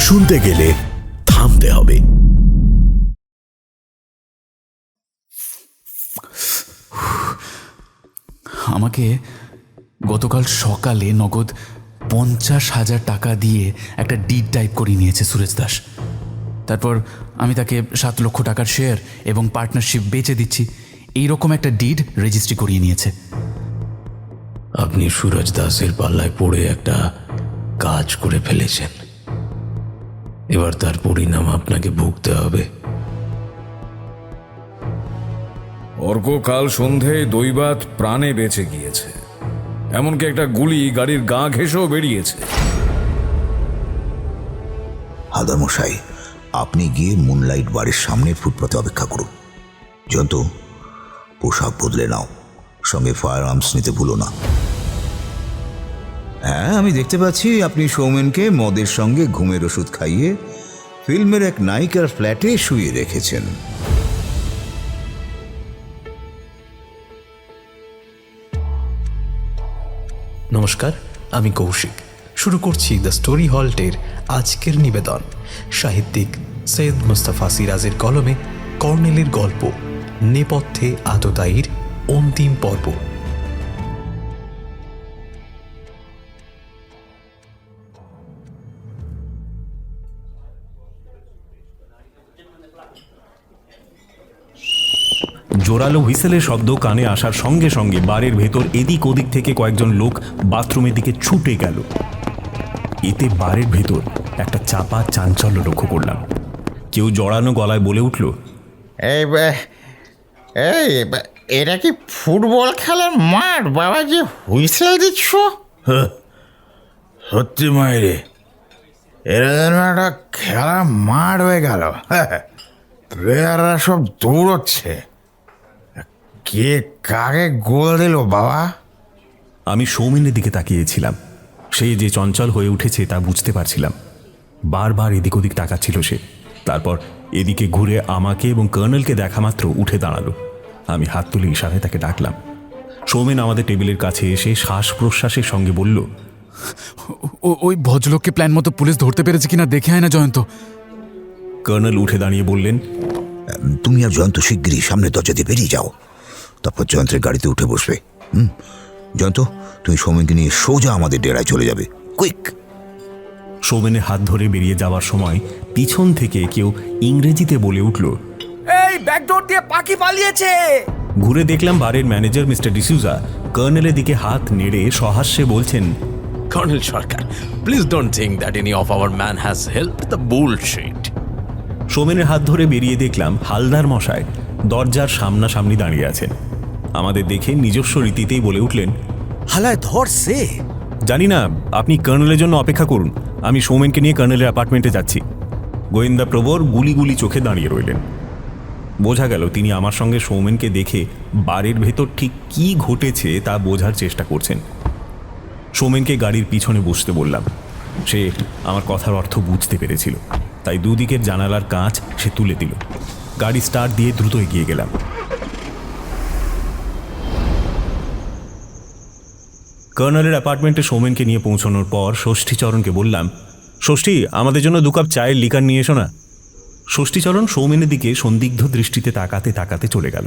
শুনতে গেলে থামতে হবে। আমাকে গতকাল সকালে নগদ 50,000 টাকা দিয়ে একটা ডিড টাইপ করিয়ে নিয়েছে সুরেশ দাস। তারপর আমি তাকে 7 লক্ষ টাকার শেয়ার এবং পার্টনারশিপ বেচে দিচ্ছি, এইরকম একটা ডিড রেজিস্ট্রি করিয়ে নিয়েছে। আপনি সুরজ দাসের পাল্লায় পড়ে একটা কাজ করে ফেলেছেন, এবার তার পরিণাম আপনাকে ভুগতে হবে। অর্ক কাল সন্ধ্যায় দৈবাত প্রাণে বেঁচে গিয়েছে, এমনকি একটা গুলি গাড়ির গা ঘেঁষেও বেরিয়েছে। হাদার মশাই, আপনি গিয়ে মুনলাইট বাড়ির সামনের ফুটপাতে অপেক্ষা করুন। জয়ন্ত, পোশাক বদলে নাও, সঙ্গে ফায়ার আর্মস নিতে ভুলো না। হ্যাঁ, আমি দেখতে পাচ্ছি আপনি সৌমেনকে মদের সঙ্গে ঘুমের ওষুধ খাইয়ে ফিল্মের এক নায়িকার ফ্ল্যাটে শুয়ে রেখেছেন। নমস্কার, আমি কৌশিক। শুরু করছি দ্য স্টোরি হল্টের আজকের নিবেদন। সাহিত্যিক সৈয়দ মুস্তাফা সিরাজের কলমে কর্নেলের গল্প নেপথ্যে আততায়ীর অন্তিম পর্ব। জোরালো হুইসেলের শব্দ কানে আসার সঙ্গে সঙ্গে বারের ভেতর এদিক ওদিক থেকে কয়েকজন লোক বাথরুমের দিকে ছুটে গেল। এতে বারের ভেতর একটা চাপা চাঞ্চল্য লক্ষ্য করলাম। কেউ জড়ানো গলায় বলে উঠল, এটা কি ফুটবল খেলার মাঠ বাবা, যে হুইসেল দিচ্ছ? সত্যি মায়েরে, এরা যেন একটা খেলার মাঠ হয়ে গেল। প্লেয়াররা সব দৌড়চ্ছে, কে কাকে গোল দিল বাবা? আমি সৌমেনের দিকে তাকিয়েছিলাম। সে যে চঞ্চল হয়ে উঠেছে তা বুঝতে পারছিলাম। বারবার এদিক ওদিক তাকাচ্ছিল সে। তারপর এদিকে ঘুরে আমাকে এবং কর্নেলকে দেখা মাত্র উঠে দাঁড়ালো। আমি হাত তুলে ইশারায় তাকে ডাকলাম। সৌমেন আমাদের টেবিলের কাছে এসে শ্বাস প্রশ্বাসের সঙ্গে বলল, ওই ভদ্রলোককে প্ল্যান মতো পুলিশ ধরতে পেরেছে কিনা দেখে আয় না জয়ন্ত। কর্নেল উঠে দাঁড়িয়ে বললেন, তুমি আর জয়ন্ত শিগগিরই সামনে দরজা দিয়ে বেরিয়ে যাও, তারপর জয়ন্তের গাড়িতে উঠে বসবে। জয়ন্ত, তুমি সৌমেনকে নিয়ে সোজা আমাদের ডেরায় চলে যাবে, কুইক। সৌমেনের হাত ধরে বেরিয়ে যাওয়ার সময় পিছন থেকে কেউ ইংরেজিতে বলে উঠল, এই ব্যাকডোর দিয়ে পাখি পালিয়েছে। ঘুরে দেখলাম বারের ম্যানেজার মিস্টার ডিসুজা কর্নেলের দিকে হাত নেড়ে সহাস্যে বলছেন, Colonel Sarkar, please don't think that any of our man has helped the bullshit. সৌমেনের হাত ধরে বেরিয়ে দেখলাম হালদার মশাই দরজার সামনাসামনি দাঁড়িয়ে আছেন। আমাদের দেখে নিজস্ব রীতিতেই বলে উঠলেন, হালায় ধরছে। জানি না, আপনি কর্নেলের জন্য অপেক্ষা করুন, আমি সৌমেনকে নিয়ে কর্নেলের অ্যাপার্টমেন্টে যাচ্ছি। গোয়েন্দা প্রবর গুলি গুলি চোখে দাঁড়িয়ে রইলেন। বোঝা গেল তিনি আমার সঙ্গে সৌমেনকে দেখে বাড়ির ভেতর ঠিক কী ঘটেছে তা বোঝার চেষ্টা করছেন। সৌমেনকে গাড়ির পিছনে বসতে বললাম। সে আমার কথার অর্থ বুঝতে পেরেছিল, তাই দুদিকের জানালার কাঁচ সে তুলে দিল। গাড়ি স্টার্ট দিয়ে দ্রুত এগিয়ে গেলাম। কর্নেলের অ্যাপার্টমেন্টে সৌমেনকে নিয়ে পৌঁছানোর পর ষষ্ঠীচরণকে বললাম, ষষ্ঠী, আমাদের জন্য 2 কাপ চায়ের লিকার নিয়ে এসো না। ষষ্ঠীচরণ সৌমেনের দিকে সন্দিগ্ধ দৃষ্টিতে তাকাতে তাকাতে চলে গেল।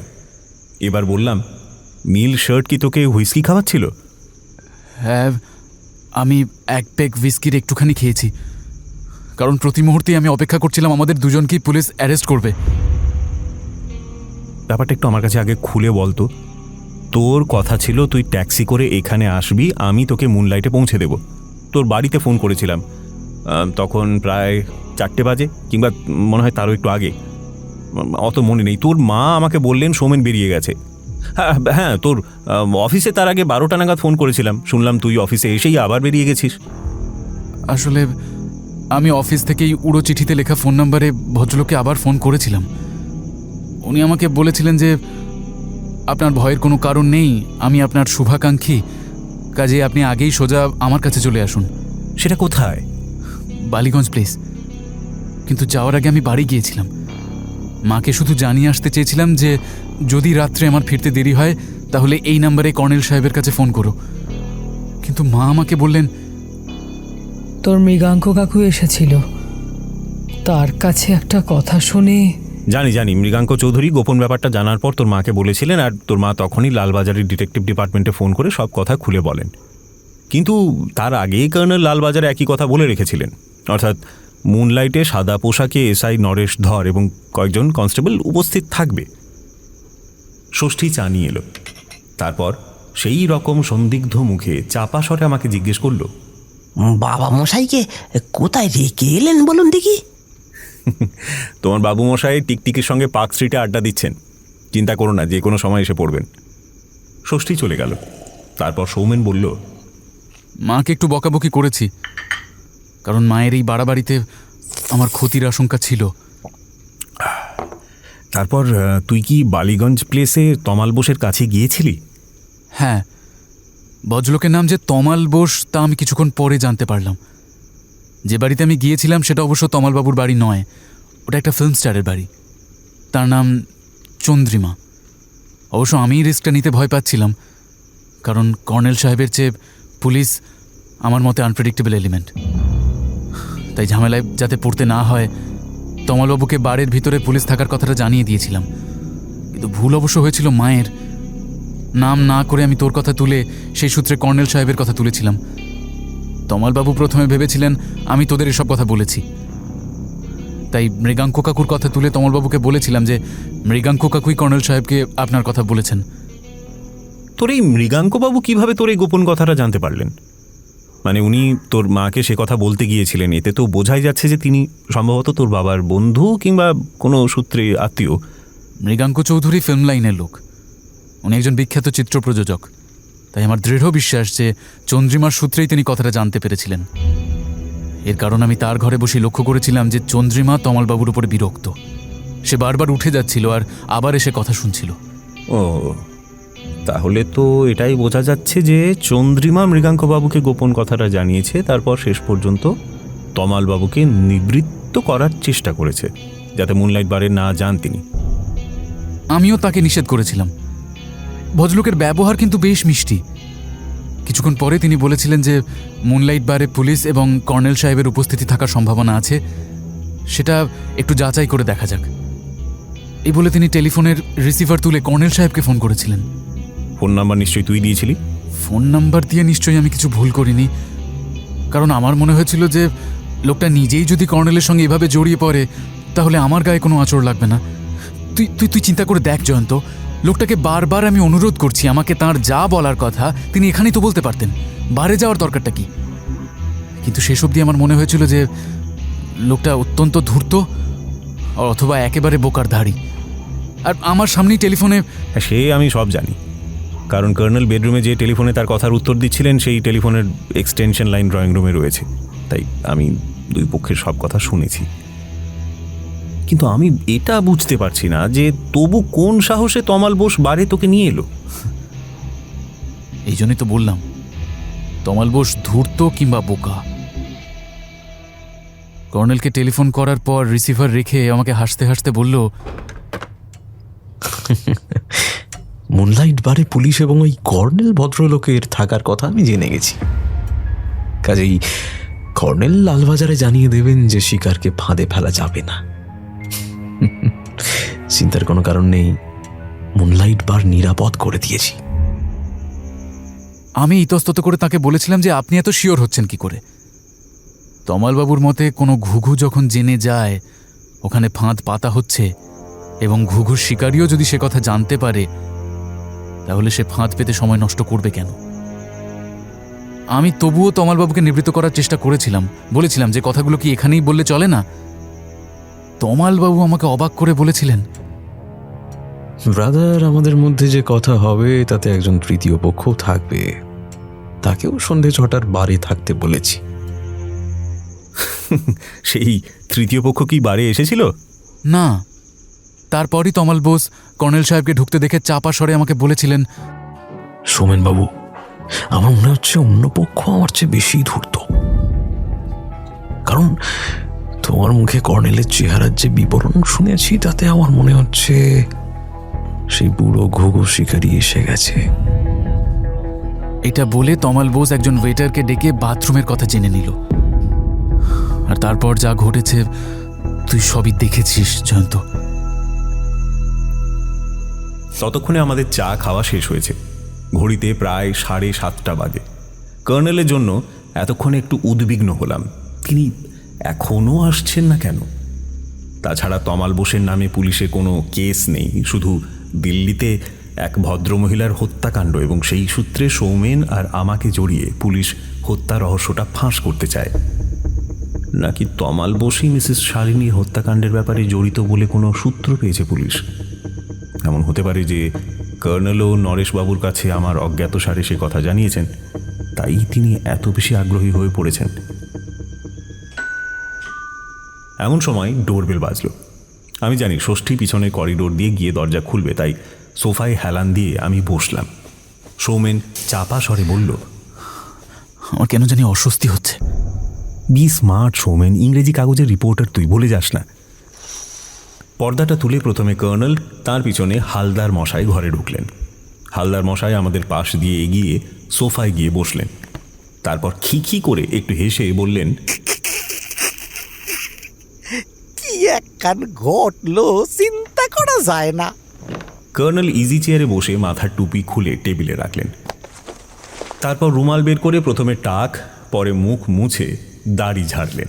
এবার বললাম, নীল শার্ট কি তোকে হুইস্কি খাওয়াচ্ছিল? হ্যাঁ, আমি 1 পেগ হুইস্কির একটুখানি খেয়েছি, কারণ প্রতি মুহূর্তেই আমি অপেক্ষা করছিলাম আমাদের দুজনকেই পুলিশ অ্যারেস্ট করবে। ব্যাপারটা একটু আমার কাছে আগে খুলে বলতো। তোর কথা ছিল তুই ট্যাক্সি করে এখানে আসবি, আমি তোকে মুনলাইটে পৌঁছে দেব। তোর বাড়িতে ফোন করেছিলাম, তখন প্রায় 4টে বাজে, কিংবা মনে হয় তারও একটু আগে, অত মনে নেই। তোর মা আমাকে বললেন সৌমেন বেরিয়ে গেছে। হ্যাঁ, তোর অফিসে তার আগে 12টা নাগাদ ফোন করেছিলাম, শুনলাম তুই অফিসে এসেই আবার বেরিয়ে গেছিস। আসলে আমি অফিস থেকেই উড়ো চিঠিতে লেখা ফোন নাম্বারে ভদ্রলোককে আবার ফোন করেছিলাম। উনি আমাকে বলেছিলেন যে আপনার ভয়ের কোনো কারণ নেই, আমি আপনার শুভাকাঙ্ক্ষী, কাজে আপনি আগেই সোজা আমার কাছে চলে আসুন। সেটা কোথায়? বালিগঞ্জ প্লেস। কিন্তু যাওয়ার আগে আমি বাড়ি গিয়েছিলাম। মাকে শুধু জানিয়ে আসতে চেয়েছিলাম যে যদি রাত্রে আমার ফিরতে দেরি হয় তাহলে এই নাম্বারে কর্নেল সাহেবের কাছে ফোন করো। কিন্তু মা আমাকে বললেন, তোর মৃগাঙ্ক কাকু এসেছিল, তার কাছে একটা কথা শুনে জানি জানি মৃগাঙ্ক চৌধুরী গোপন ব্যাপারটা জানার পর তোর মাকে বলেছিলেন, আর তোর মা তখনই লালবাজারের ডিটেকটিভ ডিপার্টমেন্টে ফোন করে সব কথা খুলে বলেন। কিন্তু তার আগেই কর্নেল লালবাজারে একই কথা বলে রেখেছিলেন, অর্থাৎ মুনলাইটে সাদা পোশাকে এসআই নরেশ ধর এবং কয়েকজন কনস্টেবল উপস্থিত থাকবে। ষষ্ঠী চা নিয়ে এলো। তারপর সেই রকম সন্দিগ্ধ মুখে চাপা স্বরে আমাকে জিজ্ঞেস করলো, বাবা মশাইকে কোথায় রেখে এলেন বলুন দেখি। তোমার বাবু মশাই টিকটিকির সঙ্গে পার্ক স্ট্রিটে আড্ডা দিচ্ছেন, চিন্তা করো না, যে কোনো সময় এসে পড়বেন। ষষ্ঠী চলে গেল। তারপর সৌমেন বলল, মাকে একটু বকাবকি করেছি, কারণ মায়ের এই বাড়াবাড়িতে আমার ক্ষতির আশঙ্কা ছিল। তারপর তুই কি বালিগঞ্জ প্লেসে তমাল বোসের কাছে গিয়েছিলি? হ্যাঁ, ভদ্রলোকের নাম যে তমাল বোস তা আমি কিছুক্ষণ পরে জানতে পারলাম। যে বাড়িতে আমি গিয়েছিলাম সেটা অবশ্য তমালবাবুর বাড়ি নয়, ওটা একটা ফিল্ম স্টারের বাড়ি। তার নাম চন্দ্রিমা। অবশ্য আমি রিস্কটা নিতে ভয় পাচ্ছিলাম, কারণ কর্নেল সাহেবের চেয়ে পুলিশ আমার মতে আনপ্রেডিক্টেবল এলিমেন্ট। তাই ঝামেলায় যাতে পড়তে না হয়, তমালবাবুকে বাড়ির ভিতরে পুলিশ থাকার কথাটা জানিয়ে দিয়েছিলাম। কিন্তু ভুল অবশ্য হয়েছিল মায়ের। নাম না করে আমি তোর কথা তুলে সেই সূত্রে কর্নেল সাহেবের কথা তুলেছিলাম। তমালবাবু প্রথমে ভেবেছিলেন আমি তোদের এসব কথা বলেছি, তাই মৃগাঙ্ক কাকুর কথা তুলে তমালবাবুকে বলেছিলাম যে মৃগাঙ্ক কাকুই কর্নেল সাহেবকে আপনার কথা বলেছেন। তোর এই মৃগাঙ্কবাবু কিভাবে তোর এই গোপন কথাটা জানতে পারলেন? মানে উনি তোর মাকে সে কথা বলতে গিয়েছিলেন, এতে তো বোঝাই যাচ্ছে যে তিনি সম্ভবত তোর বাবার বন্ধু কিংবা কোনো সূত্রে আত্মীয়। মৃগাঙ্ক চৌধুরী ফিল্ম লাইনের লোক, উনি একজন বিখ্যাত চিত্র প্রযোজক। তাই আমার দৃঢ় বিশ্বাস যে চন্দ্রিমার সূত্রেই তিনি কথাটা জানতে পেরেছিলেন। এর কারণ আমি তার ঘরে বসে লক্ষ্য করেছিলাম যে চন্দ্রিমা তমালবাবুর উপরে বিরক্ত। সে বারবার উঠে যাচ্ছিল আর আবার এসে কথা শুনছিল। ও, তাহলে তো এটাই বোঝা যাচ্ছে যে চন্দ্রিমা মৃগাঙ্কবাবুকে গোপন কথাটা জানিয়েছে, তারপর শেষ পর্যন্ত তমালবাবুকে নিবৃত্ত করার চেষ্টা করেছে যাতে মুনলাইট বারে না যান তিনি। আমিও তাকে নিষেধ করেছিলাম। ভদ্রলোকের ব্যবহার কিন্তু বেশ মিষ্টি। কিছুক্ষণ পরে তিনি বলেছিলেন যে মুনলাইট বারে পুলিশ এবং কর্নেল সাহেবের উপস্থিতি থাকার সম্ভাবনা আছে, সেটা একটু যাচাই করে দেখা যাক। এই বলে তিনি টেলিফোনের রিসিভার তুলে কর্নেল সাহেবকে ফোন করেছিলেন। ফোন নাম্বার নিশ্চয়ই তুই দিয়েছিলি? ফোন নাম্বার দিয়ে নিশ্চয়ই আমি কিছু ভুল করিনি, কারণ আমার মনে হয়েছিল যে লোকটা নিজেই যদি কর্নেলের সঙ্গে এভাবে জড়িয়ে পড়ে তাহলে আমার গায়ে কোনো আঁচড় লাগবে না। তুই তুই তুই চিন্তা করে দেখ জয়ন্ত, লোকটাকে বারবার আমি অনুরোধ করছি আমাকে তার যা বলার কথা তিনি এখানেই তো বলতে পারতেন, বারে যাওয়ার দরকারটা কি? কিন্তু শেষ অবধি আমার মনে হয়েছিল যে লোকটা অত্যন্ত ধূর্ত অথবা একেবারে বোকার ধাড়ি। আর আমার সামনেই টেলিফোনে। সে আমি সব জানি, কারণ কর্নেল বেডরুমে যে টেলিফোনে তার কথার উত্তর দিচ্ছিলেন সেই টেলিফোনের এক্সটেনশন লাইন ড্রয়িং রুমে রয়েছে, তাই আমি দুই পক্ষের সব কথা শুনেছি। কিন্তু আমি এটা বুঝতে পারছি না যে তবু কোন সাহসে তমাল বোস বারে তোকে নিয়ে এলো। এই জন্যই তো বললাম তমাল বোস ধূর্ত কিংবা বোকা। কর্নেলকে টেলিফোন করার পর রিসিভার রেখে আমাকে হাসতে হাসতে বলল, মুনলাইট বারে পুলিশ এবং ওই কর্নেল ভদ্রলোকের থাকার কথা আমি জেনে গেছি। কাজেই কর্নেল লালবাজারে জানিয়ে দেবেন যে শিকারকে ফাঁদে ফেলা যাবে না। চিন্তার কোনো কারণ নেই, মুনলাইট বার নিরাপদ করে দিয়েছি। আমি ইতস্তত করে তাকে বলেছিলাম যে আপনি এত শিওর হচ্ছেন কি করে? তমালবাবুর মতে কোনো ঘুঘু যখন জেনে যায় ওখানে ফাঁদ পাতা হচ্ছে এবং ঘুঘুর শিকারিও যদি সে কথা জানতে পারে, তাহলে সে ফাঁদ পেতে সময় নষ্ট করবে কেন? আমি তবুও তমালবাবুকে নিবৃত্ত করার চেষ্টা করেছিলাম, বলেছিলাম যে কথাগুলো কি এখানেই বললে চলে না? তমালবাবু আমাকে অবাক করে বলেছিলেন, ব্রাদার, আমাদের মধ্যে যে কথা হবে তাতে একজন তৃতীয় পক্ষ থাকবে, তাকেও সন্ধে 6টার বাড়ি থাকতে বলেছি। সেই তৃতীয় পক্ষ কি বারে এসেছিল? না। তারপরই তমাল বোস কর্নেল সাহেবকে ঢুকতে দেখে চাপা স্বরে আমাকে বলেছিলেন, সোমেন বাবু, আমার মনে হচ্ছে অন্য পক্ষ আমার চেয়ে বেশি ধূর্ত। কারণ তোমার মুখে কর্নেলের চেহারার যে বিবরণ শুনেছি তাতে আমার মনে হচ্ছে সেই বুড়ো ঘুঘু শিকারি এসে গেছে। এটা বলে তমাল বোস একজন ওয়েটারকে ডেকে বাথরুমের কথা জেনে নিল। আর তারপর যা ঘটেছে তুই সবই দেখেছিস জয়ন্ত। ততক্ষণে আমাদের চা খাওয়া শেষ হয়েছে। ঘড়িতে প্রায় 7:30 বাজে। কর্নেলের জন্য এতক্ষণে একটু উদ্বিগ্ন হলাম, তিনি এখনও আসছেন না কেন? তাছাড়া তমাল বোসের নামে পুলিশের কোনো কেস নেই, শুধু দিল্লিতে এক ভদ্রমহিলার হত্যাকাণ্ড, এবং সেই সূত্রে সৌমেন আর আমাকে জড়িয়ে পুলিশ হত্যা রহস্যটা ফাঁস করতে চায়। নাকি তমাল বোসই মিসেস শালিনীর হত্যাকাণ্ডের ব্যাপারে জড়িত বলে কোনো সূত্র পেয়েছে পুলিশ? এমন হতে পারে যে কর্নেলও নরেশবাবুর কাছে আমার অজ্ঞাতসারে সে কথা জানিয়েছেন, তাই তিনি এত বেশি আগ্রহী হয়ে পড়েছেন। এমন সময় ডোরবেল বাজল। আমি জানি ষষ্ঠী পিছনে করিডোর দিয়ে গিয়ে দরজা খুলবে, তাই সোফায় হেলান দিয়ে আমি বসলাম। সৌমেন চাপা স্বরে বলল, আমার কেন জানি অস্বস্তি হচ্ছে। বি স্মার্ট সৌমেন, ইংরেজি কাগজের রিপোর্টার তুই, বলে যাস না। পর্দাটা তুলে প্রথমে কর্নেল, তার পিছনে হালদার মশাই ঘরে ঢুকলেন। হালদার মশাই আমাদের পাশ দিয়ে এগিয়ে সোফায় গিয়ে বসলেন। তারপর খিখি করে একটু হেসে বললেন, কি একখান ঘটলো চিন্তা করা যায় না। কর্নেল ইজি চেয়ারে বসে মাথার টুপি খুলে টেবিলে রাখলেন। তারপর রুমাল বের করে প্রথমে টাক, পরে মুখ মুছে দাড়ি ঝাড়লেন।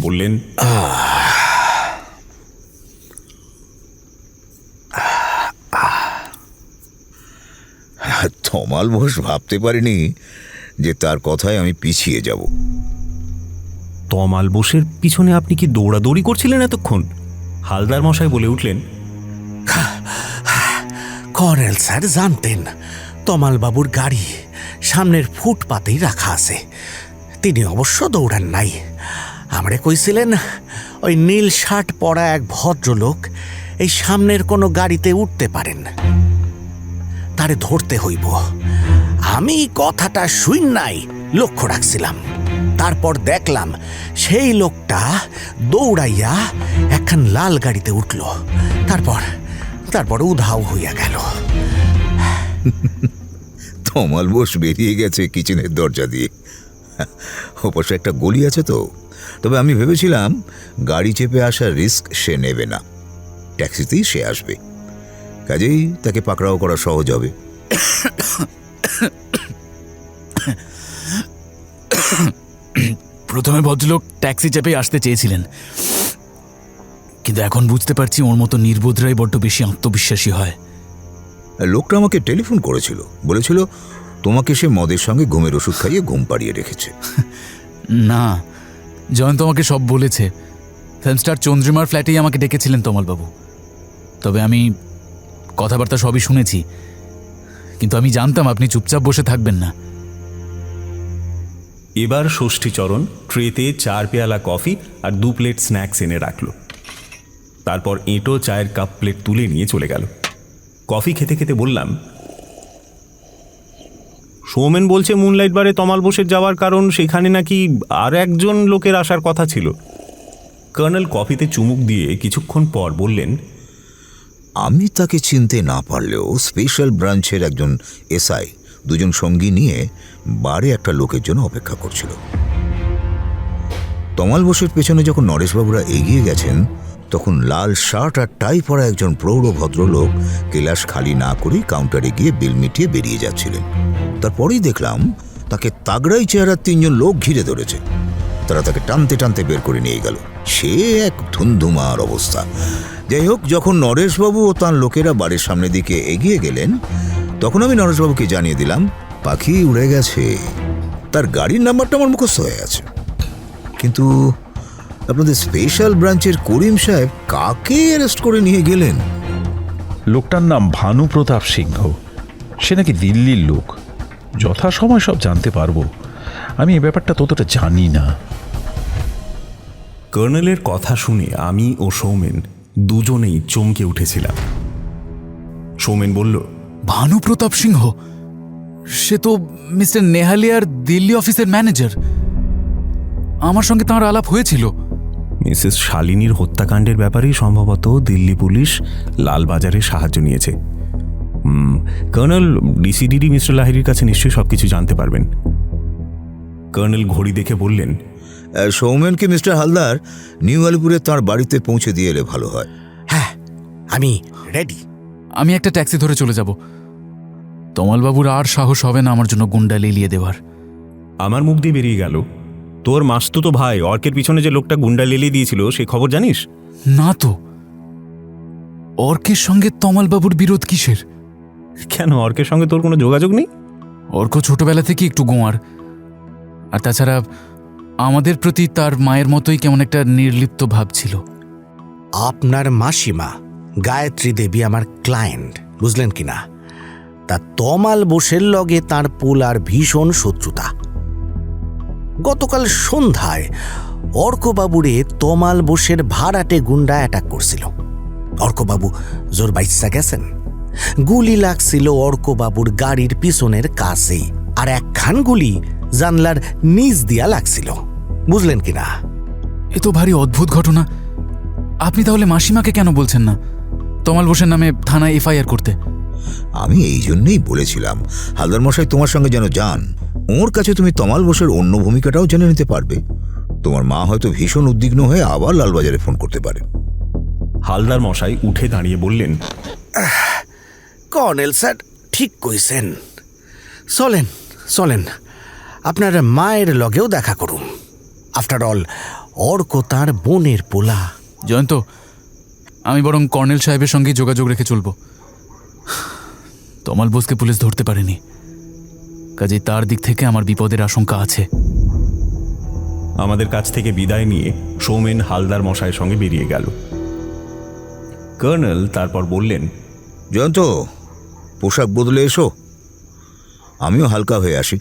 বললেন, তমাল বোস ভাবতে পারিনি যে তার কথায় আমি পিছিয়ে যাব। তমাল বোসের পিছনে আপনি কি দৌড়াদৌড়ি করছিলেন এতক্ষণ? হালদার মশাই বলে উঠলেন, কর্নেল স্যার জানতেন তমালবাবুর গাড়ি সামনের ফুটপাতেই রাখা আছে। তিনি অবশ্য দৌড়ান নাই। আমারে কইছিলেন ওই নীল শার্ট পরা এক ভদ্রলোক এই সামনের কোনো গাড়িতে উঠতে পারেন, তারে ধরতে হইব। আমি কথাটা শুই নাই, লক্ষ্য রাখছিলাম। তারপর দেখলাম সেই লোকটা দৌড়াইয়া একখান লাল গাড়িতে উঠল, তারপর উধাও হইয়া গেল। তমাল বোস বেরিয়ে গেছে কিচেনের দরজা দিয়ে। অবশ্য একটা গলি আছে তো, তবে আমি ভেবেছিলাম গাড়ি চেপে আসার রিস্ক সে নেবে না, ট্যাক্সিতেই সে আসবে, কাজেই তাকে পাকড়াও করা সহজ হবে। প্রথমে ভদ্রলোক ট্যাক্সি চেপে আসতে চেয়েছিলেন, কিন্তু এখন বুঝতে পারছি ওর মতো নির্বোধরাই বড্ড বেশি আত্মবিশ্বাসী হয়। লোকটা আমাকে টেলিফোন করেছিল, বলেছিল তোমাকে সে মদের সঙ্গে ঘুমের ওষুধ খাইয়ে ঘুম পাড়িয়ে রেখেছে। না, জয়ন্ত আমাকে সব বলেছে। ফিল্মস্টার চন্দ্রিমার ফ্ল্যাটেই আমাকে ডেকেছিলেন তমালবাবু। তবে আমি কথাবার্তা সবই শুনেছি, কিন্তু আমি জানতাম আপনি চুপচাপ বসে থাকবেন না। এবার ষষ্ঠীচরণ ট্রেতে 4 পেয়ালা কফি আর 2 প্লেট স্ন্যাক্স এনে রাখল। তারপর এঁটো চায়ের কাপ প্লেট তুলে নিয়ে চলে গেল। কফি খেতে খেতে বললাম, সৌমেন বলছে মুনলাইট বারে তমাল বোসের যাওয়ার কারণ সেখানে নাকি আর একজন লোকের আসার কথা ছিল। কর্নেল কফিতে চুমুক দিয়ে কিছুক্ষণ পর বললেন, আমি তাকে চিনতে না পারলেও স্পেশাল ব্রাঞ্চের একজন এসআই 2 জন সঙ্গী নিয়ে বারে একটা লোকের জন্য অপেক্ষা করছিল। তমাল বোসের পেছনে যখন নরেশবাবুরা এগিয়ে গেছেন, তখন লাল শার্ট আর টাই পরা একজন প্রৌঢ় ভদ্রলোক কেলাস খালি না করেই কাউন্টারে গিয়ে বিল মিটিয়ে বেরিয়ে যাচ্ছিলেন। তারপরেই দেখলাম তাকে তাগড়াই চেহারার 3 জন লোক ঘিরে ধরেছে। তারা তাকে টানতে টানতে বের করে নিয়ে গেল। সে এক ধুমধুমার অবস্থা। যাই হোক, যখন নরেশবাবু ও তাঁর লোকেরা বাড়ির সামনের দিকে এগিয়ে গেলেন, তখন আমি নরেশবাবুকে জানিয়ে দিলাম পাখি উড়ে গেছে। তার গাড়ির নাম্বারটা আমার মুখস্থ হয়ে আছে, কিন্তু আপনাদের স্পেশাল ব্রাঞ্চের করিম সাহেব কাকে অ্যারেস্ট করে নিয়ে গেলেন? লোকটার নাম ভানু প্রতাপ সিংহ। সে নাকি দিল্লির লোক। যথাসময় সব জানতে পারবো। আমি এ ব্যাপারটা ততটা জানি না। কর্নেলের কথা শুনে আমি ও সৌমেন দুজনেই চমকে উঠেছিলাম। সৌমেন বলল, ভানু প্রতাপ সিংহ? সে তো মিস্টার নেহালিয়ার দিল্লি অফিসের ম্যানেজার। আমার সঙ্গে তাঁর আলাপ হয়েছিল। মিসেস শালিনীর হত্যাকাণ্ডের ব্যাপারেই সম্ভবত দিল্লি পুলিশ লালবাজারে সাহায্য নিয়েছে। কর্নেল, ডিসিডিডি মিস্টার লাহিড়ির কাছে নিশ্চয়ই সবকিছু জানতে পারবেন। কর্নেল ঘড়ি দেখে বললেন, সৌমেনকে মিস্টার হালদার নিউ আলিপুরে তার বাড়িতে পৌঁছে দিয়ে এলে ভালো হয়। হ্যাঁ, আমি রেডি। আমি একটা ট্যাক্সি ধরে চলে যাব। তমালবাবুর আর সাহস হবে না আমার জন্য গুন্ডা লেলিয়ে দেওয়ার। আমার মুখ দিয়ে বেরিয়ে গেল, তোর মাসতুতো ভাই অর্কের পিছনে যে লোকটা গুন্ডা লেলিয়ে দিয়েছিল সেই খবর জানিস? না তো। অর্কের সঙ্গে তমালবাবুর বিরোধ কিসের? কেন, অর্কের সঙ্গে তোর কোনো যোগাযোগ নেই? অর্ক ছোটবেলা থেকে একটু গোঁয়ার, আর তাছাড়া আমাদের প্রতি তার মায়ের মতোই কেমন একটা নির্লিপ্ত ভাব ছিল। আপনার মাসিমা গায়ত্রী দেবী আমার ক্লায়েন্ট, বুঝলেন কিনা? তা তমাল বোসের লগে তার পোলার ভীষণ শত্রুতা। গতকাল সন্ধ্যায় অর্কবাবুরে তমাল বোসের ভাড়াটে গুন্ডা অ্যাটাক করছিল। অর্কবাবু জোর বাইচ্ছা গেছেন। গুলি লাগছিল অর্কবাবুর গাড়ির পিছনের কাছেই, আর একখান গুলি জানলার নিচ দিয়া লাগছিল, বুঝলেন কিনা? এ তো ভারী অদ্ভুত ঘটনা। আপনি তাহলে মাসিমাকে কেন বলছেন না তমাল বোসের নামে থানায় এফআইআর করতে? আমি এই জন্যই বলেছিলাম হালদার মশাই তোমার সঙ্গে যেন যান। ওর কাছে তুমি তমাল বোসের অন্য ভূমিকাটাও জেনে নিতে পারবে। তোমার মা হয়তো ভীষণ উদ্বিগ্ন হয়ে আবার লালবাজারে ফোন করতে পারে। হালদার মশাই উঠে দাঁড়িয়ে বললেন, কর্নেল স্যার ঠিক কইছেন। চলেন চলেন, আপনার মায়ের লগেও দেখা করুন। আফটার অল অর্ক তার বোনের পোলা। জয়ন্ত, আমি বরং কর্নেল সাহেবের সঙ্গে যোগাযোগ রেখে চলব। তমাল বোসকে পুলিশ ধরতে পারেনি, কাজে তার দিক থেকে আমার বিপদের আশঙ্কা আছে। আমাদের কাছ থেকে বিদায় নিয়ে সৌমেন হালদার মশাইয়ের সঙ্গে বেরিয়ে গেল। কর্নেল তারপর বললেন, জয়ন্ত, পোশাক বদলে এসো, আমিও হালকা হয়ে আসি।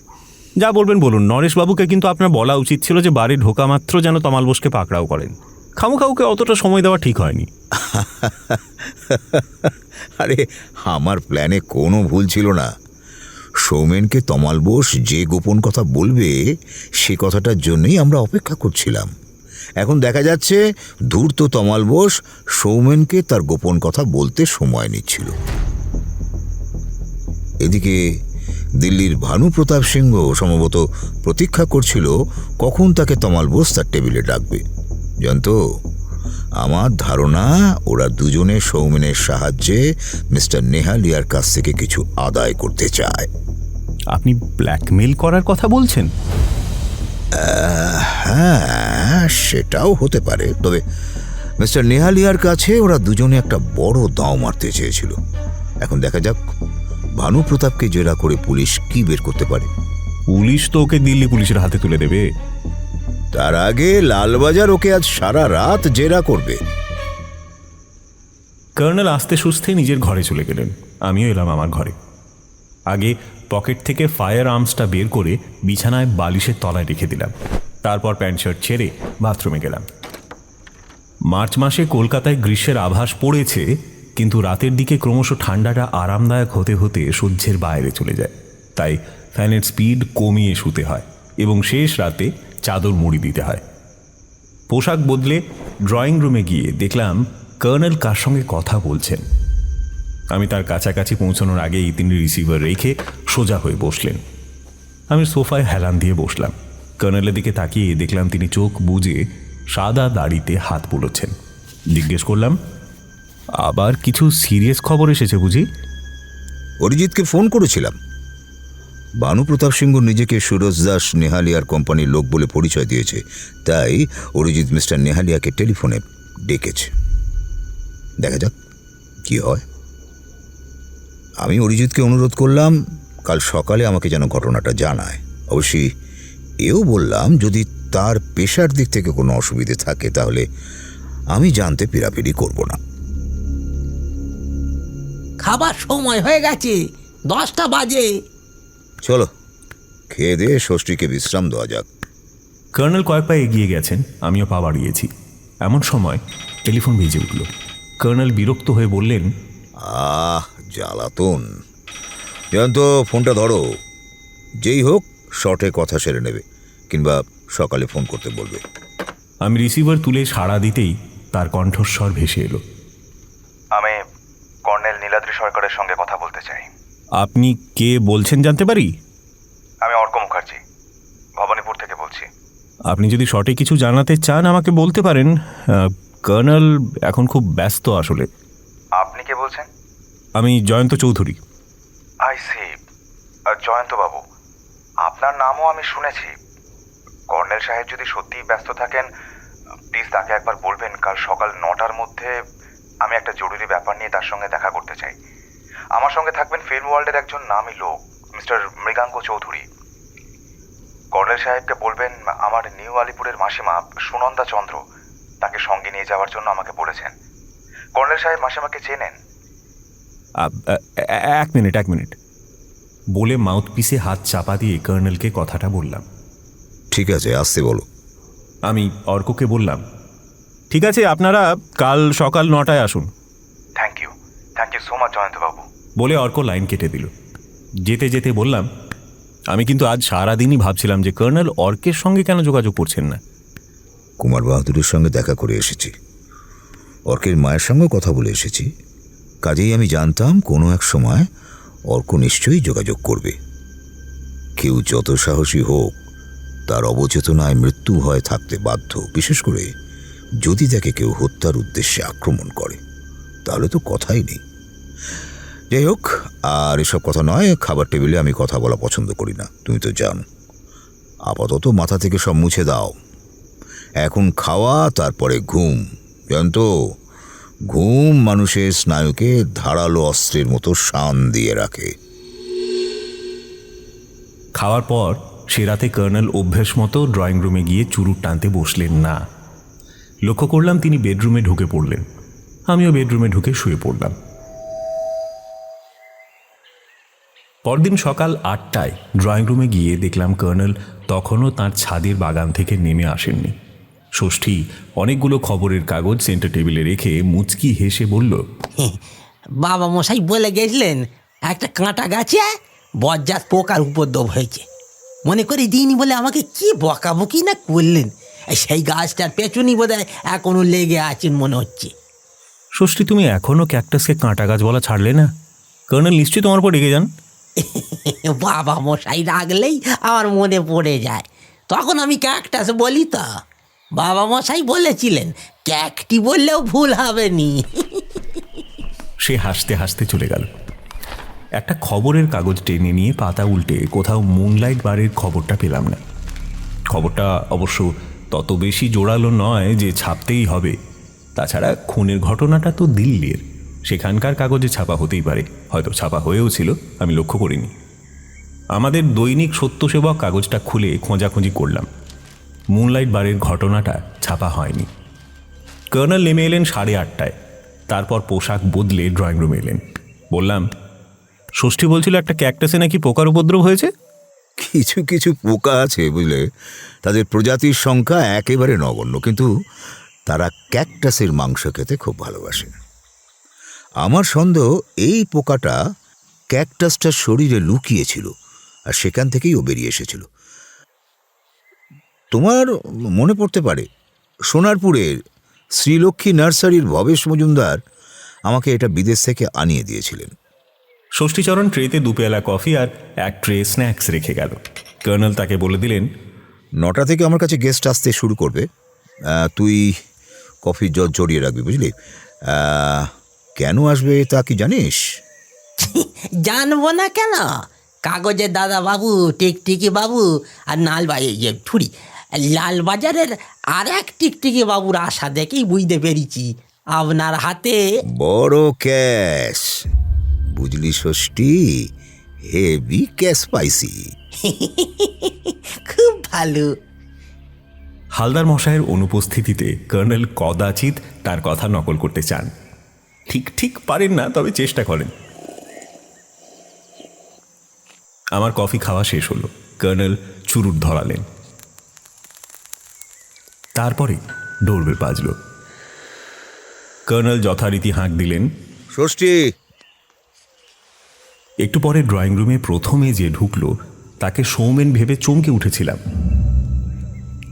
যা বলবেন বলুন, নরেশবাবুকে কিন্তু আপনার বলা উচিত ছিল যে বাড়ি ঢোকা মাত্র যেন তমাল বোসকে পাকড়াও করেন। খামুখাউকে অতটা সময় দেওয়া ঠিক হয়নি। আরে আমার প্ল্যানে কোনো ভুল ছিল না। সৌমেনকে তমাল বোস যে গোপন কথা বলবে সে কথাটার জন্যই আমরা অপেক্ষা করছিলাম। এখন দেখা যাচ্ছে ধূর্ত তমাল বোস সৌমেনকে তার গোপন কথা বলতে সময় নিচ্ছিল। এদিকে দিল্লির ভানু প্রতাপ সিংহ সম্ভবত প্রতীক্ষা করছিল কখন তাকে তমাল বোস তার টেবিলে ডাকবে। জানত, আমার ধারণা ওরা দুজনে সৌমেনের সাহায্যে মিস্টার নেহালিয়ার কাছ থেকে কিছু আদায় করতে চায়। আপনি ব্ল্যাকমেল করার কথা বলছেন? হ্যাঁ, সেটাও হতে পারে। তবে মিস্টার নেহালিয়ার কাছে ওরা দুজনে একটা বড় দাঁও মারতে চেয়েছিল। এখন দেখা যাক ভানু প্রতাপকে জেরা করে পুলিশ কি বের করতে পারে। পুলিশ তো ওকে দিল্লি পুলিশের হাতে তুলে দেবে। তার আগে লালবাজার ওকে আজ সারা রাত জেরা করবে। কর্নেল আস্তে সুস্থে নিজের ঘরে চলে গেলেন। আমিও এলাম আমার ঘরে। আগে পকেট থেকে ফায়ার আর্মসটা বের করে বিছানায় বালিশের তলায় রেখে দিলাম। তারপর প্যান্ট শার্ট ছেড়ে বাথরুমে গেলাম। মার্চ মাসে কলকাতায় গ্রীষ্মের আভাস পড়েছে, কিন্তু রাতের দিকে ক্রমশ ঠান্ডাটা আরামদায়ক হতে হতে সহ্যের বাইরে চলে যায়। তাই ফ্যানের স্পিড কমিয়ে শুতে হয় এবং শেষ রাতে চাদর মুড়ি দিতে হয়। পোশাক বদলে ড্রয়িং রুমে গিয়ে দেখলাম কর্নেল কার সঙ্গে কথা বলছেন। আমি তার কাছাকাছি পৌঁছানোর আগেই তিনি রিসিভার রেখে সোজা হয়ে বসলেন। আমি সোফায় হেলান দিয়ে বসলাম। কর্নেলের দিকে তাকিয়ে দেখলাম তিনি চোখ বুজে সাদা দাড়িতে হাত বুলোচ্ছেন। জিজ্ঞেস করলাম, আবার কিছু সিরিয়াস খবর এসেছে বুঝি? অরিজিৎকে ফোন করেছিলাম। ভানু প্রতাপ সিংহ নিজেকে সুরজ দাস নেহালিয়ার কোম্পানির লোক বলে পরিচয় দিয়েছে, তাই অরিজিৎ মিস্টার নেহালিয়াকে টেলিফোনে ডেকেছে। দেখা যাক কি হয়। আমি অরিজিৎকে অনুরোধ করলাম কাল সকালে আমাকে যেন ঘটনাটা জানায়। অবশ্যই এও বললাম যদি তার পেশার দিক থেকে কোনো অসুবিধে থাকে তাহলে আমি জানতে পিরাপিরি করব না। খাবার সময় হয়ে গেছে, 10টা বাজে। চলো খেয়ে দিয়ে ষষ্ঠীকে বিশ্রাম দেওয়া যাক। কর্নেল কয়েক পা এগিয়ে গেছেন, আমিও পা বাড়িয়েছি। এমন সময় টেলিফোন বেজে উঠল। কর্নেল বিরক্ত হয়ে বললেন, জ্বালাতন। জয়ন্ত, ফোনটা ধরো। যেই হোক শর্টে কথা সেরে নেবে, কিংবা সকালে ফোন করতে বলবে। আমি রিসিভার তুলে সাড়া দিতেই তার কণ্ঠস্বর ভেসে এলো, আমি কর্নেল নীলাদ্রি সরকারের সঙ্গে কথা বলতে চাই। আপনি কে বলছেন জানতে পারি? আমি অর্ক মুখার্জি, ভবানীপুর থেকে বলছি। আপনি যদি শর্টে কিছু জানাতে চান আমাকে বলতে পারেন। কর্নেল এখন খুব ব্যস্ত আসলে। আপনি কে বলছেন? আমি জয়ন্ত চৌধুরী। I see. জয়ন্তবাবু, আপনার নামও আমি শুনেছি। কর্নেল সাহেব যদি সত্যিই ব্যস্ত থাকেন, প্লিজ তাকে একবার বলবেন কাল সকাল 9টার মধ্যে আমি একটা জরুরি ব্যাপার নিয়ে তার সঙ্গে দেখা করতে চাই। আমার সঙ্গে থাকবেন ফিল্ম ওয়ার্ল্ডের একজন নামী লোক, মিস্টার মৃগাঙ্ক চৌধুরী। কর্নেল সাহেবকে বলবেন আমার নিউ আলিপুরের মাসিমা সুনন্দা চন্দ্র তাকে সঙ্গে নিয়ে যাওয়ার জন্য আমাকে বলেছেন। কর্নেল সাহেব মাসিমাকে চেনেন? এক মিনিট বলে মাউথপিসে হাত চাপা দিয়ে কর্নেলকে কথাটা বললাম। ঠিক আছে, আসতে বলো। আমি অর্ককে বললাম, ঠিক আছে, আপনারা কাল সকাল 9টায় আসুন। থ্যাংক ইউ সো মাচ জয়ন্তবাবু। বলে অর্ক লাইন কেটে দিল। যেতে যেতে বললাম, আমি কিন্তু আজ সারাদিনই ভাবছিলাম যে কর্নেল অর্কের সঙ্গে কেন যোগাযোগ করছেন না। কুমার বাহাদুরের সঙ্গে দেখা করে এসেছি, অর্কের মায়ের সঙ্গে কথা বলে এসেছি। কাজেই আমি জানতাম কোনো এক সময় অর্ক নিশ্চয়ই যোগাযোগ করবে। কেউ যত সাহসী হোক, তার অবচেতনায় মৃত্যু ভয় থাকতে বাধ্য, বিশেষ করে যদি তাকে কেউ হত্যার উদ্দেশ্যে আক্রমণ করে, তাহলে তো কথাই নেই। যাই হোক, আর এসব কথা নয়, খাবার টেবিলে আমি কথা বলা পছন্দ করি না, তুমি তো জানো। আপাতত মাথা থেকে সব মুছে দাও। এখন খাওয়া, তারপরে ঘুম। জানত, ঘুম মানুষের স্নায়ুকে ধারালো অস্ত্রের মতো শান দিয়ে রাখে। খাওয়ার পর সে রাতে কর্নেল অভ্যেস মতো ড্রয়িং রুমে গিয়ে চুরুট টানতে বসলেন না। লক্ষ্য করলাম তিনি বেডরুমে ঢুকে পড়লেন। আমিও বেডরুমে ঢুকে শুয়ে পড়লাম। পরদিন সকাল 8টায় ড্রয়িং রুমে গিয়ে দেখলাম কর্নেল তখনও তাঁর ছাদের বাগান থেকে নেমে আসেননি। ষষ্ঠী অনেকগুলো খবরের কাগজ সেন্টার টেবিলে রেখে মুচকি হেসে বলল, বাবা মশাই বলে গেছিলেন একটা কাঁটা গাছে বজ্জাত পোকার উপদ্রব হয়েছে। মনে করি দিইনি বলে আমাকে কি বকাবকি না করলেন। সেই গাছটার পেছনই বোধহয় এখনো লেগে আছেন মনে হচ্ছে। ষষ্ঠী, তুমি এখনও ক্যাকটাসকে কাঁটা গাছ বলা ছাড়লে না? কর্নেল নিশ্চয়ই তোমার উপর রেগে যান। বাবা মশাই রাগলেই আমার মনে পড়ে যায়, তখন আমি ক্যাকটাস বলি তো। বাবা মশাই বলেছিলেন ক্যাকটি বললেও ভুল হবে নি। সে হাসতে হাসতে চলে গেল। একটা খবরের কাগজ টেনে নিয়ে পাতা উল্টে কোথাও মুনলাইট বারের খবরটা পেলাম না। খবরটা অবশ্য তত বেশি জোরালো নয় যে ছাপতেই হবে। তাছাড়া খুনের ঘটনাটা তো দিল্লির, সেখানকার কাগজে ছাপা হতেই পারে, হয়তো ছাপা হয়েও ছিল, আমি লক্ষ্য করিনি। আমাদের দৈনিক সত্যসেবক কাগজটা খুলে খোঁজাখুঁজি করলাম। মুনলাইট বারের ঘটনাটা ছাপা হয়নি। কর্নেল নেমে এলেন 8:30টায়, তারপর পোশাক বদলে ড্রয়িং রুমে এলেন। বললাম, ষষ্ঠী বলছিল একটা ক্যাকটাসে নাকি পোকার উপদ্রব হয়েছে। কিছু কিছু পোকা আছে বুঝলে, তাদের প্রজাতির সংখ্যা একেবারে নগণ্য, কিন্তু তারা ক্যাকটাসের মাংস খেতে খুব ভালোবাসে। আমার সন্দেহ এই পোকাটা ক্যাকটাসটার শরীরে লুকিয়েছিল, আর সেখান থেকেই ও বেরিয়ে এসেছিল। তোমার মনে পড়তে পারে, সোনারপুরের শ্রীলক্ষ্মী নার্সারির ভবেশ মজুমদার আমাকে এটা বিদেশ থেকে আনিয়ে দিয়েছিলেন। ষষ্ঠীচরণ ট্রেতে 2 পেয়ালা কফি আর 1 ট্রে স্ন্যাক্স রেখে গেল। কর্নেল তাকে বলে দিলেন, 9টা থেকে আমার কাছে গেস্ট আসতে শুরু করবে, তুই কফির জল জড়িয়ে রাখবি, বুঝলি? কেন আসবে তা কি জানিস? জানবো না কেন, কাগজের দাদা বাবু, টিকটিকি বাবু আর লালবাজারের আর এক টিকটিকি বাবুর আশা দেখেই বুঝতে পেরেছি আপনার হাতে বড় ক্যাশ, বুঝলি ষষ্ঠী, হেভি ক্যাশ পাইছি। খুব ভালো। হালদার মশাইয়ের অনুপস্থিতিতে কর্নেল কদাচিৎ তার কথা নকল করতে চান। ঠিক পারেন না, তবে চেষ্টা করেন। আমার কফি খাওয়া শেষ হলো। কর্নেল চুরুট ধরালেন। তারপরে ডোরবেল বাজল। কর্নেল যথারীতি হাঁক দিলেন, ষষ্ঠী। একটু পরে ড্রয়িং রুমে প্রথমে যে ঢুকলো তাকে সৌমেন ভেবে চমকে উঠেছিলাম।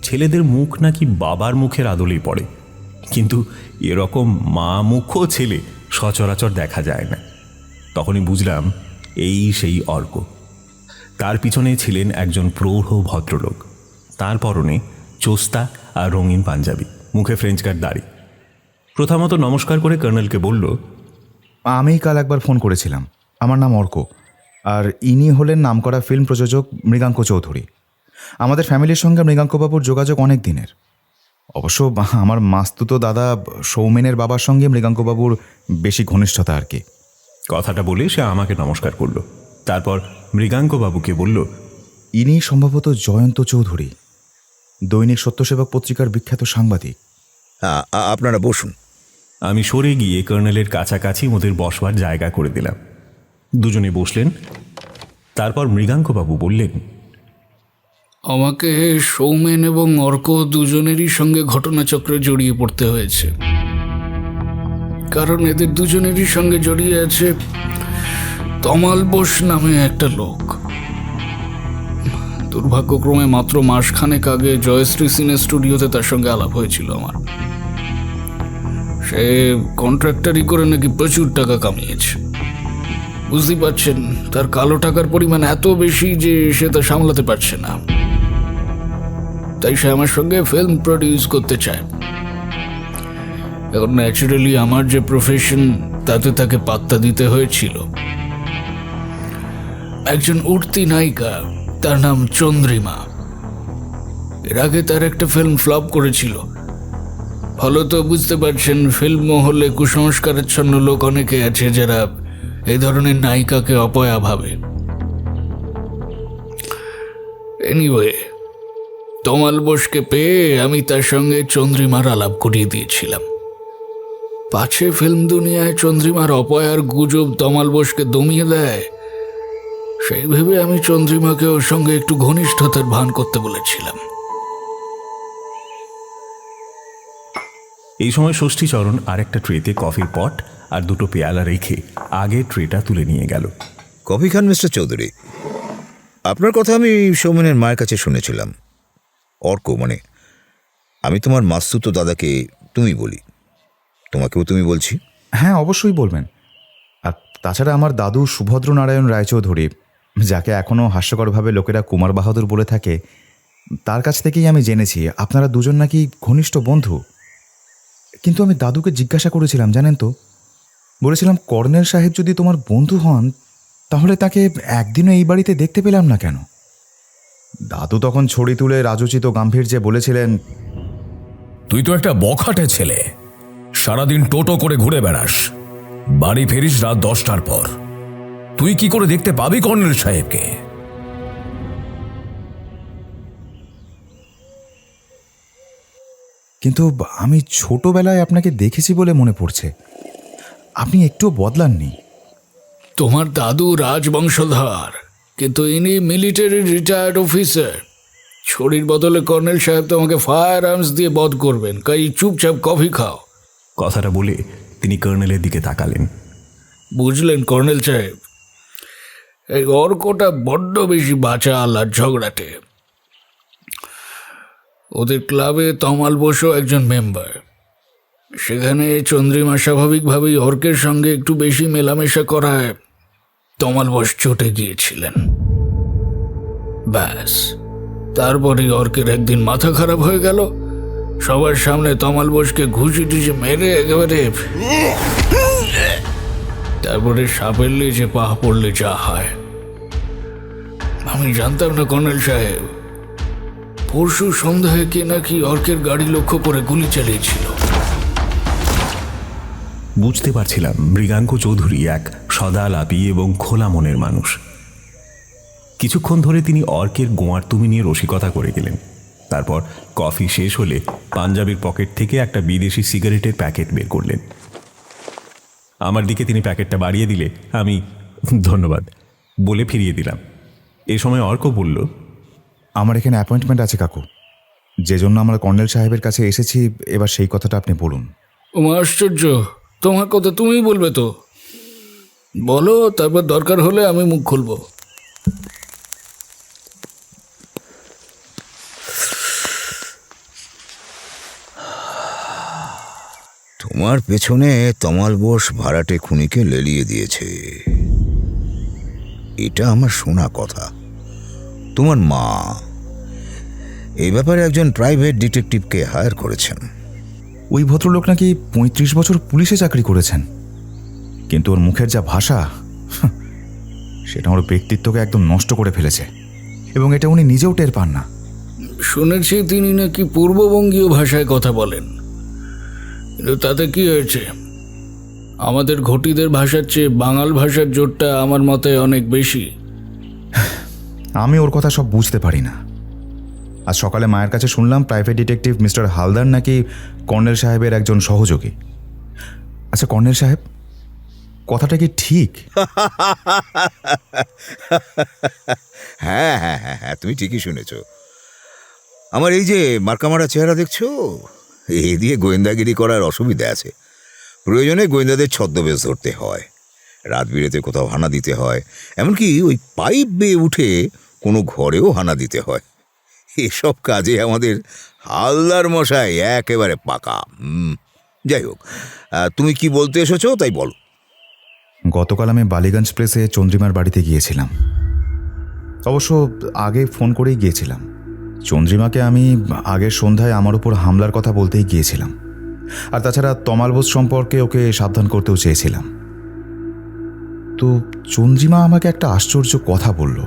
ছেলেদের মুখ নাকি বাবার মুখের আদলেই পড়ে, কিন্তু এরকম মা মুখও ছেলে সচরাচর দেখা যায় না। তখনই বুঝলাম এই সেই অর্ক। তার পিছনে ছিলেন একজন প্রৌঢ় ভদ্রলোক। তার পরনে চোস্তা আর রঙিন পাঞ্জাবি, মুখে ফ্রেঞ্চ কাট দাড়ি। প্রথমত নমস্কার করে কর্নেলকে বলল, আমি কাল একবার ফোন করেছিলাম। আমার নাম অর্ক, আর ইনি হলেন নামকরা ফিল্ম প্রযোজক মৃগাঙ্ক চৌধুরী। আমাদের ফ্যামিলির সঙ্গে মৃগাঙ্কবাবুর যোগাযোগ অনেক দিনের। অবশ্য আমার মাস্তুতো দাদা সৌমেনের বাবার সঙ্গে মৃগাঙ্কবাবুর বেশি ঘনিষ্ঠতা আর কি। কথাটা বলে সে আমাকে নমস্কার করল। তারপর মৃগাঙ্কবাবুকে বলল, ইনি সম্ভবত জয়ন্ত চৌধুরী, দৈনিক সত্যসেবক পত্রিকার বিখ্যাত সাংবাদিক। আপনারা বসুন। আমি সরে গিয়ে কর্নেলের কাছাকাছি ওদের বসবার জায়গা করে দিলাম। দুজনে বসলেন। তারপর মৃগাঙ্কবাবু বললেন, আমাকে সৌমেন এবং অর্ক দুজনেরই সঙ্গে ঘটনাচক্রে জড়িয়ে পড়তে হয়েছে, কারণ এদের দুজনেরই সঙ্গে জড়িয়ে আছে তমাল বোস নামে একটা লোক। দুর্ভাগ্যক্রমে মাত্র মাসখানেক আগে জয়শ্রী সিনে স্টুডিওতে তার সঙ্গে আলাপ হয়েছিল আমার। সে কন্ট্রাক্টারি করে নাকি প্রচুর টাকা কামিয়েছে। বুঝতেই পারছেন, তার কালো টাকার পরিমাণ এত বেশি যে সে তা সামলাতে পারছে না। তাই সে আমার সঙ্গে ফিল্ম প্রডিউস করতে চায়। এখন ন্যাচারালি আমার যে প্রফেশন, তাতে তাকে পাত্তা দিতে হয়েছিল। একজন উঠতি নায়িকা, তার নাম চন্দ্রিমা। এর আগে তার একটা ফিল্ম ফ্লপ করেছিল। ফলত বুঝতে পারছেন, ফিল্ম মহলে কুসংস্কারাচ্ছন্ন লোক অনেকে আছে যারা এই ধরনের নায়িকাকে অপয়া ভাবে। এনিওয়ে, তমাল বোসকে পেয়ে আমি তার সঙ্গে চন্দ্রিমার আলাপ করিয়ে দিয়েছিলাম। পাছে ফিল্ম দুনিয়ায় চন্দ্রিমার অপয়ার গুজব তমাল বোসকে দমিয়ে দেয়, সেই ভেবে আমি চন্দ্রিমাকে ওর সঙ্গে একটু ঘনিষ্ঠতার ভান করতে বলেছিলাম। এই সময় ষষ্ঠীচরণ আরেকটা ট্রেতে কফির পট আর দুটো পেয়ালা রেখে আগে ট্রেটা তুলে নিয়ে গেল। কফি খান মিস্টার চৌধুরী। আপনার কথা আমি সৌমেনের মায়ের কাছে শুনেছিলাম। অর্ক মানে, আমি তোমার মাস্তুতো দাদাকে তুমি বলি, তোমাকেও তুমি বলছি। হ্যাঁ, অবশ্যই বলবেন। আর তাছাড়া আমার দাদু সুভদ্র নারায়ণ রায়চৌধুরী, যাকে এখনও হাস্যকরভাবে লোকেরা কুমার বাহাদুর বলে থাকে, তার কাছ থেকেই আমি জেনেছি আপনারা দুজন নাকি ঘনিষ্ঠ বন্ধু। কিন্তু আমি দাদুকে জিজ্ঞাসা করেছিলাম, জানেন তো, বলেছিলাম কর্নেল সাহেব যদি তোমার বন্ধু হন, তাহলে তাকে একদিনও এই বাড়িতে দেখতে পেলাম না কেন? দাদু তখন ছড়ি তুলে রাজোচিত গাম্ভীর্যে বলেছিলেন, তুই তো একটা বখাটে ছেলে, সারাদিন টোটো করে ঘুরে বেড়াস, বাড়ি ফেরিস রাত 10টার পর। তুই কি করে দেখতে পাবি কর্নেল সাহেবকে? কিন্তু আমি ছোটবেলায় আপনাকে দেখেছি বলে মনে পড়ছে। আপনি একটুও বদলাননি। তোমার দাদু রাজবংশধর, কিন্তু ইনি মিলিটারি রিটায়ার্ড অফিসার। ছড়ির বদলে কর্নেল সাহেব তোমাকে ফায়ার আর্মস দিয়ে বধ করবেন, কাই চুপচাপ কফি খাও। কথাটা বলে তিনি কর্নেলের দিকে তাকালেন। বুঝলেন কর্নেল সাহেব, এই অর্কটা বড্ড বেশি বাচাল আর ঝগড়াটে। ওদের ক্লাবে তমাল বোসও একজন মেম্বার। সেখানে চন্দ্রিমা স্বাভাবিকভাবেই অর্কের সঙ্গে একটু বেশি মেলামেশা করায় তমাল বোস চটে গিয়েছিলেন। ব্যাস, তারপরে অর্কের একদিন মাথা খারাপ হয়ে গেল। সবার সামনে তমাল বোসকে ঘুষি টুষি মেরে একেবারে, তারপরে সাপের লেজে পা পড়লে যা হয়। আমি জানতাম না কর্নেল সাহেব, পরশু সন্ধ্যায় কে নাকি অর্কের গাড়ি লক্ষ্য করে গুলি চালিয়েছিল। বুঝতে পারছিলাম মৃগাঙ্ক চৌধুরী এক সদালাপী এবং খোলা মনের মানুষ। কিছুক্ষণ ধরে তিনি অর্কের গোয়ার তুমি নিয়ে রসিকতা করে গেলেন। তারপর কফি শেষ হলে পাঞ্জাবির পকেট থেকে একটা বিদেশি সিগারেটের প্যাকেট বের করলেন। আমার দিকে তিনি প্যাকেটটা বাড়িয়ে দিলে আমি ধন্যবাদ বলে ফিরিয়ে দিলাম। এ সময় অর্ক বলল, আমার এখানে অ্যাপয়েন্টমেন্ট আছে কাকু, যে জন্য আমরা কর্নেল সাহেবের কাছে এসেছি। এবার সেই কথাটা আপনি বলুন। আশ্চর্য, তোমার কথা তুমিই বলবে তো? বলো, তারপর দরকার হলে আমি মুখ খুলব। তোমার পেছনে তমাল বোস ভাড়াটে খুনিকে লেলিয়ে দিয়েছে, এটা আমার শোনা কথা। তোমার মা, এই ব্যাপারে একজন প্রাইভেট ডিটেকটিভকে হায়ার করেছেন। ওই ভদ্রলোক নাকি ৩৫ বছর পুলিশে চাকরি করেছেন, কিন্তু ওর মুখের যা ভাষা সেটা ওর ব্যক্তিত্বকে একদম নষ্ট করে ফেলেছে, এবং এটা উনি নিজেও টের পান না। শুনেছি তিনি নাকি পূর্ববঙ্গীয় ভাষায় কথা বলেন, কিন্তু তাতে কি হয়েছে? আমাদের ঘটিদের ভাষার চেয়ে বাঙাল ভাষার জোরটা আমার মতে অনেক বেশি। আমি ওর কথা সব বুঝতে পারি না। আজ সকালে মায়ের কাছে শুনলাম প্রাইভেট ডিটেকটিভ মিস্টার হালদার নাকি কর্নেল সাহেবের একজন সহযোগী। আচ্ছা কর্নেল সাহেব, কথাটা কি ঠিক? হ্যাঁ হ্যাঁ হ্যাঁ হ্যাঁ, তুমি ঠিকই শুনেছ। আমার এই যে মার্কামারা চেহারা দেখছো, এই দিয়ে গোয়েন্দাগিরি করার অসুবিধা আছে। প্রয়োজনে গোয়েন্দাদের ছদ্মবেশ ধরতে হয়, রাত বিরেতে কোথাও হানা দিতে হয়, এমনকি ওই পাইপ বেয়ে উঠে কোনো ঘরেও হানা দিতে হয়। এসব কাজে আমাদের হালদার মশাই একেবারে পাকা। যাই হোক, তুমি কি বলতে এসেছো তাই বলো। গতকাল আমি বালিগঞ্জ প্লেসে চন্দ্রিমার বাড়িতে গিয়েছিলাম। অবশ্য আগে ফোন করেই গিয়েছিলাম। চন্দ্রিমাকে আমি আগের সন্ধ্যায় আমার উপর হামলার কথা বলতেই গিয়েছিলাম, আর তাছাড়া তমাল বোস সম্পর্কে ওকে সাবধান করতেও চেয়েছিলাম। তো চন্দ্রিমা আমাকে একটা আশ্চর্য কথা বলল।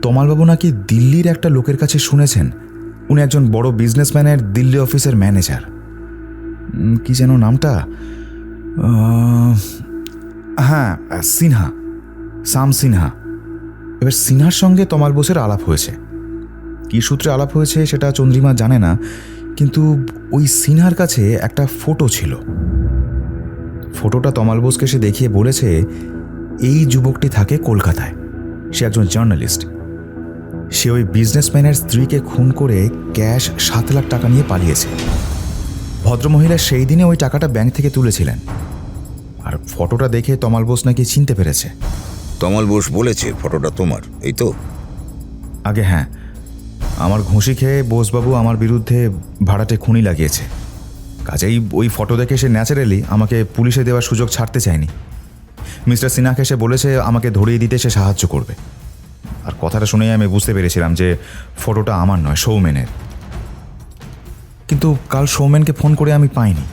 তমালবাবু নাকি দিল্লির একটা লোকের কাছে শুনেছেন উনি একজন বড় বিজনেসম্যানের দিল্লি অফিসের ম্যানেজার। কি যেন নামটা, হ্যাঁ সিনহা, সাম সিনহা। এবার সিনহার সঙ্গে তমাল বোসের আলাপ হয়েছে। কী সূত্রে আলাপ হয়েছে সেটা চন্দ্রিমা জানে না, কিন্তু ওই সিনহার কাছে একটা ফটো ছিল। ফটোটা তমাল বোসকে সে দেখিয়ে বলেছে এই যুবকটি থাকে কলকাতায়, সে একজন জার্নালিস্ট। সে ওই বিজনেসম্যানের স্ত্রীকে খুন করে ক্যাশ ৭ লাখ টাকা নিয়ে পালিয়েছে। ভদ্রমহিলা সেই দিনে ওই টাকাটা ব্যাংক থেকে তুলেছিলেন, আর ফটোটা দেখে তমাল বোস নাকি চিনতে পেরেছে। তমাল বোস বলেছে ফটোটা তোমার, এই তো? আগে হ্যাঁ, আমার ঘুষি খেয়ে বোসবাবু আমার বিরুদ্ধে ভাড়াটে খুনি লাগিয়েছে। কাজেই ওই ফটো দেখে সে ন্যাচারালি আমাকে পুলিশে দেওয়ার সুযোগ ছাড়তে চায়নি। মিস্টার সিনহাকে সে বলেছে আমাকে ধরিয়ে দিতে সে সাহায্য করবে। আর কথাটা শুনেই আমি বুঝতে পেরেছিলাম যে ফটোটা আমার নয়, সৌমেনের। কিন্তু কাল সৌমেনকে ফোন করে আমি পাইনি।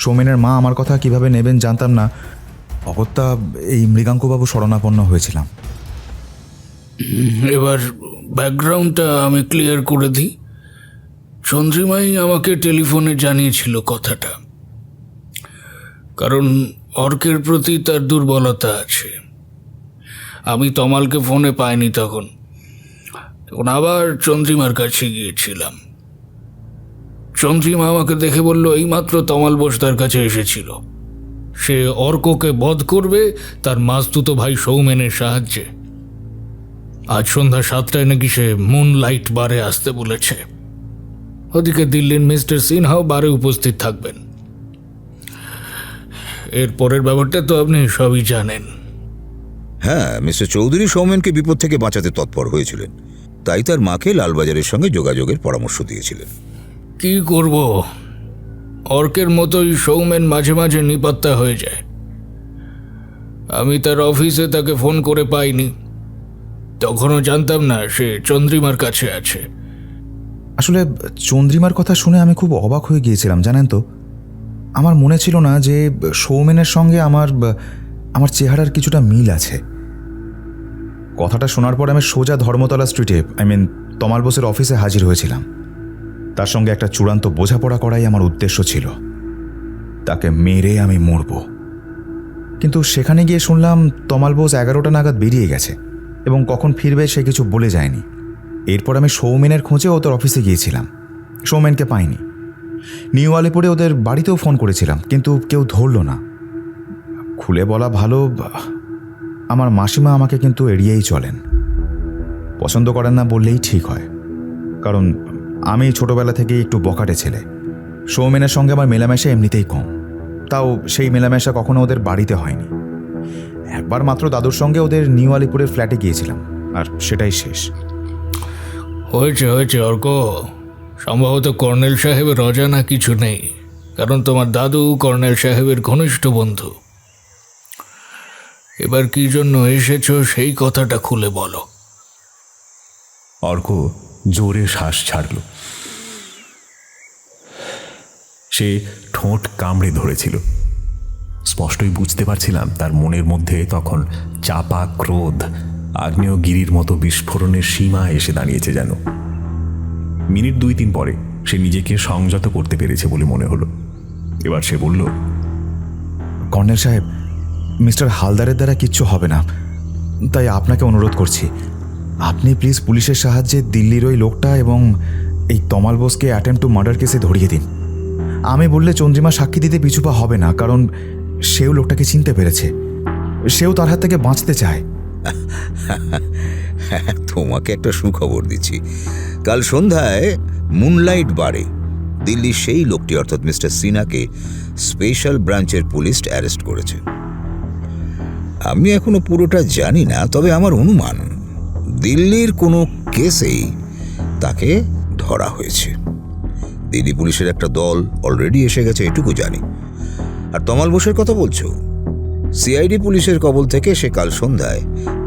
সৌমেনের মা আমার কথা কিভাবে নেবেন জানতাম না, অগত্যা এই মৃগাঙ্কবাবু শরণাপন্ন হয়েছিলাম। এবার ব্যাকগ্রাউন্ডটা আমি ক্লিয়ার করে দিই। চন্দ্রিমাই আমাকে টেলিফোনে জানিয়েছিল কথাটা, কারণ অর্কের প্রতি তার দুর্বলতা আছে। আমি তমালকে ফোনে পাইনি তখন আবার চন্দ্রিমার কাছে গিয়েছিলাম। চন্দ্রিমা আমাকে দেখে বলল এইমাত্র তমাল বোস তার কাছে এসেছিল, সে অর্ককে বধ করবে তার মাসতুতো ভাই সৌমেনের সাহায্যে। আজ সন্ধ্যা 7টায় নাকি সে মুন লাইট বারে আসতে বলেছে। ওদিকে দিল্লির মিস্টার সিনহাও বারে উপস্থিত থাকবেন। এর পরের ব্যাপারটা তো আপনি সবই জানেন। হ্যাঁ, মিস্টার চৌধুরী সৌমেনকে বিপদ থেকে বাঁচাতে তৎপর হয়েছিলেন, তাই তার মাকে লালবাজারের সঙ্গে যোগাযোগের পরামর্শ দিয়েছিলেন। কি করব, অর্কের মতোই সৌমেন মাঝে মাঝে নিপাত্তা হয়ে যায়। আমি তার অফিসে তাকে ফোন করে পাইনি, তখনও জানতাম না সে চন্দ্রিমার কাছে আছে। আসলে চন্দ্রিমার কথা শুনে আমি খুব অবাক হয়ে গিয়েছিলাম, জানেন তো। আমার মনে ছিল না যে সৌমেনের সঙ্গে আমার চেহারার কিছুটা মিল আছে। কথাটা শোনার পর আমি সোজা ধর্মতলা স্ট্রিটে তমাল বোসের অফিসে হাজির হয়েছিলাম। তার সঙ্গে একটা চূড়ান্ত বোঝাপড়া করাই আমার উদ্দেশ্য ছিল। তাকে মেরে আমি মরব। কিন্তু সেখানে গিয়ে শুনলাম তমাল বোস 11টা নাগাদ বেরিয়ে গেছে এবং কখন ফিরবে সে কিছু বলে যায়নি। এরপর আমি সৌমেনের খোঁজে ওদের অফিসে গিয়েছিলাম, সৌমেনকে পাইনি। নিউ আলিপুরে ওদের বাড়িতেও ফোন করেছিলাম, কিন্তু কেউ ধরল না। খুলে বলা ভালো, আমার মাসিমা আমাকে কিন্তু এড়িয়েই চলেন। পছন্দ করেন না বললেই ঠিক হয়, কারণ আমি ছোটবেলা থেকেই একটু বকাটে ছেলে। সৌমেনের সঙ্গে আমার মেলামেশা এমনিতেই কম, তাও সেই মেলামেশা কখনো ওদের বাড়িতে হয়নি। একবার মাত্র দাদুর সঙ্গে ওদের নিউ আলিপুরের ফ্ল্যাটে গিয়েছিলাম, আর সেটাই শেষ। হয়েছে হয়েছে অর্ক, সম্ভবত কর্নেল সাহেবের অজানা কিছু নেই, কারণ তোমার দাদু কর্নেল সাহেবের ঘনিষ্ঠ বন্ধু। এবার কি জন্য এসেছো সেই কথাটা খুলে বলো। অর্ক, জোরে শ্বাস ছাড়ল। সে ঠোঁট কামড়ে ধরেছিল। স্পষ্টই বুঝতে পারছিলাম তার মনের মধ্যে তখন চাপা ক্রোধ আগ্নেয়গিরির মতো বিস্ফোরণের সীমা এসে দাঁড়িয়েছে যেন। মিনিট 2-3 পরে সে নিজেকে সংযত করতে পেরেছে বলে মনে হলো। এবার সে বলল, কর্নেল সাহেব, মিস্টার হালদারের দ্বারা কিচ্ছু হবে না, তাই আপনাকে অনুরোধ করছি, আপনি প্লিজ পুলিশের সাহায্যে দিল্লির ওই লোকটা এবং এই তমাল বোসকে অ্যাটেম্প টু মার্ডার কেসে ধরিয়ে দিন। আমি বললে চন্দ্রিমা সাক্ষী দিতে পিছুপা হবে না, কারণ সেও লোকটাকে চিনতে পেরেছে, সেও তার হাত থেকে বাঁচতে চায়। তোমাকে একটা সুখবর দিচ্ছি, কাল সন্ধ্যায় মুনলাইট বারে দিল্লির সেই লোকটি অর্থাৎ মিস্টার সিনহাকে স্পেশাল ব্রাঞ্চের পুলিশ অ্যারেস্ট করেছে। আমি এখনো পুরোটা জানি না, তবে আমার অনুমান দিল্লির কোনো কেসেই তাকে ধরা হয়েছে। দিল্লি পুলিশের একটা দল অলরেডি এসে গেছে, এটুকু জানি। আর তমাল বোসের কথা বলছো, সিআইডি পুলিশের কবল থেকে সে কাল সন্ধ্যায়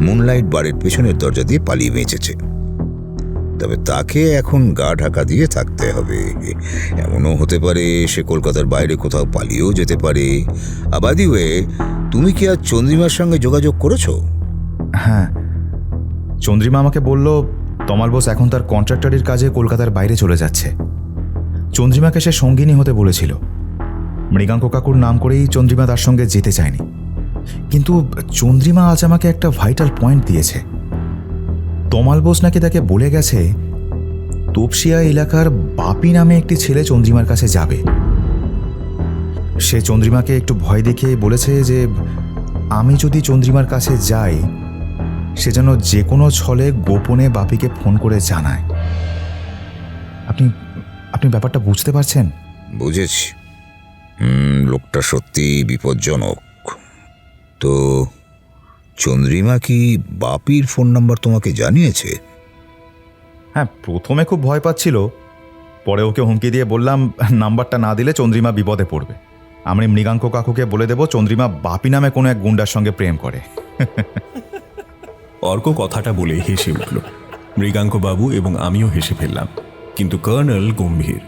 মুনলাইট বারের পেছনের দরজা দিয়ে পালিয়ে বেঁচেছে। তবে তাকে এখন গা ঢাকা দিয়ে থাকতে হবে। এমনও হতে পারে সে কলকাতার বাইরে কোথাও পালিয়েও যেতে পারে। আবাদি ওয়ে, তুমি কি আজ চন্দ্রিমার সঙ্গে যোগাযোগ করেছো? হ্যাঁ, চন্দ্রিমা আমাকে বলল তমাল বোস এখন তার কন্ট্রাক্টরির কাজে কলকাতার বাইরে চলে যাচ্ছে। চন্দ্রিমাকে সে সঙ্গিনী হতে বলেছিল। মৃগাঙ্ক কাকুর নাম করেই চন্দ্রিমা তার সঙ্গে যেতে চায়নি। কিন্তু চন্দ্রিমা আজ আমাকে একটা ভাইটাল পয়েন্ট দিয়েছে। তমাল বোস নাকি তাকে বলে গেছে তোপসিয়া এলাকার বাপি নামে একটি ছেলে চন্দ্রিমার কাছে যাবে। সে চন্দ্রিমাকে একটু ভয় দেখিয়ে বলেছে যে আমি যদি চন্দ্রিমার কাছে যাই সে যেন যে কোনো ছলে গোপনে বাপিকে ফোন করে জানায়। আপনি আপনি ব্যাপারটা বুঝতে পারছেন? বুঝেছি। লোকটা সত্যি বিপজ্জনক। তো চন্দ্রিমা কি বাপির ফোন নাম্বার তোমাকে জানিয়েছে? হ্যাঁ, প্রথমে খুব ভয় পাচ্ছিল, পরে ওকে হুমকি দিয়ে বললাম নাম্বারটা না দিলে চন্দ্রিমা বিপদে পড়বে। আমি মৃগাঙ্ক কাকুকে বলে দেব চন্দ্রিমা বাপি নামে কোনো এক গুন্ডার সঙ্গে প্রেম করে। অর্ক কথাটা বলে হেসে উঠল। মৃগাঙ্ক বাবু এবং আমিও হেসে ফেললাম, কিন্তু কর্নেল গম্ভীর।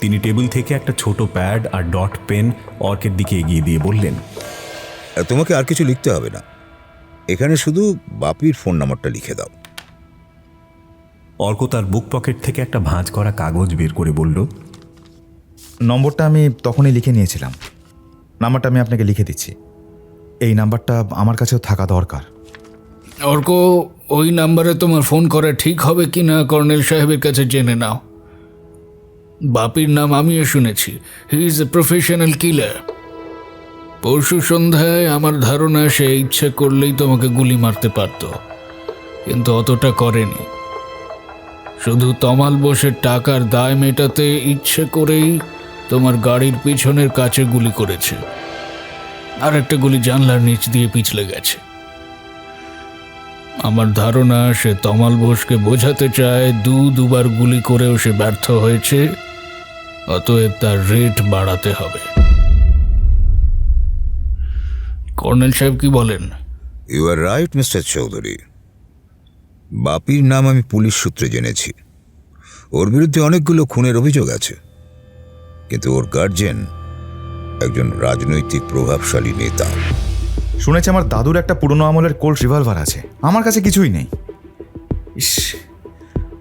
তিনি টেবিল থেকে একটা ছোট প্যাড আর ডট পেন অর্কের দিকে এগিয়ে দিয়ে বললেন, তোমাকে আর কিছু লিখতে হবে না, এখানে শুধু বাপির ফোন নাম্বারটা লিখে দাও। অর্ক তার বুক পকেট থেকে একটা ভাঁজ করা কাগজ বের করে বলল, নম্বরটা আমি তখনই লিখে নিয়েছিলাম। নাম্বারটা আমি আপনাকে লিখে দিচ্ছি। এই নাম্বারটা আমার কাছেও থাকা দরকার। অর্ক, ওই নাম্বারে তোমার ফোন করা ঠিক হবে কি না কর্নেল সাহেবের কাছে জেনে নাও। বাপির নাম আমিও শুনেছি, হি ইজ এ প্রফেশনাল কিলার। পরশু সন্ধ্যায় আমার ধারণা সে ইচ্ছে করলেই তোমাকে গুলি মারতে পারত, কিন্তু অতটা করেনি। শুধু তমাল বোসের টাকার দায় মেটাতে ইচ্ছে করেই তোমার গাড়ির পিছনের কাছে গুলি করেছে, আর একটা গুলি জানলার নিচ দিয়ে পিছলে গেছে। আমার ধারণা সে তমাল বোসকে বোঝাতে চায় দুবার গুলি করেও সে ব্যর্থ হয়েছে, অতএব তার রেট বাড়াতে হবে। কর্নেল সাহেব কি বলেন? You are right mister Chowdhury. বাপির নাম আমি পুলিশ সূত্রে জেনেছি। ওর বিরুদ্ধে অনেকগুলো খুনের অভিযোগ আছে, কিন্তু ওর গার্জেন একজন রাজনৈতিক প্রভাবশালী নেতা। শুনেছি আমার দাদুর একটা পুরনো আমলের কোল্ট রিভলভার আছে, আমার কাছে কিছুই নেই। ইস,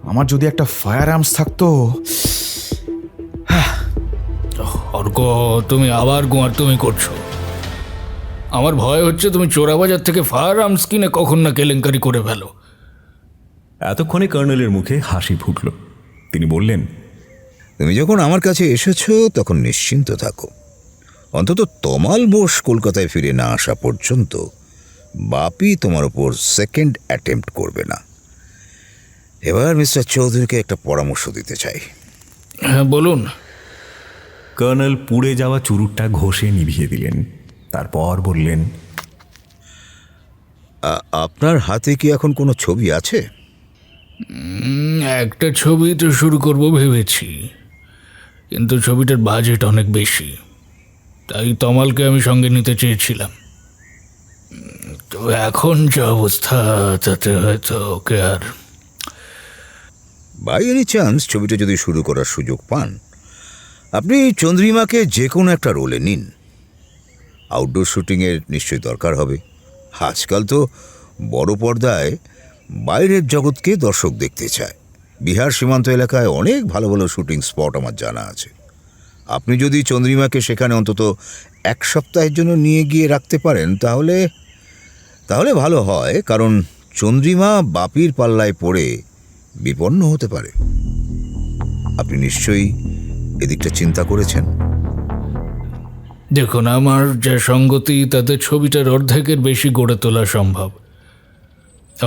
আমার যদি একটা ফায়ার আর্মস থাকতো। অর্ক, তুমি আবার গোয়ার করছো। আমার ভয় হচ্ছে তুমি চোরাবাজার থেকে ফায়ার আর্মস কিনে কখন না কেলেঙ্কারি করে ফেলো। এতক্ষণে কর্নেলের মুখে হাসি ফুটল। তিনি বললেন, তুমি যখন আমার কাছে এসেছো তখন নিশ্চিন্ত থাকো। অন্তত তমাল বোস কলকাতায় ফিরে না আসা পর্যন্ত বাপি তোমার ওপর সেকেন্ড অ্যাটেম্প্ট করবে না। এবার মিস্টার চৌধুরীকে একটা পরামর্শ দিতে চাই। হ্যাঁ, বলুন। কর্নেল পুড়ে যাওয়া চুরুটটা ঘষে নিভিয়ে দিলেন, তারপর বললেন, আপনার হাতে কি এখন কোনো ছবি আছে? একটা ছবি তো শুরু করব ভেবেছি, কিন্তু ছবিটার বাজেট অনেক বেশি, তাই তমালকে আমি সঙ্গে নিতে চেয়েছিলাম। তো এখন যে অবস্থা, তাতে হয়তো ওকে আর বাই এনি চান্স ছবিটা যদি শুরু করার সুযোগ পান, আপনি চন্দ্রিমাকে যে কোনো একটা রোলে নিন। আউটডোর শুটিংয়ের নিশ্চয়ই দরকার হবে। আজকাল তো বড় পর্দায় বাইরের জগৎকে দর্শক দেখতে চায়। বিহার সীমান্ত এলাকায় অনেক ভালো ভালো শুটিং স্পট আমার জানা আছে। আপনি যদি চন্দ্রিমাকে সেখানে অন্তত 1 সপ্তাহের জন্য নিয়ে গিয়ে রাখতে পারেন তাহলে ভালো হয়, কারণ চন্দ্রিমা বাপির পাল্লায় পড়ে বিপন্ন হতে পারে। আপনি নিশ্চয়ই এদিকটা চিন্তা করেছেন। দেখুন, আমার যা সঙ্গতি তাতে ছবিটার অর্ধেকের বেশি গড়ে তোলা সম্ভব।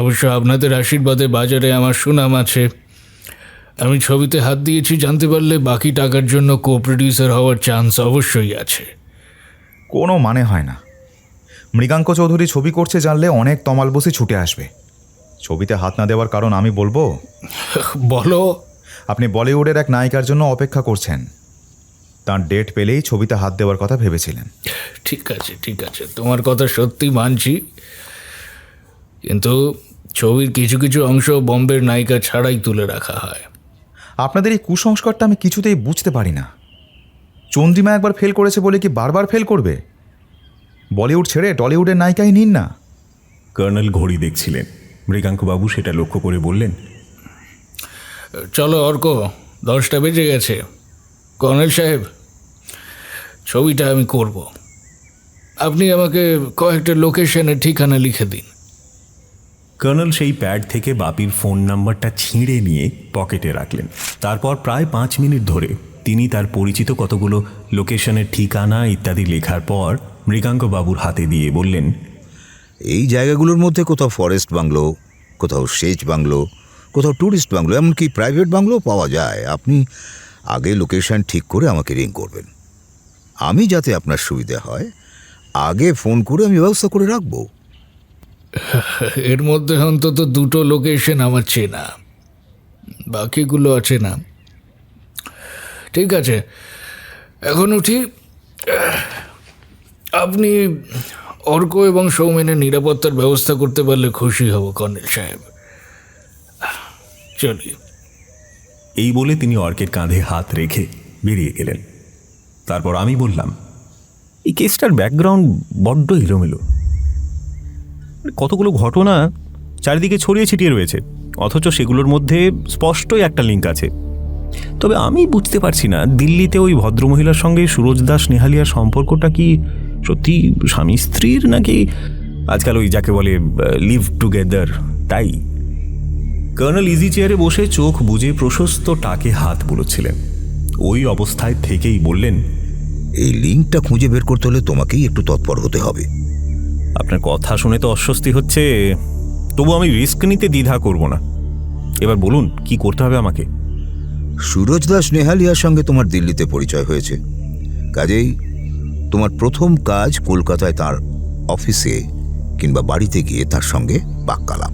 অবশ্য আপনাদের আশীর্বাদে বাজারে আমার সুনাম আছে। আমি ছবিতে হাত দিয়েছি জানতে পারলে বাকি টাকার জন্য কো প্রডিউসার হওয়ার চান্স অবশ্যই আছে। কোনো মানে হয় না। মৃগাঙ্ক চৌধুরী ছবি করছে জানলে অনেক তমালবসি ছুটে আসবে। ছবিতে হাত না দেওয়ার কারণ আমি বলবো? বলো। আপনি বলিউডের এক নায়িকার জন্য অপেক্ষা করছেন। তার ডেট পেলেই ছবিতে হাত দেওয়ার কথা ভেবেছিলেন। ঠিক আছে, তোমার কথা সত্যি মানছি, কিন্তু ছবির কিছু কিছু অংশ বম্বের নায়িকা ছাড়াই তুলে রাখা হয়। আপনাদের এই কুসংস্কারটা আমি কিছুতেই বুঝতে পারি না। চন্দ্রিমা একবার ফেল করেছে বলে কি বারবার ফেল করবে? বলিউড ছেড়ে টলিউডের নায়িকাই নিন না। কর্নেল ঘড়ি দেখছিলেন। মৃগাঙ্কবাবু সেটা লক্ষ্য করে বললেন, চলো অর্ক, 10টা বেজে গেছে। কর্নেল সাহেব, ছবিটা আমি করব। আপনি আমাকে কয়েকটা লোকেশনের ঠিকানা লিখে দিন। কর্নেল সেই প্যাড থেকে বাপির ফোন নাম্বারটা ছিঁড়ে নিয়ে পকেটে রাখলেন। তারপর প্রায় 5 মিনিট ধরে তিনি তার পরিচিত কতগুলো লোকেশনের ঠিকানা ইত্যাদি লেখার পর মৃগাঙ্কবাবুর হাতে দিয়ে বললেন, এই জায়গাগুলোর মধ্যে কোথাও ফরেস্ট বাংলো, কোথাও সেচ বাংলো, কোথাও ট্যুরিস্ট বাংলো, এমনকি প্রাইভেট বাংলো পাওয়া যায়। আপনি আগে লোকেশন ঠিক করে আমাকে রিং করবেন। আমি যাতে আপনার সুবিধা হয় আগে ফোন করে আমি ব্যবস্থা করে রাখবো। এর মধ্যে অন্তত 2টো লোকেশন আমার চেনা, বাকিগুলো আছে না। ঠিক আছে, এখন উঠি। আপনি অর্ক এবং সৌমেনের নিরাপত্তার ব্যবস্থা করতে পারলে খুশি হব কর্নেল সাহেব। চলি। এই বলে তিনি অর্কের কাঁধে হাত রেখে বেরিয়ে গেলেন। তারপর আমি বললাম, এই কেসটার ব্যাকগ্রাউন্ড বড্ড এলোমেলো। কতগুলো ঘটনা চারিদিকে ছড়িয়ে ছিটিয়ে রয়েছে, অথচ সেগুলোর মধ্যে স্পষ্টই একটা লিঙ্ক আছে। তবে আমি বুঝতে পারছি না দিল্লিতে ওই ভদ্রমহিলার সঙ্গে সুরজ দাস নেহালিয়ার সম্পর্কটা কি সত্যি স্বামী স্ত্রীর, নাকি আজকাল ওই যাকে বলে লিভ টুগেদার তাই। কর্নেল ইজি চেয়ারে বসে চোখ বুজে প্রশস্ত টাকে হাত বুলোচ্ছিলেন। ওই অবস্থায় থেকেই বললেন, এই লিঙ্কটা খুঁজে বের করতে হলে তোমাকেই একটু তৎপর হতে হবে। আপনার কথা শুনে তো অস্বস্তি হচ্ছে, তবু আমি রিস্ক নিতে দ্বিধা করব না। এবার বলুন কি করতে হবে আমাকে। সুরজ দাস নেহালিয়ার সঙ্গে তোমার দিল্লিতে পরিচয় হয়েছে, কাজেই তোমার প্রথম কাজ কলকাতায় তার অফিসে কিংবা বাড়িতে গিয়ে তার সঙ্গে বাক্যালাপ।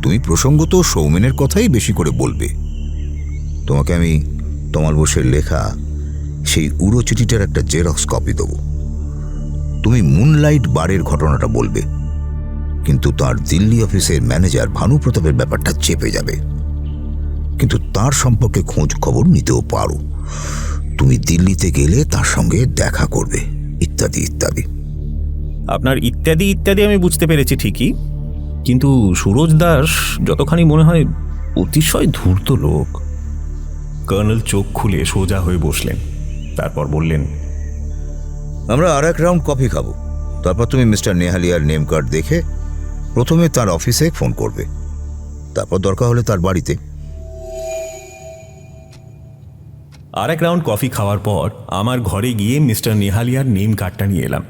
তুমি প্রসঙ্গত সৌমেনের কথাই বেশি করে বলবে। তোমাকে আমি তমাল বোসের লেখা সেই উড়ো চিঠিটার একটা জেরক্স কপি দেব। তুমি মুনলাইট বারের ঘটনাটা বলবে, কিন্তু তার দিল্লি অফিসের ম্যানেজার ভানু প্রতাপের ব্যাপারটা চেপে যাবে। কিন্তু তার সম্পর্কে খোঁজ খবর নিতেও পারো। তুমি দিল্লিতে গেলে তার সঙ্গে দেখা করবে, ইত্যাদি ইত্যাদি। আপনার ইত্যাদি ইত্যাদি আমি বুঝতে পেরেছি ঠিকই, কিন্তু সুরজ দাস যতখানি মনে হয় অতিশয় ধূর্ত লোক। কর্নেল চোখ খুলে সোজা হয়ে বসলেন। তারপর বললেন, আমরা আর এক রাউন্ড কফি খাবো। তারপর তুমি মিস্টার নেহালিয়ার নেম কার্ড দেখে প্রথমে তার অফিসে ফোন করবে, তারপর দরকার হলে তার বাড়িতে। আর এক রাউন্ড কফি খাওয়ার পর আমার ঘরে গিয়ে মিস্টার নেহালিয়ার নেম কার্ডটা নিয়ে এলাম।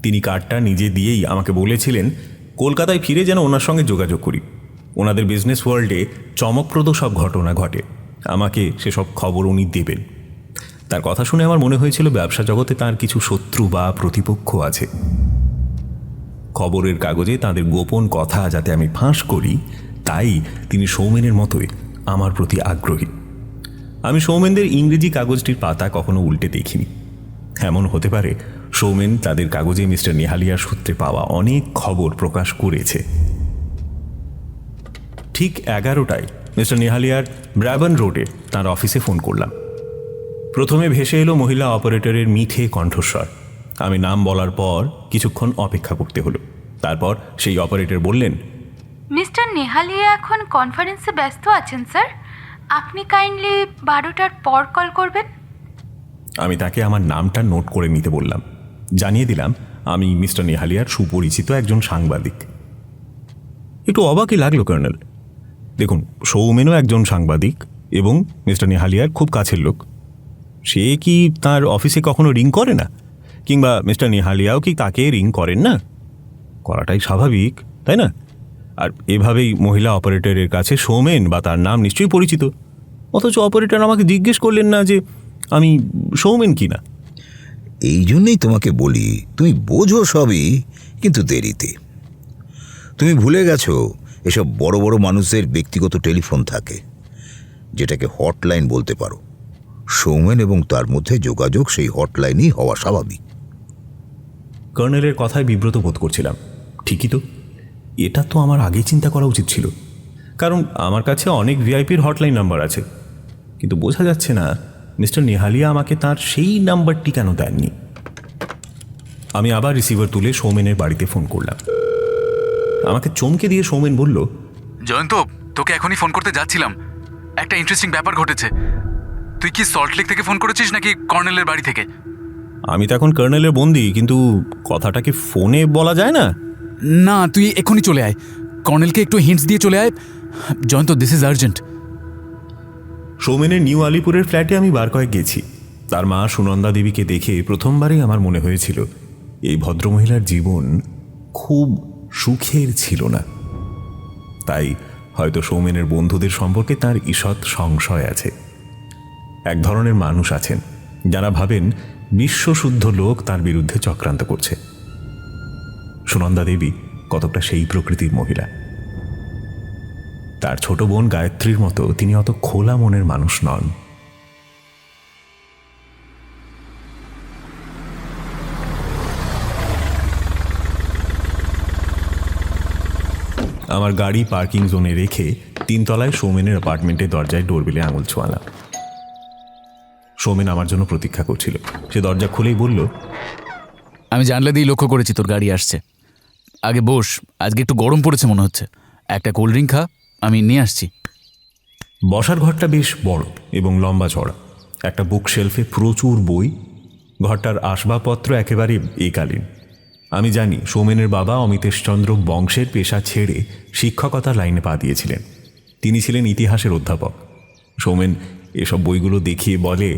তিনি কার্ডটা নিজে দিয়েই আমাকে বলেছিলেন কলকাতায় ফিরে যেন ওনার সঙ্গে যোগাযোগ করি। ওনাদের বিজনেস ওয়ার্ল্ডে চমকপ্রদ সব ঘটনা ঘটে, আমাকে সেসব খবর উনি দেবেন। তার কথা শুনে আমার মনে হয়েছিল ব্যবসা জগতে তার কিছু শত্রু বা প্রতিপক্ষ আছে। খবরের কাগজে তাদের গোপন কথা যাতে আমি ফাঁস করি, তাই তিনি সৌমেনের মতোই আমার প্রতি আগ্রহী। আমি সৌমেনদের ইংরেজি কাগজটির পাতা কখনো উল্টে দেখিনি। এমন হতে পারে সৌমেন তাদের কাগজে মিস্টার নেহালিয়ার সূত্রে পাওয়া অনেক খবর প্রকাশ করেছে। ঠিক 11টায় মিস্টার নেহালিয়ার ব্র্যাবন রোডে তার অফিসে ফোন করলাম। প্রথমে ভেসে এলো মহিলা অপারেটরের মিঠে কণ্ঠস্বর। আমি নাম বলার পর কিছুক্ষণ অপেক্ষা করতে হলো। তারপর সেই অপারেটর বললেন, মিস্টার নেহালিয়া এখন কনফারেন্সে ব্যস্ত আছেন স্যার, আপনি কাইন্ডলি 12টার পর কল করবেন। আমি তাকে আমার নামটা নোট করে নিতে বললাম। জানিয়ে দিলাম আমি মিস্টার নেহালিয়ার সুপরিচিত একজন সাংবাদিক। একটু অবাকই লাগলো কর্নেল। দেখুন, সৌমেনও একজন সাংবাদিক এবং মিস্টার নেহালিয়ার খুব কাছের লোক। সে কি তার অফিসে কখনো রিং করে না? কিংবা মিস্টার নেহালিয়াও কি তাকে রিং করেন না? করাটাই স্বাভাবিক, তাই না? আর এভাবেই মহিলা অপারেটরের কাছে সৌমেন বা তার নাম নিশ্চয়ই পরিচিত। অথচ অপারেটর আমাকে জিজ্ঞেস করলেন না যে আমি সৌমেন কিনা। এই জন্যই তোমাকে বলি, তুমি বোঝো সবই, কিন্তু দেরিতে। তুমি ভুলে গেছো এসব বড় বড় মানুষের ব্যক্তিগত টেলিফোন থাকে, যেটাকে হটলাইন বলতে পারো। সৌমেন এবং তার মধ্যে যোগাযোগ সেই হটলাইনই হওয়া স্বাভাবিক। কর্নেলের কথায় বিব্রত বোধ করছিলাম। ঠিকই তো, এটা তো আমার আগেই চিন্তা করা উচিত ছিল, কারণ আমার কাছে অনেক ভিআইপির হটলাইন নাম্বার আছে। কিন্তু বোঝা যাচ্ছে না মিস্টার নেহালিয়া আমাকে তার সেই নাম্বারটি কেন দেননি। আমি আবার রিসিভার তুলে সৌমেনের বাড়িতে ফোন করলাম। আমাকে চমকে দিয়ে সৌমেন বলল, জয়ন্ত, তোকে এখনই ফোন করতে যাচ্ছিলাম। একটা ইন্টারেস্টিং ব্যাপার ঘটেছে। তুই কি সল্টলেক থেকে ফোন করেছিস নাকি কর্নেলের বাড়ি থেকে? আমি তো এখন কর্নেলের বন্দি, কিন্তু কথাটা কি ফোনে বলা যায় না? না, তুই এখনই চলে আয়। কর্নেলকে একটু হিন্টস দিয়ে চলে আয়। Jayanta, this is urgent. সৌমেনের নিউ আলিপুরের ফ্ল্যাটে আমি বার কয়েক গেছি। তার মা সুনন্দা দেবীকে দেখে প্রথমবারই আমার মনে হয়েছিল এই ভদ্রমহিলার জীবন খুব সুখের ছিল না। তাই হয়তো সৌমেনের বন্ধুদের সম্পর্কে তার ঈষৎ সংশয় আছে। এক ধরনের মানুষ আছেন যারা ভাবেন বিশ্বশুদ্ধ লোক তার বিরুদ্ধে চক্রান্ত করছে। সুনন্দা দেবী কতকটা সেই প্রকৃতির মহিলা। তার ছোট বোন গায়ত্রীর মতো তিনি অত খোলা মনের মানুষ নন। আমার গাড়ি পার্কিং জোনে রেখে 3 তলায় সৌমেনের অ্যাপার্টমেন্টের দরজায় ডোরবেলে আঙুল ছোঁয়ালাম। সৌমেন আমার জন্য প্রতীক্ষা করছিল। সে দরজা খুলেই বলল, আমি জানলা দিয়ে লক্ষ্য করেছি তোর গাড়ি আসছে। আগে বস, আজকে একটু গরম পড়েছে মনে হচ্ছে। একটা কোল্ড ড্রিঙ্ক খা, আমি নিয়ে আসছি। বসার ঘরটা বেশ বড় এবং লম্বা চড়া। একটা বুক শেলফে প্রচুর বই। ঘরটার আসবাবপত্র একেবারে একালীন। আমি জানি সৌমেনের বাবা অমিতেশচন্দ্র বংশের পেশা ছেড়ে শিক্ষকতার লাইনে পা দিয়েছিলেন। তিনি ছিলেন ইতিহাসের অধ্যাপক। সৌমেন এসব বইগুলো দেখিয়ে বলে,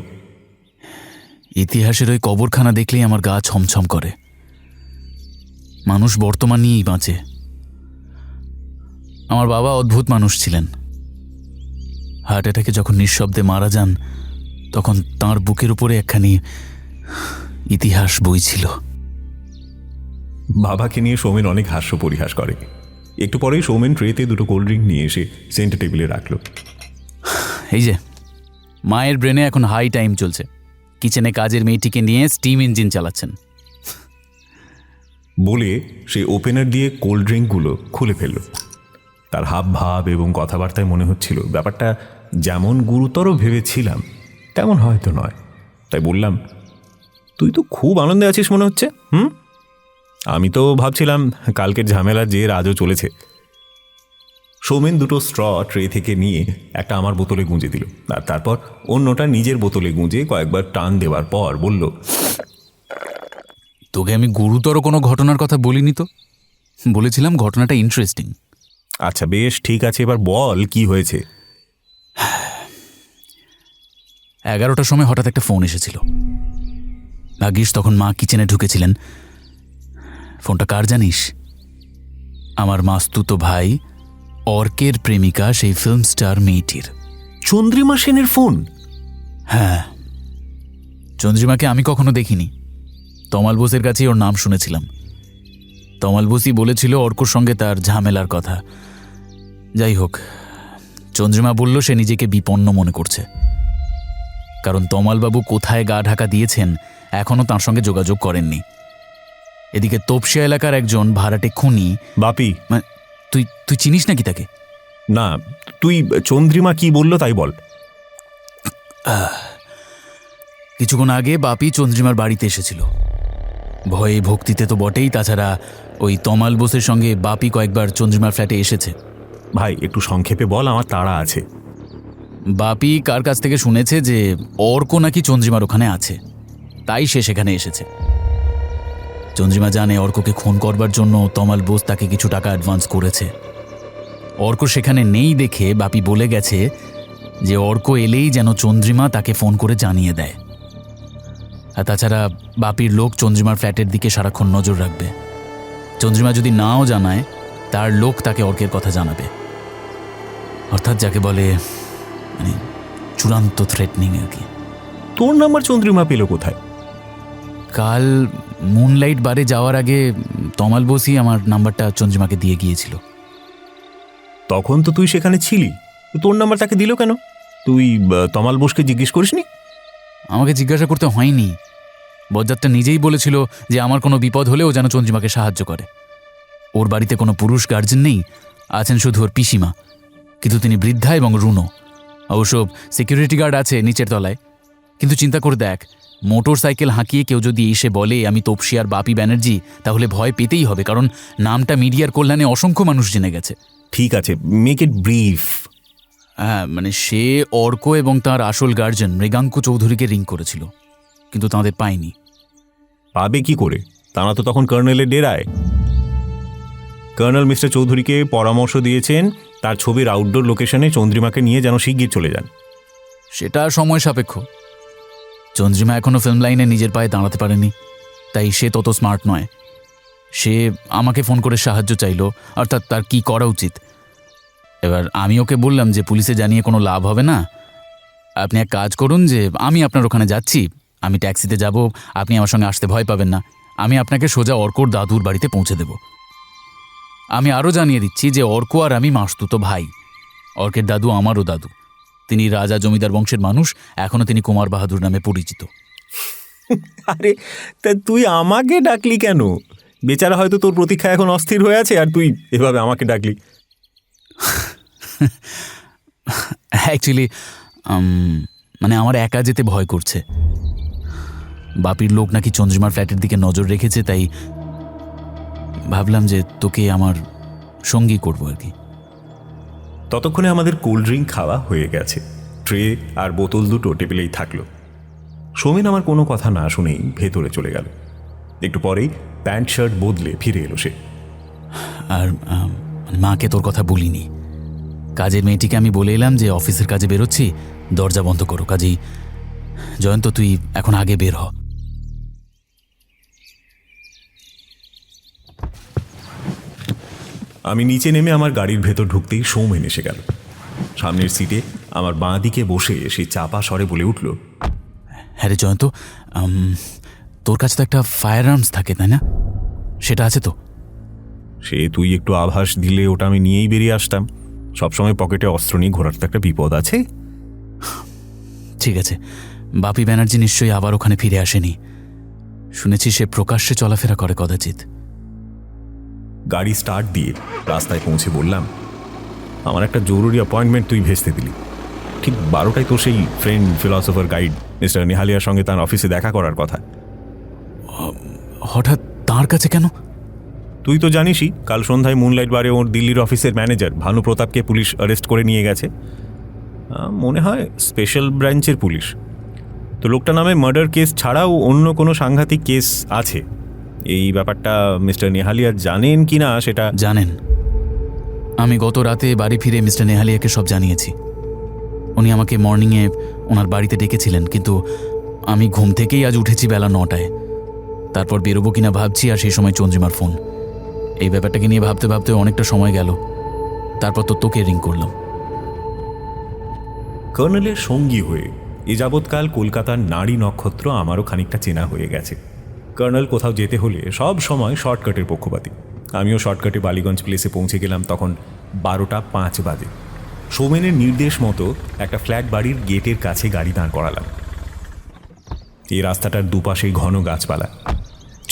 ইতিহাসের ওই কবরখানা দেখলেই আমার গা ছমছম করে। মানুষ বর্তমান নিয়েই বাঁচে। আমার বাবা অদ্ভুত মানুষ ছিলেন। হার্ট অ্যাটাকে যখন নিঃশব্দে মারা যান, তখন তাঁর বুকের উপরে একখানি ইতিহাস বই ছিল। বাবাকে নিয়ে সৌমেন অনেক হাস্য পরিহাস করে। একটু পরেই সৌমেন ট্রেতে 2 কোল্ড ড্রিঙ্ক নিয়ে এসে সেন্টার টেবিলে রাখলো। এই যে, মায়ের ব্রেনে এখন হাই টাইম চলছে। কিচেনে কাজের মেয়েটিকে নিয়ে স্টিম ইঞ্জিন চালাচ্ছেন বলে সে ওপেনার দিয়ে কোল্ড ড্রিঙ্কগুলো খুলে ফেলল। তার হাব ভাব এবং কথাবার্তায় মনে হচ্ছিল ব্যাপারটা যেমন গুরুতর ভেবেছিলাম তেমন হয়তো নয়। তাই বললাম, তুই তো খুব আনন্দে আছিস মনে হচ্ছে। আমি তো ভাবছিলাম কালকের ঝামেলার যে আজও চলেছে। সৌমেন 2 স্ট্র ট্রে থেকে নিয়ে একটা আমার বোতলে গুঁজে দিল, আর তারপর অন্যটা নিজের বোতলে গুঁজে কয়েকবার টান দেওয়ার পর বলল, তোকে আমি গুরুতর কোনো ঘটনার কথা বলিনি তো। বলেছিলাম ঘটনাটা ইন্টারেস্টিং। আচ্ছা বেশ, ঠিক আছে, এবার বল কি হয়েছে। 11টার সময় হঠাৎ একটা ফোন এসেছিল। ভাগ্যিস তখন মা কিচেনে ঢুকেছিলেন। ফোনটা কার জানিস? আমার মাস্তুতো ভাই অর্কের প্রেমিকা, সেই ফিল্ম স্টার মেয়েটির। চন্দ্রিমা সেনের ফোন? হ্যাঁ। চন্দ্রিমাকে আমি কখনো দেখিনি। তমাল বোসের কাছেই ওর নাম শুনেছিলাম। তমাল বোসই বলেছিল অর্কর সঙ্গে তার ঝামেলার কথা। যাই হোক, চন্দ্রিমা বলল সে নিজেকে বিপন্ন মনে করছে, কারণ তমালবাবু কোথায় গা ঢাকা দিয়েছেন এখনও তার সঙ্গে যোগাযোগ করেননি। এদিকে তোপসিয়া এলাকার একজন ভাড়াটে খুনি বাপি, তুই চিনিস নাকি তাকে? না, তুই চন্দ্রিমা কি বললো তাই বল। কিছুক্ষণ আগে বাপি চন্দ্রিমার বাড়িতে এসেছিল। ভয়ে ভক্তিতে তো বটেই, তাছাড়া ওই তমাল বোসের সঙ্গে বাপি কয়েকবার চন্দ্রিমার ফ্ল্যাটে এসেছে। ভাই একটু সংক্ষেপে বল, আমার তাড়া আছে। বাপি কার কাছ থেকে শুনেছে যে অর্ক নাকি চন্দ্রিমার ওখানে আছে, তাই সে সেখানে এসেছে। চন্দ্রিমা জানে অর্ককে খুন করবার জন্য তমাল বোস তাকে কিছু টাকা অ্যাডভান্স করেছে। অর্ক সেখানে নেই দেখে বাপি বলে গেছে যে অর্ক এলেই যেন চন্দ্রিমা তাকে ফোন করে জানিয়ে দেয়। আর তাছাড়া বাপির লোক চন্দ্রিমার ফ্ল্যাটের দিকে সারাক্ষণ নজর রাখবে। চন্দ্রিমা যদি নাও জানায়, তার লোক তাকে অর্কের কথা জানাবে। অর্থাৎ যাকে বলে মানে চূড়ান্ত থ্রেটনিং আর কি। তোর নাম্বার চন্দ্রিমা পেল কোথায়? কাল মুনলাইট বারে যাওয়ার আগে তমাল বোসই আমার নাম্বারটা চন্দ্রিমাকে দিয়ে গিয়েছিল। তখন তো তুই সেখানে ছিলি, তোর নাম্বার তাকে দিল কেন? তুই তমাল বোসকে জিজ্ঞেস করিসনি? আমাকে জিজ্ঞাসা করতে হয়নি, বজ্জাতটা নিজেই বলেছিল যে আমার কোনো বিপদ হলেও যেন চন্দ্রিমাকে সাহায্য করে। ওর বাড়িতে কোনো পুরুষ গার্জেন নেই, আছেন শুধু ওর পিসিমা, কিন্তু তিনি বৃদ্ধা এবং রুনো। অবশ্য সিকিউরিটি গার্ড আছে নিচের তলায়। কিন্তু চিন্তা করে দেখ, মোটর সাইকেল হাঁকিয়ে কেউ যদি এসে বলে আমি তপসি আর বাপি ব্যানার্জি, তাহলে ভয় পেতেই হবে, কারণ নামটা মিডিয়ার কল্যাণে অসংখ্য মানুষ জেনে গেছে। ঠিক আছে, মেক ইট ব্রিফ। হ্যাঁ, মানে সে অর্ক এবং তার আসল গার্জেন মৃগাঙ্কু চৌধুরীকে রিং করেছিল, কিন্তু তাঁদের পায়নি। পাবে কি করে? তারা তো তখন কর্নেলের ডেরায়। কর্নেল মিস্টার চৌধুরীকে পরামর্শ দিয়েছেন তার ছবির আউটডোর লোকেশনে চন্দ্রিমাকে নিয়ে যেন শিগগির চলে যান। সেটা সময় সাপেক্ষ। চন্দ্রিমা এখনও ফিল্ম লাইনে নিজের পায়ে দাঁড়াতে পারেনি, তাই সে তত স্মার্ট নয়। সে আমাকে ফোন করে সাহায্য চাইল, অর্থাৎ তার কি করা উচিত। এবার আমি ওকে বললাম যে পুলিশে জানিয়ে কোনো লাভ হবে না, আপনি এক কাজ করুন যে আমি আপনার ওখানে যাচ্ছি, আমি ট্যাক্সিতে যাব, আপনি আমার সঙ্গে আসতে ভয় পাবেন না, আমি আপনাকে সোজা অর্কর দাদুর বাড়িতে পৌঁছে দেব। আমি আরও জানিয়ে দিচ্ছি যে অর্ক আর আমি মাসতুতো ভাই। অর্কের দাদু আমারও দাদু, তিনি রাজা জমিদার বংশের মানুষ, এখনও তিনি কুমার বাহাদুর নামে পরিচিত। আরে তা তুই আমাকে ডাকলি কেন? বেচারা হয়তো তোর প্রতীক্ষা এখন অস্থির হয়ে আছে, আর তুই এভাবে আমাকে ডাকলি। অ্যাকচুয়ালি মানে আমার একা যেতে ভয় করছে। বাপির লোক নাকি চন্দ্রিমার ফ্ল্যাটের দিকে নজর রেখেছে, তাই ভাবলাম যে তোকে আমার সঙ্গী করবো আর কি। ততক্ষণে আমাদের কোল্ড ড্রিঙ্ক খাওয়া হয়ে গেছে, ট্রে আর বোতল দুটো টেবিলেই থাকলো। সৌমেন আমার কোনো কথা না শুনেই ভেতরে চলে গেল। একটু পরেই প্যান্ট শার্ট বদলে ফিরে এলো সে। আর মাকে তোর কথা বলিনি। কাজের মেয়েটিকে আমি বলে এলাম যে অফিসের কাজে বেরোচ্ছি, দরজা বন্ধ করো। কাজেই জয়ন্ত, তুই এখন আগে বের হ। আমি নিচে নেমে আমার গাড়ির ভেতর ঢুকতেই সৌমেন এসে গেল। সামনের সিটে আমার বাঁ দিকে বসে সে চাপা স্বরে বলে উঠল, হ্যাঁ রে জয়ন্ত, তোর কাছে তো একটা ফায়ার আর্মস থাকে তাই না? সেটা আছে তো? সে তুই একটু আভাস দিলে ওটা আমি নিয়েই বেরিয়ে আসতাম। সবসময় পকেটে অস্ত্র নিয়ে ঘোরার তো একটা বিপদ আছে। ঠিক আছে, বাপি ব্যানার্জি নিশ্চয়ই আবার ওখানে ফিরে আসেনি। শুনেছি সে প্রকাশ্যে চলাফেরা করে কদাচিৎ। গাড়ি স্টার্ট দিয়ে রাস্তায় পৌঁছে বললাম, আমার একটা জরুরি অ্যাপয়েন্টমেন্ট তুই ভেস্তে দিলি। ঠিক 12টায় তো সেই ফ্রেন্ড ফিলসফার গাইড মিস্টার নেহালিয়ার সঙ্গে তার অফিসে দেখা করার কথা। হঠাৎ তার কাছে কেন? তুই তো জানিসই, কাল সন্ধ্যায় মুনলাইট বারে ওর দিল্লির অফিসের ম্যানেজার ভানু প্রতাপকে পুলিশ অ্যারেস্ট করে নিয়ে গেছে। মনে হয় স্পেশাল ব্রাঞ্চের পুলিশ। তো লোকটা নামে মার্ডার কেস ছাড়াও অন্য কোনো সাংঘাতিক কেস আছে। এই ব্যাপারটা মিস্টার নেহালিয়া জানেন কি না সেটা জানেন। আমি গত রাতে বাড়ি ফিরে মিস্টার নেহালিয়াকে সব জানিয়েছি। উনি আমাকে মর্নিংয়ে ওনার বাড়িতে ডেকেছিলেন, কিন্তু আমি ঘুম থেকেই আজ উঠেছি বেলা 9টায়। তারপর বেরোবো কিনা ভাবছি, আর সেই সময় চন্দ্রিমার ফোন। এই ব্যাপারটাকে নিয়ে ভাবতে ভাবতে অনেকটা সময় গেল। তারপর তো তোকে রিং করলাম। কর্নেলের সঙ্গী হয়ে এ যাবৎকাল কলকাতার নারী নক্ষত্র আমারও খানিকটা চেনা হয়ে গেছে। কর্নেল কোথাও যেতে হলে সব সময় শর্টকাটের পক্ষপাতী। আমিও শর্টকাটে বালিগঞ্জ প্লেসে পৌঁছে গেলাম তখন 12:05 বাজে। সৌমেনের নির্দেশ মতো একটা ফ্ল্যাট বাড়ির গেটের কাছে গাড়ি দাঁড় করালাম। এই রাস্তাটার দুপাশেই ঘন গাছপালা।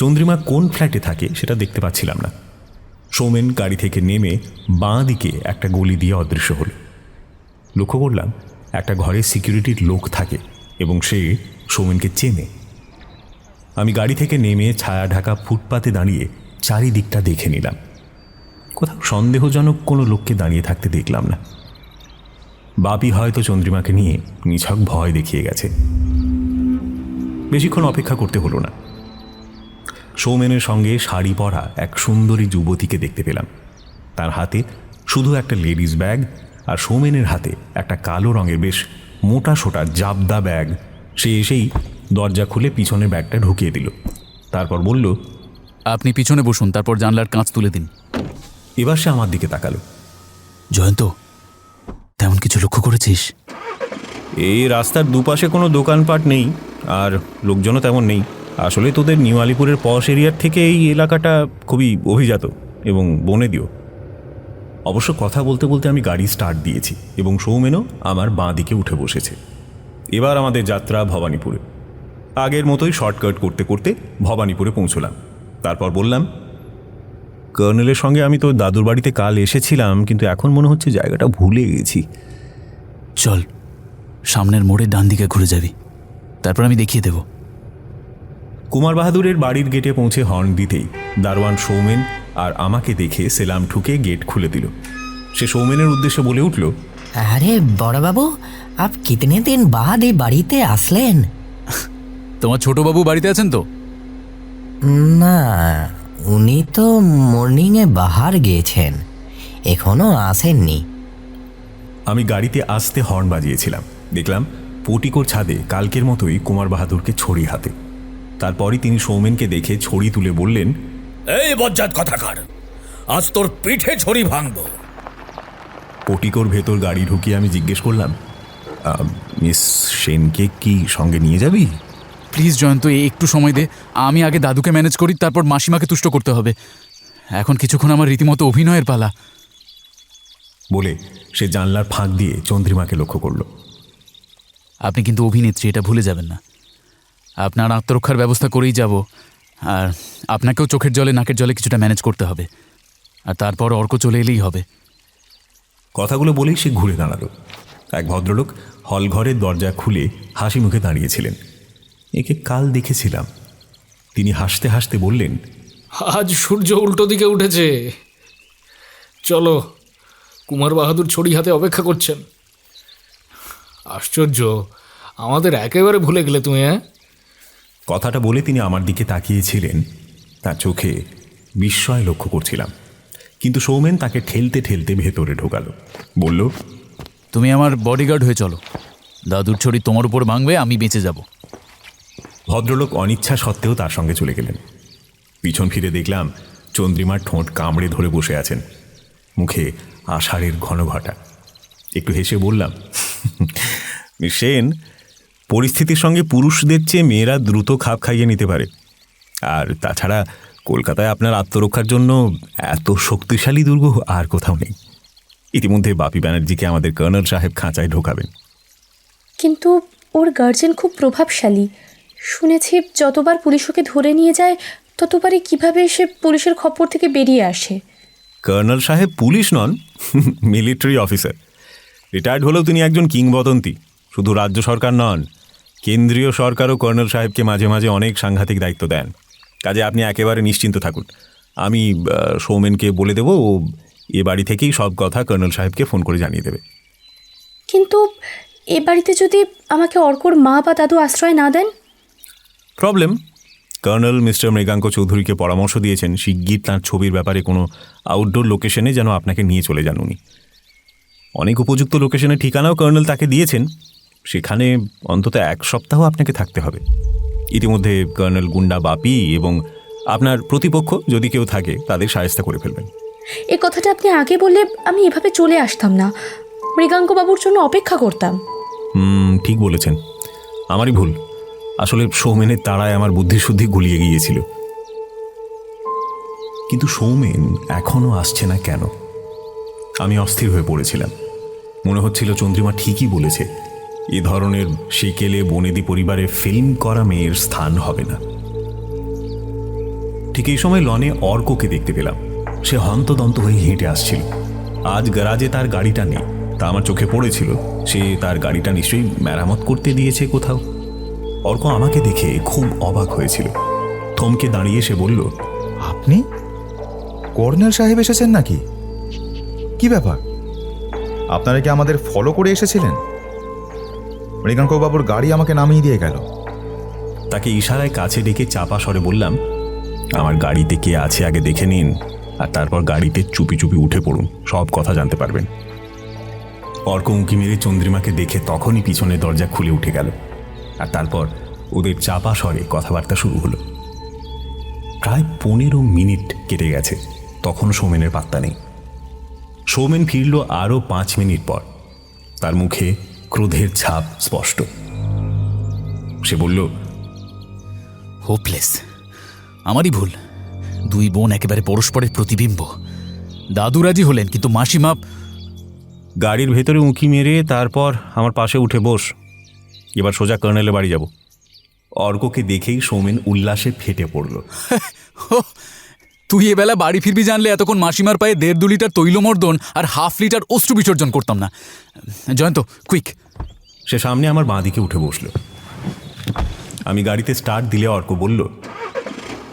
চন্দ্রিমা কোন ফ্ল্যাটে থাকে সেটা দেখতে পাচ্ছিলাম না। সৌমেন গাড়ি থেকে নেমে বাঁ দিকে একটা গলি দিয়ে অদৃশ্য হল। লক্ষ্য করলাম একটা ঘরে সিকিউরিটির লোক থাকে এবং সে সৌমেনকে চেনে। আমি গাড়ি থেকে নেমে ছায়া ঢাকা ফুটপাতে দাঁড়িয়ে চারিদিকটা দেখে নিলাম। কোথাও সন্দেহজনক কোনো লোককে দাঁড়িয়ে থাকতে দেখলাম না। বাপি হয়তো চন্দ্রিমাকে নিয়ে নিছক ভয় দেখিয়ে গেছে। বেশিক্ষণ অপেক্ষা করতে হলো না। সৌমেনের সঙ্গে শাড়ি পরা এক সুন্দরী যুবতীকে দেখতে পেলাম। তার হাতে শুধু একটা লেডিস ব্যাগ, আর সৌমেনের হাতে একটা কালো রঙের বেশ মোটা সোটা জাবদা ব্যাগ। সে এসেই দরজা খুলে পিছনে ব্যাগটা ঢুকিয়ে দিল। তারপর বলল, আপনি পিছনে বসুন, তারপর জানলার কাঁচ তুলে দিন। এবার সে আমার দিকে তাকালো। জয়ন্ত, তেমন কিছু লক্ষ্য করেছিস? এই রাস্তার দুপাশে কোনো দোকানপাট নেই, আর লোকজনও তেমন নেই। আসলে তোদের নিউ আলিপুরের পশ এরিয়ার থেকে এই এলাকাটা খুবই অভিজাত এবং বনেদিও। অবশ্য কথা বলতে বলতে আমি গাড়ি স্টার্ট দিয়েছি এবং সৌমেনও আমার বাঁ দিকে উঠে বসেছে। এবার আমাদের যাত্রা ভবানীপুরে। আগের মতোই শর্টকাট করতে করতে ভবানীপুরে পৌঁছলাম। তারপর বললাম, কর্নেলের সঙ্গে আমি তো দাদুর বাড়িতে কাল এসেছিলাম, কিন্তু এখন মনে হচ্ছে জায়গাটা ভুলে গেছি। চল, সামনের মোড়ে ডান দিকে ঘুরে যাবি, তারপর আমি দেখিয়ে দেব। কুমার বাহাদুরের বাড়ির গেটে পৌঁছে হর্ন দিতেই দারোয়ান সৌমেন আর আমাকে দেখে সেলাম ঠুকে গেট খুলে দিল। সে সৌমেনের উদ্দেশ্যে বলে উঠল, আরে বড়বাবু, আপ কিতনে দিন বাদ এই বাড়িতে আসলেন? তোমার ছোটবাবু বাড়িতে আছেন তো? না, উনি তো মর্নিংয়ে বাহার গিয়েছেন, এখনো আসেননি। আমি গাড়িতে আসতে হর্ন বাজিয়েছিলাম। দেখলাম পটিকোর ছাদে কালকের মতোই কুমার বাহাদুরকে ছড়ি হাতে। তারপরই তিনি সৌমেনকে দেখে ছড়ি তুলে বললেন, এই বজ্জাত কথাকার, আজ তোর পিঠে ছড়ি ভাঙব। পটিকোর ভেতর গাড়ি ঢুকিয়ে আমি জিজ্ঞেস করলাম, মিস সেনকে কি সঙ্গে নিয়ে যাবি? প্লিজ জয়ন্ত, একটু সময় দে। আমি আগে দাদুকে ম্যানেজ করি, তারপর মাসিমাকে তুষ্ট করতে হবে। এখন কিছুক্ষণ আমার রীতিমতো অভিনয়ের পালা। বলে সে জানলার ফাঁক দিয়ে চন্দ্রিমাকে লক্ষ্য করল। আপনি কিন্তু অভিনেত্রী, এটা ভুলে যাবেন না। আপনার আত্মরক্ষার ব্যবস্থা করেই যাব, আর আপনাকেও চোখের জলে নাকের জলে কিছুটা ম্যানেজ করতে হবে, আর তারপর অর্ক চলে এলেই হবে। কথাগুলো বলেই সে ঘুরে দাঁড়ালো। এক ভদ্রলোক হলঘরের দরজা খুলে হাসি মুখে দাঁড়িয়েছিলেন। একে কাল দেখেছিলাম। তিনি হাসতে হাসতে বললেন, আজ সূর্য উল্টো দিকে উঠেছে, চলো। কুমার বাহাদুর ছড়ি হাতে অপেক্ষা করছেন। আশ্চর্য, আমাদের একেবারে ভুলে গেলে তুমি। কথাটা বলে তিনি আমার দিকে তাকিয়েছিলেন। তার চোখে বিস্ময় লক্ষ্য করছিলাম, কিন্তু সৌমেন তাকে ঠেলতে ঠেলতে ভেতরে ঢোকালো। বলল, তুমি আমার বডিগার্ড হয়ে চলো। দাদুর ছড়ি তোমার উপর ভাঙবে, আমি বেঁচে যাব। ভদ্রলোক অনিচ্ছা সত্ত্বেও তার সঙ্গে চলে গেলেন। পিছন ফিরে দেখলাম চন্দ্রিমার ঠোঁট কামড়ে ধরে বসে আছেন, মুখে আষাঢ়ের ঘন ঘটা। একটু হেসে বললাম, মিস সেন, পরিস্থিতির সঙ্গে পুরুষদের চেয়ে মেয়েরা দ্রুত খাপ খাইয়ে নিতে পারে। আর তাছাড়া কলকাতায় আপনার আত্মরক্ষার জন্য এত শক্তিশালী দুর্গ আর কোথাও নেই। ইতিমধ্যে বাপি ব্যানার্জিকে আমাদের কর্নেল সাহেব খাঁচায় ঢোকাবেন। কিন্তু ওর গার্জেন খুব প্রভাবশালী। শুনেছি যতবার পুলিশ ওকে ধরে নিয়ে যায় ততবারই কিভাবে সে পুলিশের খপ্পর থেকে বেরিয়ে আসে। কর্নেল সাহেব পুলিশ নন, মিলিটারি অফিসার। রিটায়ার্ড হলেও তিনি একজন কিংবদন্তি। শুধু রাজ্য সরকার নন, কেন্দ্রীয় সরকারও কর্নেল সাহেবকে মাঝে মাঝে অনেক সাংঘাতিক দায়িত্ব দেন। কাজে আপনি একেবারে নিশ্চিন্ত থাকুন। আমি সৌমেনকে বলে দেব, ও এ বাড়ি থেকেই সব কথা কর্নেল সাহেবকে ফোন করে জানিয়ে দেবে। কিন্তু এ বাড়িতে যদি আমাকে অর্কর মা বা দাদু আশ্রয় না দেন? প্রবলেম। কর্নেল মিস্টার মৃগাঙ্ক চৌধুরীকে পরামর্শ দিয়েছেন শিগগির তাঁর ছবির ব্যাপারে কোনো আউটডোর লোকেশনে যেন আপনাকে নিয়ে চলে যান উনি। অনেক উপযুক্ত লোকেশনের ঠিকানাও কর্নেল তাকে দিয়েছেন। সেখানে অন্তত 1 সপ্তাহ আপনাকে থাকতে হবে। ইতিমধ্যে কর্নেল গুন্ডা বাপি এবং আপনার প্রতিপক্ষ যদি কেউ থাকে তাদের শায়েস্তা করে ফেলবেন। এ কথাটা আপনি আগে বললে আমি এভাবে চলে আসতাম না, মৃগাঙ্কবাবুর জন্য অপেক্ষা করতাম। ঠিক বলেছেন, আমারই ভুল। আসলে সৌমেনের তাড়ায় আমার বুদ্ধিশুদ্ধি গুলিয়ে গিয়েছিল। কিন্তু সৌমেন এখনও আসছে না কেন? আমি অস্থির হয়ে পড়েছিলাম। মনে হচ্ছিল চন্দ্রিমা ঠিকই বলেছে, এ ধরনের সেকেলে বনেদি পরিবারে ফিল্ম করা মেয়ের স্থান হবে না। ঠিক এই সময় লনে অর্ককে দেখতে পেলাম। সে হন্তদন্ত হয়ে হেঁটে আসছিল। আজ গ্যারাজে তার গাড়িটা নেই, তা আমার চোখে পড়েছিল। সে তার গাড়িটা নিশ্চয়ই মেরামত করতে দিয়েছে কোথাও। অর্ক আমাকে দেখে খুব অবাক হয়েছিল। থমকে দাঁড়িয়ে সে বলল, আপনি কর্নেল সাহেব এসেছেন নাকি? কি ব্যাপার, আপনারা কি আমাদের ফলো করে এসেছিলেন? মৃগাঙ্কবাবুর গাড়ি আমাকে নামিয়ে দিয়ে গেল। তাকে ইশারায় কাছে ডেকে চাপা স্বরে বললাম, আমার গাড়িতে কে আছে আগে দেখে নিন, আর তারপর গাড়িতে চুপি চুপি উঠে পড়ুন, সব কথা জানতে পারবেন। অর্ক উঁকি মেরে চন্দ্রিমাকে দেখে তখনই পিছনে দরজা খুলে উঠে গেল, আর তারপর ওদের চাপা স্বরে কথাবার্তা শুরু হলো। প্রায় 15 মিনিট কেটে গেছে, তখন সৌমেনের পাত্তা নেই। সৌমেন ফিরল আরও 5 মিনিট পর। তার মুখে ক্রোধের ছাপ স্পষ্ট। সে বলল, হোপলেস, আমারই ভুল। দুই বোন একেবারে পরস্পরের প্রতিবিম্ব। দাদু রাজি হলেন, কিন্তু মাসিমা। গাড়ির ভেতরে উঁকি মেরে তারপর আমার পাশে উঠে বস, এবার সোজা কর্নেলের বাড়ি যাব। অর্ককে দেখেই সৌমেন উল্লাসে ফেটে পড়ল। তুই এবেলা বাড়ি ফিরবি জানলে এতক্ষণ মাসিমার পায়ে 1.5-2 লিটার তৈলমর্দন আর 1/2 লিটার অশ্রু বিসর্জন করতাম না। জয়ন্ত, কুইক। সে সামনে আমার বাঁ দিকে উঠে বসল। আমি গাড়িতে স্টার্ট দিলে অর্ক বলল,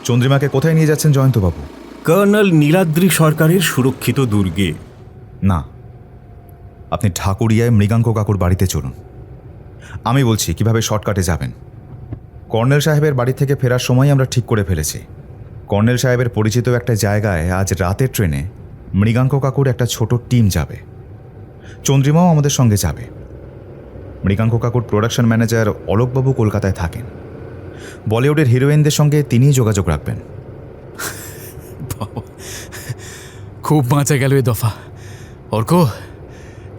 চন্দ্রিমাকে কোথায় নিয়ে যাচ্ছেন জয়ন্তবাবু? কর্নেল নীলাদ্রি সরকারের সুরক্ষিত দুর্গে। না, আপনি ঢাকুরিয়ায় মৃগাঙ্ক কাকুর বাড়িতে চলুন। আমি বলছি কিভাবে শর্টকাটে যাবেন। কর্নেল সাহেবের বাড়ি থেকে ফেরার সময় আমরা ঠিক করে ফেলেছি, কর্নেল সাহেবের পরিচিত একটা জায়গায় আজ রাতের ট্রেনে মৃগাঙ্ক কাকুর একটা ছোট টিম যাবে। চন্দ্রিমাও আমাদের সঙ্গে যাবে। মৃগাঙ্ক কাকুর প্রোডাকশন ম্যানেজার অলোকবাবু কলকাতায় থাকেন। বলিউডের হিরোইনদের সঙ্গে তিনিই যোগাযোগ রাখবেন। খুব বাঁচা গেল এ দফা। অর্ক,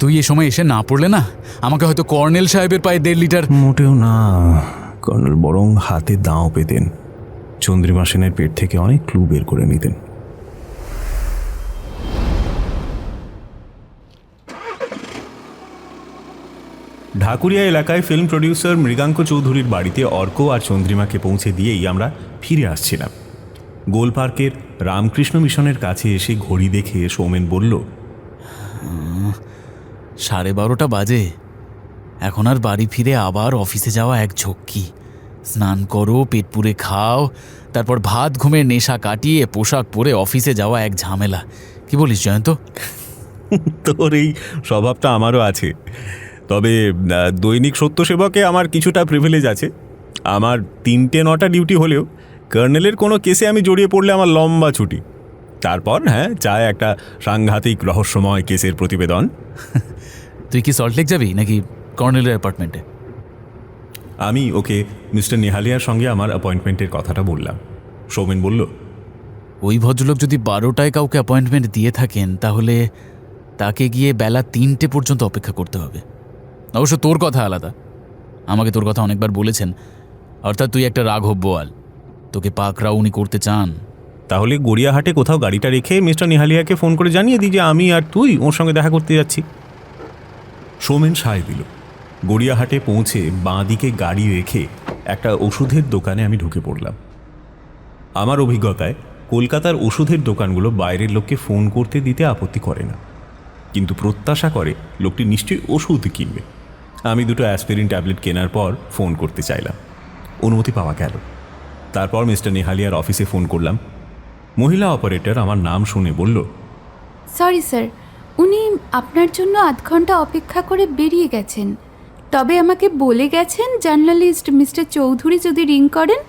তুই এ সময় এসে না পড়লে না, আমাকে হয়তো কর্নেল সাহেবের পায়ে 1.5 লিটার। মোটেও না, কর্নেল বরং হাতে দাঁও পেতেন, চন্দ্রিমা সেনের পেট থেকে অনেক ক্লু বের করে নিতেন। ঢাকুরিয়া এলাকায় ফিল্ম প্রডিউসার মৃগাঙ্ক চৌধুরীর বাড়িতে অর্ক আর চন্দ্রিমাকে পৌঁছে দিয়েই আমরা ফিরে আসছিলাম। গোল পার্কের রামকৃষ্ণ মিশনের কাছে এসে ঘড়ি দেখে সৌমেন বলল, 12:30 বাজে। এখন আর বাড়ি ফিরে আবার অফিসে যাওয়া এক ঝক্কি। স্নান করো, পেট পুরে খাও, তারপর ভাত ঘুমের নেশা কাটিয়ে পোশাক পরে অফিসে যাওয়া এক ঝামেলা। কি বলিস জয়ন্ত? তোর এই স্বভাবটা আমারও আছে, তবে দৈনিক সত্যসেবকে আমার কিছুটা প্রিভিলেজ আছে। আমার 3-9টা ডিউটি হলেও কর্নেলের কোনো কেসে আমি জড়িয়ে পড়লে আমার লম্বা ছুটি। তারপর চায় একটা সাংঘাতিক রহস্যময় কেসের প্রতিবেদন। তুই কি সল্টলেক যাবি নাকি কর্নেলের অ্যাপার্টমেন্টে? আমি ওকে মিস্টার নেহালিয়ার সঙ্গে আমার অ্যাপয়েন্টমেন্টের কথাটা বললাম। সৌমেন বলল, ওই ভদ্রলোক যদি 12টায় কাউকে অ্যাপয়েন্টমেন্ট দিয়ে থাকেন, তাহলে তাকে গিয়ে বেলা 3টে পর্যন্ত অপেক্ষা করতে হবে। অবশ্য তোর কথা আলাদা, আমাকে তোর কথা অনেকবার বলেছেন। অর্থাৎ তুই একটা রাঘব বোয়াল, তোকে পাকড়াও উনি করতে চান। তাহলে গড়িয়াহাটে কোথাও গাড়িটা রেখে মিস্টার নেহালিয়াকে ফোন করে জানিয়ে দিই যে আমি আর তুই ওর সঙ্গে দেখা করতে যাচ্ছি। সৌমেন সায় দিল। গড়িয়াহাটে পৌঁছে বাঁ দিকে গাড়ি রেখে একটা ওষুধের দোকানে আমি ঢুকে পড়লাম। আমার অভিজ্ঞতায় কলকাতার ওষুধের দোকানগুলো বাইরের লোককে ফোন করতে দিতে আপত্তি করে না, কিন্তু প্রত্যাশা করে লোকটি নিশ্চয়ই ওষুধ কিনবে। আমি 2টো অ্যাসপিরিন ট্যাবলেট কেনার পর ফোন করতে চাইলাম, অনুমতি পাওয়া গেল। তারপর মিস্টার নেহালিয়ার অফিসে ফোন করলাম। মহিলা অপারেটর আমার নাম শুনে বলল, সরি স্যার, উনি আপনার জন্য আধ ঘন্টা অপেক্ষা করে বেরিয়ে গেছেন। তবে আমাকে বলে গেছেন জার্নালিস্ট মিস্টার চৌধুরী যদি রিং করেন,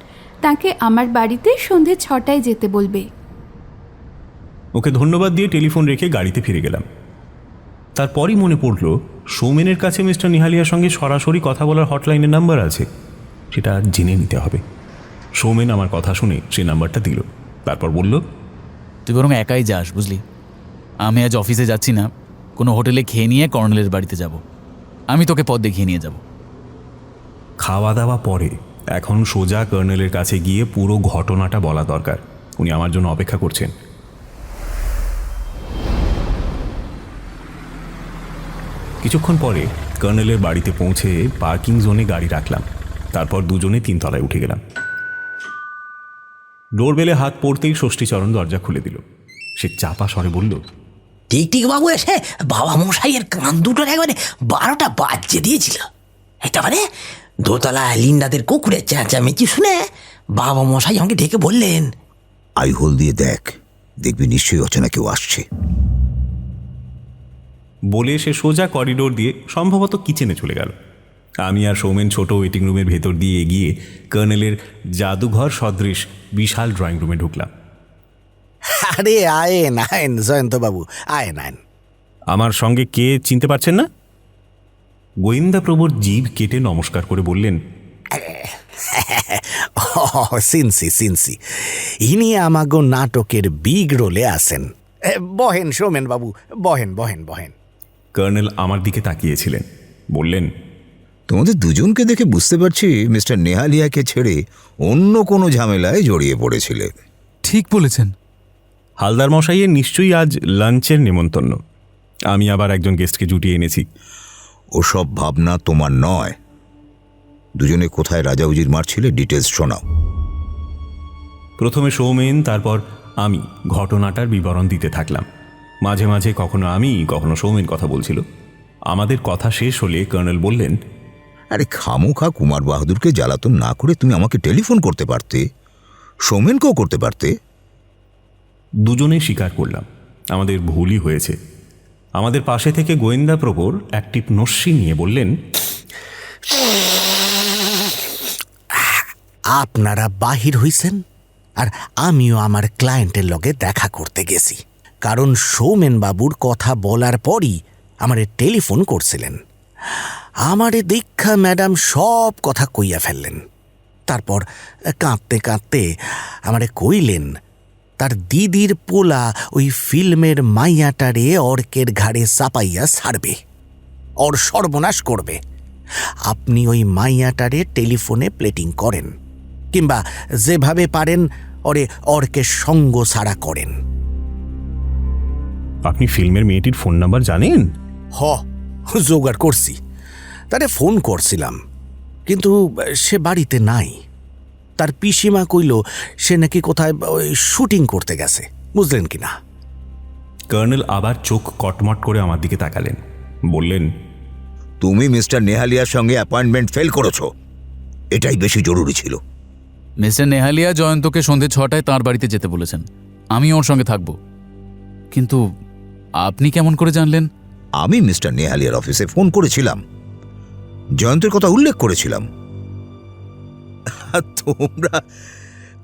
তাকে আমার বাড়িতে সন্ধে 6টায় যেতে বলবে। ওকে ধন্যবাদ দিয়ে টেলিফোন রেখে গাড়িতে ফিরে গেলাম। তারপরই মনে পড়ল সৌমেনের কাছে মিস্টার নেহালিয়ার সঙ্গে সরাসরি কথা বলার হটলাইনের নাম্বার আছে, সেটা আর জেনে নিতে হবে। সৌমেন আমার কথা শুনে সেই নাম্বারটা দিল, তারপর বলল, তুই বরং একাই যাস, বুঝলি? আমি আজ অফিসে যাচ্ছি না, কোনো হোটেলে খেয়ে নিয়ে কর্নেলের বাড়িতে যাব। আমি তোকে পথ দেখিয়ে নিয়ে যাব। খাওয়া দাওয়া পরে এখন সোজা কর্নেলের কাছে গিয়ে পুরো ঘটনাটা বলা দরকার। উনি আমার জন্য অপেক্ষা করছেন। কিছুক্ষণ পরে কর্নেলের বাড়িতে পৌঁছে পার্কিং জোনে গাড়ি রাখলাম। তারপর দুজনে 3 তলায় উঠে গেলাম। ডোরবেলে হাত পড়তেই ষষ্ঠীচরণ দরজা খুলে দিল। সে চাপা স্বরে বলল, টিকটিক বাবু এসে বাবা মশাইয়ের কান দুটোর একবারে 12টা বাজছে দিয়েছিল। তারপরে দোতলায় লিন্ডাদের কুকুরের চেঁচামেচি শুনে বাবা মশাই আমাকে ডেকে বললেন, আই হোল দিয়ে দেখ, দেখবি নিশ্চয়ই অচেনা কেউ আসছে। বলে সে সোজা করিডোর দিয়ে সম্ভবত কিচেনে চলে গেল। আমি আর সৌমেন ছোট ওয়েটিং রুমের ভেতর দিয়ে এগিয়ে কর্নেলের জাদুঘর সদৃশ বিশাল ড্রয়িং রুমে ঢুকলাম। আরে আয়েন আয়েন জয়ন্তবাবু, আয়েন আয়েন। আমার সঙ্গে কে চিনতে পারছেন না? গোয়েন্দা প্রভুর জিভ কেটে নমস্কার করে বললেন, সিনসি সিনসি, ইনি আমাগো নাটকের বিগ রোলে আসেন। বহেন সৌমেন বাবু, বহেন বহেন বহেন। কর্নেল আমার দিকে তাকিয়েছিলেন, বললেন, তোমাদের দুজনকে দেখে বুঝতে পারছি মিস্টার নেহালিয়াকে ছেড়ে অন্য কোনো ঝামেলায় জড়িয়ে পড়েছিলে। ঠিক বলেছেন। হালদার মশাইয়ের নিশ্চয়ই আজ লাঞ্চের নেমন্তন্ন। আমি আবার একজন গেস্টকে জুটিয়ে এনেছি। ওসব ভাবনা তোমার নয়। দুজনে কোথায় রাজা উজির মারছিলে ডিটেলস শোনাও। প্রথমে সৌমেন, তারপর আমি ঘটনাটার বিবরণ দিতে থাকলাম। মাঝে মাঝে কখনো আমি কখনো সৌমেন কথা বলছিল। আমাদের কথা শেষ হলে কর্নেল বললেন, আরে খামোখা কুমার বাহাদুরকে জ্বালাতন না করে তুমি আমাকে টেলিফোন করতে পারতে, সৌমেনকেও করতে পারতে। দুজনে স্বীকার করলাম আমাদের ভুলই হয়েছে। আমাদের পাশে থেকে গোয়েন্দা প্রভুর একটি নস্যি নিয়ে বললেন, আপনারা বাহির হইছেন আর আমিও আমার ক্লায়েন্টের লগে দেখা করতে গেছি, কারণ সৌমেন বাবুর কথা বলার পরই আমারে টেলিফোন করছিলেন। আমারে দীক্ষা ম্যাডাম সব কথা কইয়া ফেললেন। তারপর কাঁদতে কাঁদতে আমারে কইলেন তার দিদির পোলা ওই ফিল্মের মাইয়াটারে অর্কের ঘাড়ে চাপাইয়া ছাড়বে, ওর সর্বনাশ করবে। আপনি ওই মাইয়াটারে টেলিফোনে প্লেটিং করেন, কিংবা যেভাবে পারেন ওরে অর্কের সঙ্গ ছাড়া করেন। আপনি ফিল্মের মেয়েটির ফোন নাম্বার জানেন? জোগাড় করছি, তারে ফোন করছিলাম, কিন্তু সে বাড়িতে নাই। তার পিসিমা কইল সে নাকি কোথায় শুটিং করতে গেছে, বুঝলেন কি না? কর্নেল আবার চোখ কটমট করে আমার দিকে তাকালেন, বললেন, তুমি মিস্টার নেহালিয়ার সঙ্গে অ্যাপয়েন্টমেন্ট ফেল করেছো, এটাই বেশি জরুরি ছিল। মিস্টার নেহালিয়া জয়ন্তকে সন্ধে 6টায় তাঁর বাড়িতে যেতে বলেছেন। আমি ওর সঙ্গে থাকব। কিন্তু আপনি কেমন করে জানলেন? আমি মিস্টার নেহালিয়ার অফিসে ফোন করেছিলাম, জয়ন্তের কথা উল্লেখ করেছিলাম।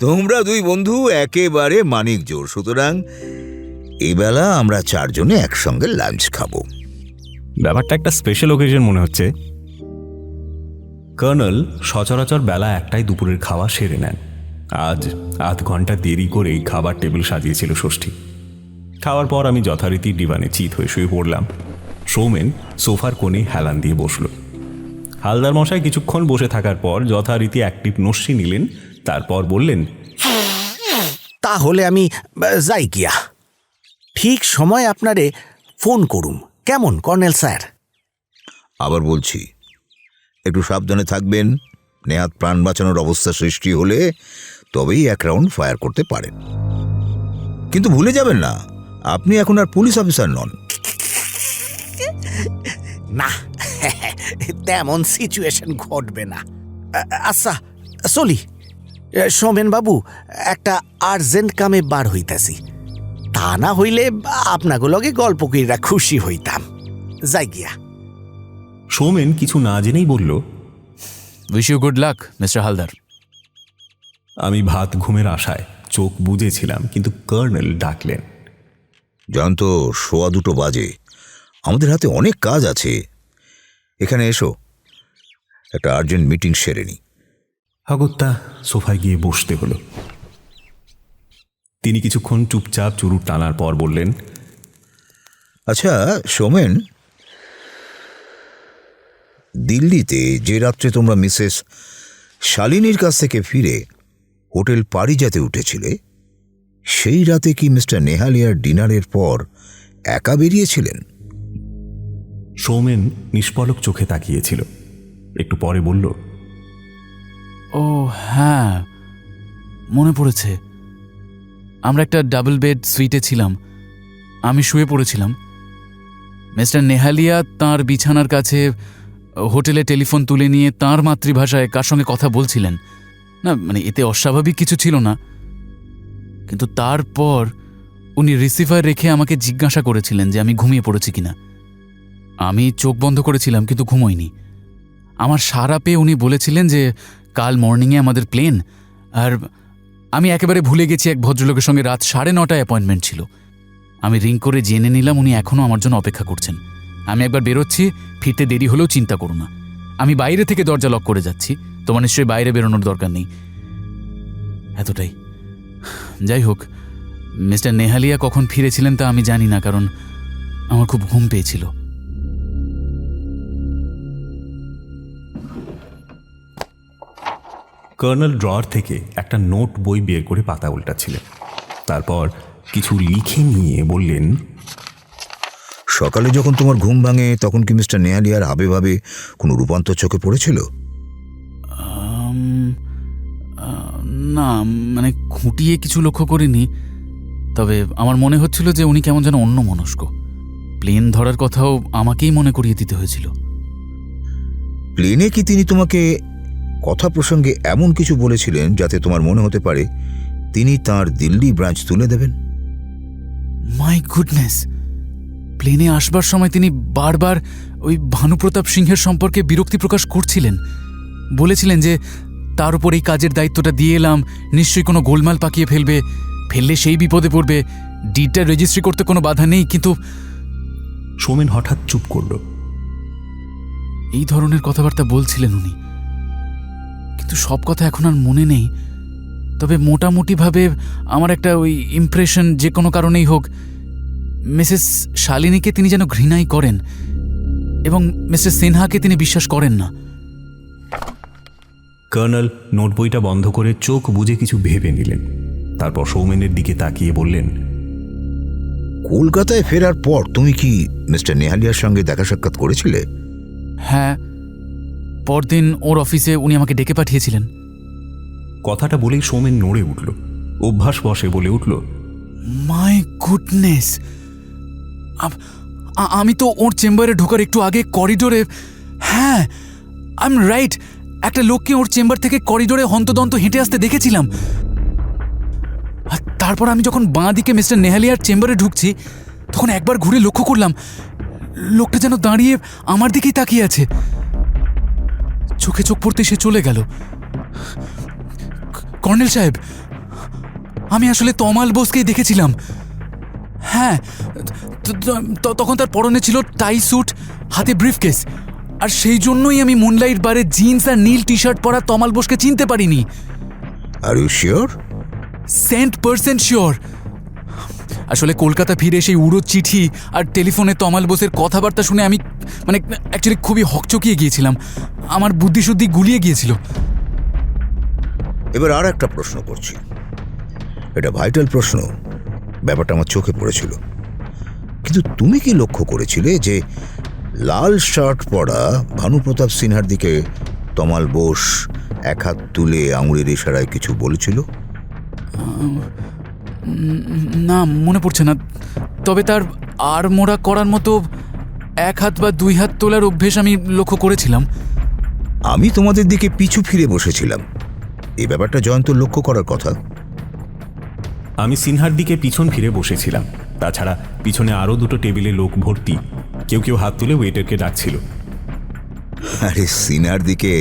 তোমরা দুই বন্ধু একেবারে মানিক জোর, সুতরাং এই বেলা আমরা চারজনে একসঙ্গে লাঞ্চ খাবো। ব্যাপারটা একটা স্পেশাল ওকেশন মনে হচ্ছে। কর্নেল সচরাচর বেলা 1টায় দুপুরের খাওয়া সেরে নেন। আজ আধ ঘন্টা দেরি করেই খাবার টেবিল সাজিয়েছিল ষষ্ঠী। খাওয়ার পর আমি যথারীতি ডিভানে চিত হয়ে শুয়ে পড়লাম। সৌমেন সোফার কোণে হেলান দিয়ে বসল। হালদার মশাই কিছুক্ষণ বসে থাকার পর যথারীতি একটি নস্যি নিলেন, তারপর বললেন, তাহলে আমি যাই গিয়া, ঠিক সময় আপনারে ফোন করুম, কেমন কর্নেল স্যার? আবার বলছি, একটু সাবধানে থাকবেন। নেহাত প্রাণ বাঁচানোর অবস্থা সৃষ্টি হলে তবেই এক রাউন্ড ফায়ার করতে পারেন, কিন্তু ভুলে যাবেন না আপনি এখন আর পুলিশ অফিসার নন। না, তেমন সিচুয়েশন ঘটবে না। আচ্ছা চলি। সোমেন বাবু, একটা আর্জেন্ট কামে বার হইতাছি, তা না হইলে আপনাগুলোকে গল্প কইরা খুশি হইতাম। যাই গিয়া। সৌমেন কিছু না জেনেই বলল, wish you good luck mister Haldar. আমি ভাত ঘুমের আশায় চোখ বুজেছিলাম, কিন্তু কর্নেল ডাকলেন, জয়ন্ত, 2:15 বাজে, আমাদের হাতে অনেক কাজ আছে। এখানে এসো, একটা আর্জেন্ট মিটিং সেরে নি। হাগত্যা সোফায় গিয়ে বসতে হলো। তিনি কিছুক্ষণ চুপচাপ চুরুট টানার পর বললেন, আচ্ছা সোমেন, দিল্লিতে যে রাত্রে তোমরা মিসেস শালিনীর কাছ থেকে ফিরে হোটেল পারিজাতে উঠেছিলে, সেই রাতে কি মিস্টার নেহালিয়ার ডিনারের পর একা বেরিয়েছিলেন? সৌমেন নিষ্পলক চোখে তাকিয়েছিল, একটু পরে বলল, ও হ্যাঁ, মনে পড়েছে। আমরা একটা ডাবল বেড সুইটে ছিলাম। আমি শুয়ে পড়েছিলাম। মিস্টার নেহালিয়া তাঁর বিছানার কাছে হোটেলে টেলিফোন তুলে নিয়ে তাঁর মাতৃভাষায় কার সঙ্গে কথা বলছিলেন। না মানে এতে অস্বাভাবিক কিছু ছিল না, কিন্তু তারপর উনি রিসিভার রেখে আমাকে জিজ্ঞাসা করেছিলেন যে আমি ঘুমিয়ে পড়েছি কিনা। আমি চোখ বন্ধ করেছিলাম কিন্তু ঘুমোইনি। আমার সারা পেয়ে উনি বলেছিলেন যে কাল মর্নিংয়ে আমাদের প্লেন, আর আমি একেবারে ভুলে গেছি এক ভদ্রলোকের সঙ্গে রাত 9:30টায় অ্যাপয়েন্টমেন্ট ছিল। আমি রিং করে জেনে নিলাম উনি এখনও আমার জন্য অপেক্ষা করছেন। আমি একবার বেরোচ্ছি, ফিরতে দেরি হলেও চিন্তা করো না। আমি বাইরে থেকে দরজা লক করে যাচ্ছি, তোমার নিশ্চয়ই বাইরে বেরোনোর দরকার নেই। এতটাই। যাই হোক, মিস্টার নেহালিয়া কখন ফিরেছিলেন তা আমি জানি না, কারণ আমার খুব ঘুম পেয়েছিল। কর্নেল ড্রয়ার থেকে একটা নোট বই বের করে পাতা উল্টাচ্ছিলেন। তারপর কিছু লিখে নিয়ে বললেন, সকালে যখন তোমার ঘুম ভাঙে তখন কি মিস্টার নেহালিয়ার আবেভাবে কোনো রূপান্তর চোখে পড়েছিল? না মানে খুঁটিয়ে কিছু লক্ষ্য করিনি, তবে আমার মনে হচ্ছিল যে উনি কেমন যেন অন্যমনস্ক। প্লেন ধরার কথাও আমাকেই মনে করিয়ে দিতে হয়েছিল। প্লেনে কি তিনি তোমাকে কথা প্রসঙ্গে এমন কিছু বলেছিলেন যাতে তোমার মনে হতে পারে তিনি তার দিল্লি ব্রাঞ্চ তুলে দেবেন? মাই গুডনেস, প্লেনে আসবার সময় তিনি বারবার ওই ভানুপ্রতাপ সিংহের সম্পর্কে বিরক্তি প্রকাশ করছিলেন। বলেছিলেন যে তার উপর এই কাজের দায়িত্বটা দিয়ে এলাম, নিশ্চয়ই কোনো গোলমাল পাকিয়ে ফেললে সেই বিপদে পড়বে। ডিডটা রেজিস্ট্রি করতে কোনো বাধা নেই, কিন্তু সৌমেন হঠাৎ চুপ করল। এই ধরনের কথাবার্তা বলছিলেন উনি, কিন্তু সব কথা এখন আর মনে নেই। তবে মোটামুটিভাবে আমার একটা ওই ইমপ্রেশন, যে কোনো কারণেই হোক, মিসেস শালিনীকে তিনি যেন ঘৃণাই করেন এবং মিস্টার সিনহাকে তিনি বিশ্বাস করেন না। কর্নেল নোট বইটা বন্ধ করে চোখ বুজে কিছু ভেবে নিলেন। তারপর সৌমেনের দিকে তাকিয়ে বললেন, কলকাতায় ফেরার পর তুমি কি মিস্টার নেহালিয়ার সঙ্গে দেখা সাক্ষাৎ করেছিলে? হ্যাঁ, পরদিন ওর অফিসে উনি আমাকে ডেকে পাঠিয়েছিলেন। কথাটা বলেই সৌমেন নড়ে উঠল। অভ্যাস বসে বলে উঠল, মাই গুডনেস, আমি তো ওর চেম্বারে ঢোকার একটু আগে করিডোরে, হ্যাঁ আই এম রাইট, একটা লোককে ওর চেম্বার থেকে করিডোরে হন্তদন্ত হেঁটে আসতে দেখেছিলাম। আর তারপর আমি যখন বাঁ দিকে মিস্টার নেহালিয়ার চেম্বারে ঢুকছি, তখন একবার ঘুরে লক্ষ্য করলাম লোকটা যেন দাঁড়িয়ে আমার দিকেই তাকিয়ে আছে। চোখে চোখ পড়তে সে চলে গেল। কর্নেল সাহেব, আমি আসলে তমাল বোসকেই দেখেছিলাম। হ্যাঁ, তখন তার পরনে ছিল টাই স্যুট, হাতে ব্রিফকেস, আর সেই জন্যই আমি মুনলাইট বারে জিন্স আর নীল টি শার্ট পরা তমাল বোসকে চিনতে পারিনি। Are you sure? 100% শিওর। আসলে কলকাতা ফিরে সেই উড়ো চিঠি আর টেলিফোনে তমাল বোসের কথাবার্তা শুনে আমি মানে অ্যাকচুয়ালি খুবই হকচকিয়ে গিয়েছিলাম। আমার বুদ্ধিশুদ্ধি গুলিয়ে গিয়েছিল। এবার আর একটা প্রশ্ন করছি, এটা ভাইটাল প্রশ্ন। ব্যাপারটা আমার চোখে পড়েছিল, কিন্তু তুমি কি লক্ষ্য করেছিলে যে লাল শার্ট পরা ভানুপ্রতাপ সিনহার দিকে তমাল বোস এক হাত তুলে আঙুলের ইশারায় কিছু বলেছিল? না, মনে পড়ছে না। তবে তার আর মোড়া করার মতো এক হাত বা দুই হাত তোলার অভ্যেস আমি লক্ষ্য করেছিলাম। আমি তোমাদের দিকে পিছু ফিরে বসেছিলাম, এই ব্যাপারটা জয়ন্ত লক্ষ্য করার কথা। আমি সিনহার দিকে পিছন ফিরে বসেছিলাম। তাছাড়া পিছনে আরও দুটো টেবিলে লোক ভর্তি, কেউ কেউ হাত তুলে ওয়েটারকে ডাকছিল। আরে সিনহার দিকে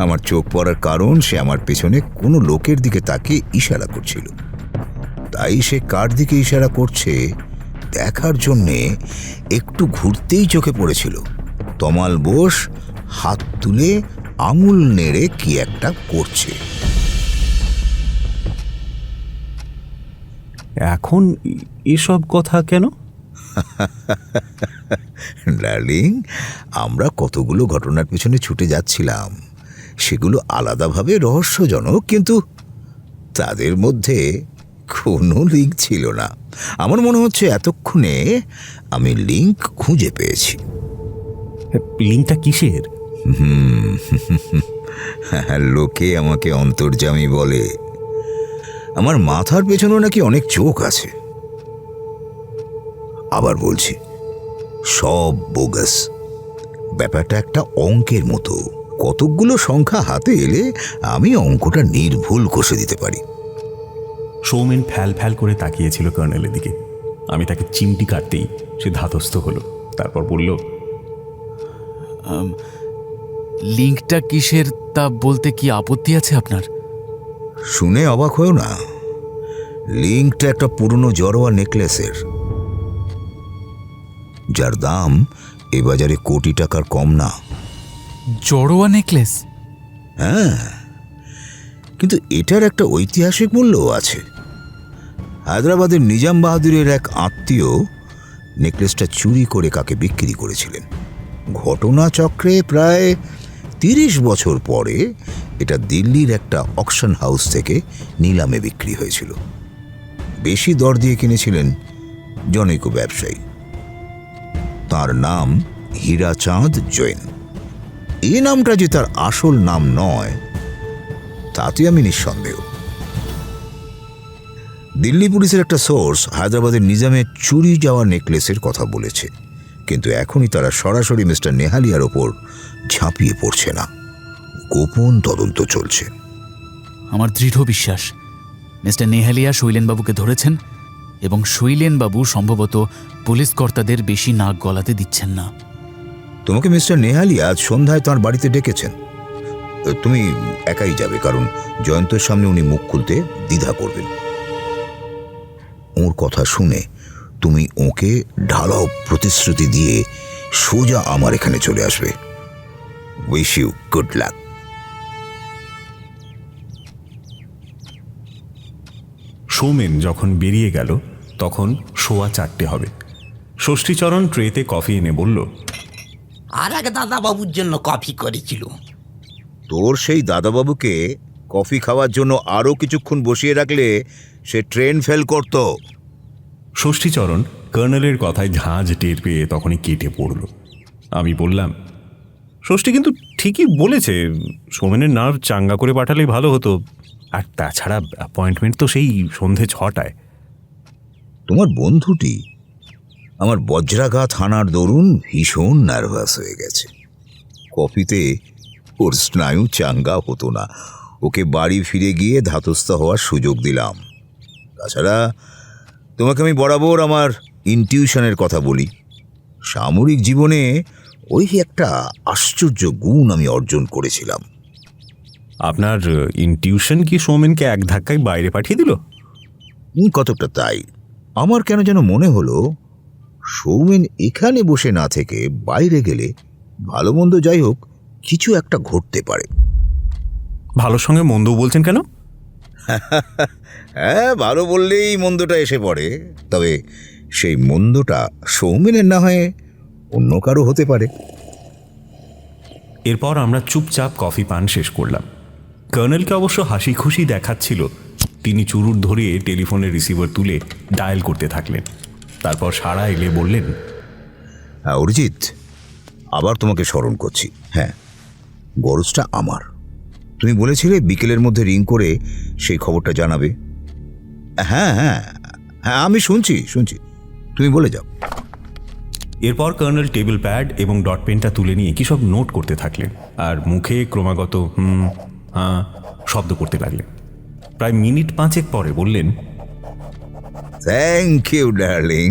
আমার চোখ পড়ার কারণ সে আমার পেছনে কোনো লোকের দিকে তাকিয়ে ইশারা করছিল, তাই সে কার দিকে ইশারা করছে দেখার জন্যে একটু ঘুরতেই চোখে পড়েছিল তমাল বোস হাত তুলে আঙুল নেড়ে কি একটা করছে। এখন এসব কথা কেন? ডার্লিং, আমরা কতগুলো ঘটনার পেছনে ছুটে যাচ্ছিলাম, সেগুলো আলাদাভাবে রহস্যজনক, কিন্তু তাদের মধ্যে কোনো লিঙ্ক ছিল না। আমার মনে হচ্ছে এতক্ষণে আমি লিঙ্ক খুঁজে পেয়েছি। লিঙ্কটা কিসের? লোকে আমাকে অন্তর্যামী বলে। আমার মাথার পেছনেও নাকি অনেক চোখ আছে। আবার বলছি, সব বোগাস। ব্যাপারটা একটা অঙ্কের মতো, কতকগুলো সংখ্যা হাতে এলে আমি অঙ্কটা নির্ভুল কষে দিতে পারি। সৌমেন ফ্যাল ফ্যাল করে তাকিয়েছিল কর্নেলের দিকে। আমি তাকে চিমটি কাটতেই সে ধাতস্থ হলো। তারপর বলল, লিঙ্কটা কিসের তা বলতে কি আপত্তি আছে আপনার? শুনে অবাক হয়েও না, লিঙ্কটা একটা পুরনো জড়োয়া নেকলেসের, যার দাম এ বাজারে কোটি টাকার কম না। জড়োয়া নেকলেস? হ্যাঁ, কিন্তু এটার একটা ঐতিহাসিক মূল্যও আছে। হায়দ্রাবাদের নিজাম বাহাদুরের এক আত্মীয় নেকলেসটা চুরি করে কাকে বিক্রি করেছিলেন। ঘটনাচক্রে প্রায় 30 বছর পরে এটা দিল্লির একটা অকশন হাউস থেকে নিলামে বিক্রি হয়েছিল। বেশি দর দিয়ে কিনেছিলেন জনৈক ব্যবসায়ী, তার নাম হীরাচাঁদ জৈন। এই নামটা যে তার আসল নাম নয় তাতে আমি নিঃসন্দেহ। দিল্লি পুলিশের একটা সোর্স হায়দ্রাবাদের নিজামে চুরি যাওয়া নেকলেসের কথা বলেছে, কিন্তু এখনই তারা সরাসরি মিস্টার নেহালিয়ার ওপর ঝাঁপিয়ে পড়ছে না, গোপন তদন্ত চলছে। আমার দৃঢ় বিশ্বাস মিস্টার নেহালিয়া শৈলেনবাবুকে ধরেছেন এবং শৈলেনবাবু সম্ভবত পুলিশ কর্তাদের বেশি নাক গলাতে দিচ্ছেন না। তোমাকে মিস্টার নেহালিয়া আজ সন্ধ্যায় তাঁর বাড়িতে ডেকেছেন। তুমি একাই যাবে, কারণ জয়ন্তর সামনে উনি মুখ খুলতে দ্বিধা করবেন। ওর কথা শুনে তুমি ওকে ঢালাও প্রতিশ্রুতি দিয়ে সোজা আমার এখানে চলে আসবে। Wish you good luck. Soumen যখন বেরিয়ে গেল তখন 4:15 হবে। ষষ্ঠীচরণ ট্রেতে কফি এনে বলল, আর এক দাদাবাবুর জন্য কফি করেছিল। তোর সেই দাদাবাবুকে কফি খাওয়ার জন্য আরও কিছুক্ষণ বসিয়ে রাখলে সে ট্রেন ফেল করত। ষষ্ঠীচরণ কর্নেলের কথায় ঝাঁজ টের পেয়ে তখনই কেটে পড়ল। আমি বললাম, ষষ্ঠী কিন্তু ঠিকই বলেছে, সৌমেনের নার্ভ চাঙ্গা করে পাঠালেই ভালো হতো। আর তাছাড়া অ্যাপয়েন্টমেন্ট তো সেই সন্ধে 6টায়। তোমার বন্ধুটি আমার বজ্রাঘাত হানার দরুন ভীষণ নার্ভাস হয়ে গেছে। কফিতে ওর স্নায়ু চাঙ্গা হতো না, ওকে বাড়ি ফিরে গিয়ে ধাতস্থ হওয়ার সুযোগ দিলাম। তাছাড়া তোমাকে আমি বরাবর আমার ইনটিউশনের কথা বলি। সামরিক জীবনে ওই একটা আশ্চর্য গুণ আমি অর্জন করেছিলাম। আপনার ইনটিউশন কি সৌমেনকে এক ধাক্কায় বাইরে পাঠিয়ে দিল? কতটা তাই। আমার কেন যেন মনে হলো সৌমেন এখানে বসে না থেকে বাইরে গেলে ভালো মন্দ যাই হোক কিছু একটা ঘটতে পারে। ভালোর সঙ্গে মন্দ বলছেন কেন? হ্যাঁ, ভালো বললেই মন্দটা এসে পড়ে, তবে সেই মন্দটা সৌমেনের না হয়ে অন্য কারো হতে পারে। এরপর আমরা চুপচাপ কফি পান শেষ করলাম। কর্নেলকে অবশ্য হাসি খুশি দেখাচ্ছিল। তিনি চুরুট ধরিয়ে টেলিফোনের রিসিভার তুলে ডায়াল করতে থাকলেন। তারপর সাড়া এলে বললেন, হ্যাঁ অরিজিৎ, আবার তোমাকে স্মরণ করছি। হ্যাঁ, গরজটা আমার। তুমি বলেছিলে বিকেলের মধ্যে রিং করে সেই খবরটা জানাবে। হ্যাঁ হ্যাঁ হ্যাঁ, আমি শুনছি, তুমি বলে যাও। এরপর কর্নেল টেবিল প্যাড এবং ডট পেনটা তুলে নিয়ে কি সব নোট করতে থাকলেন আর মুখে ক্রমাগত হ্যাঁ শব্দ করতে লাগলেন। প্রায় মিনিট 5 পরে বললেন, থ্যাংক ইউ ডার্লিং।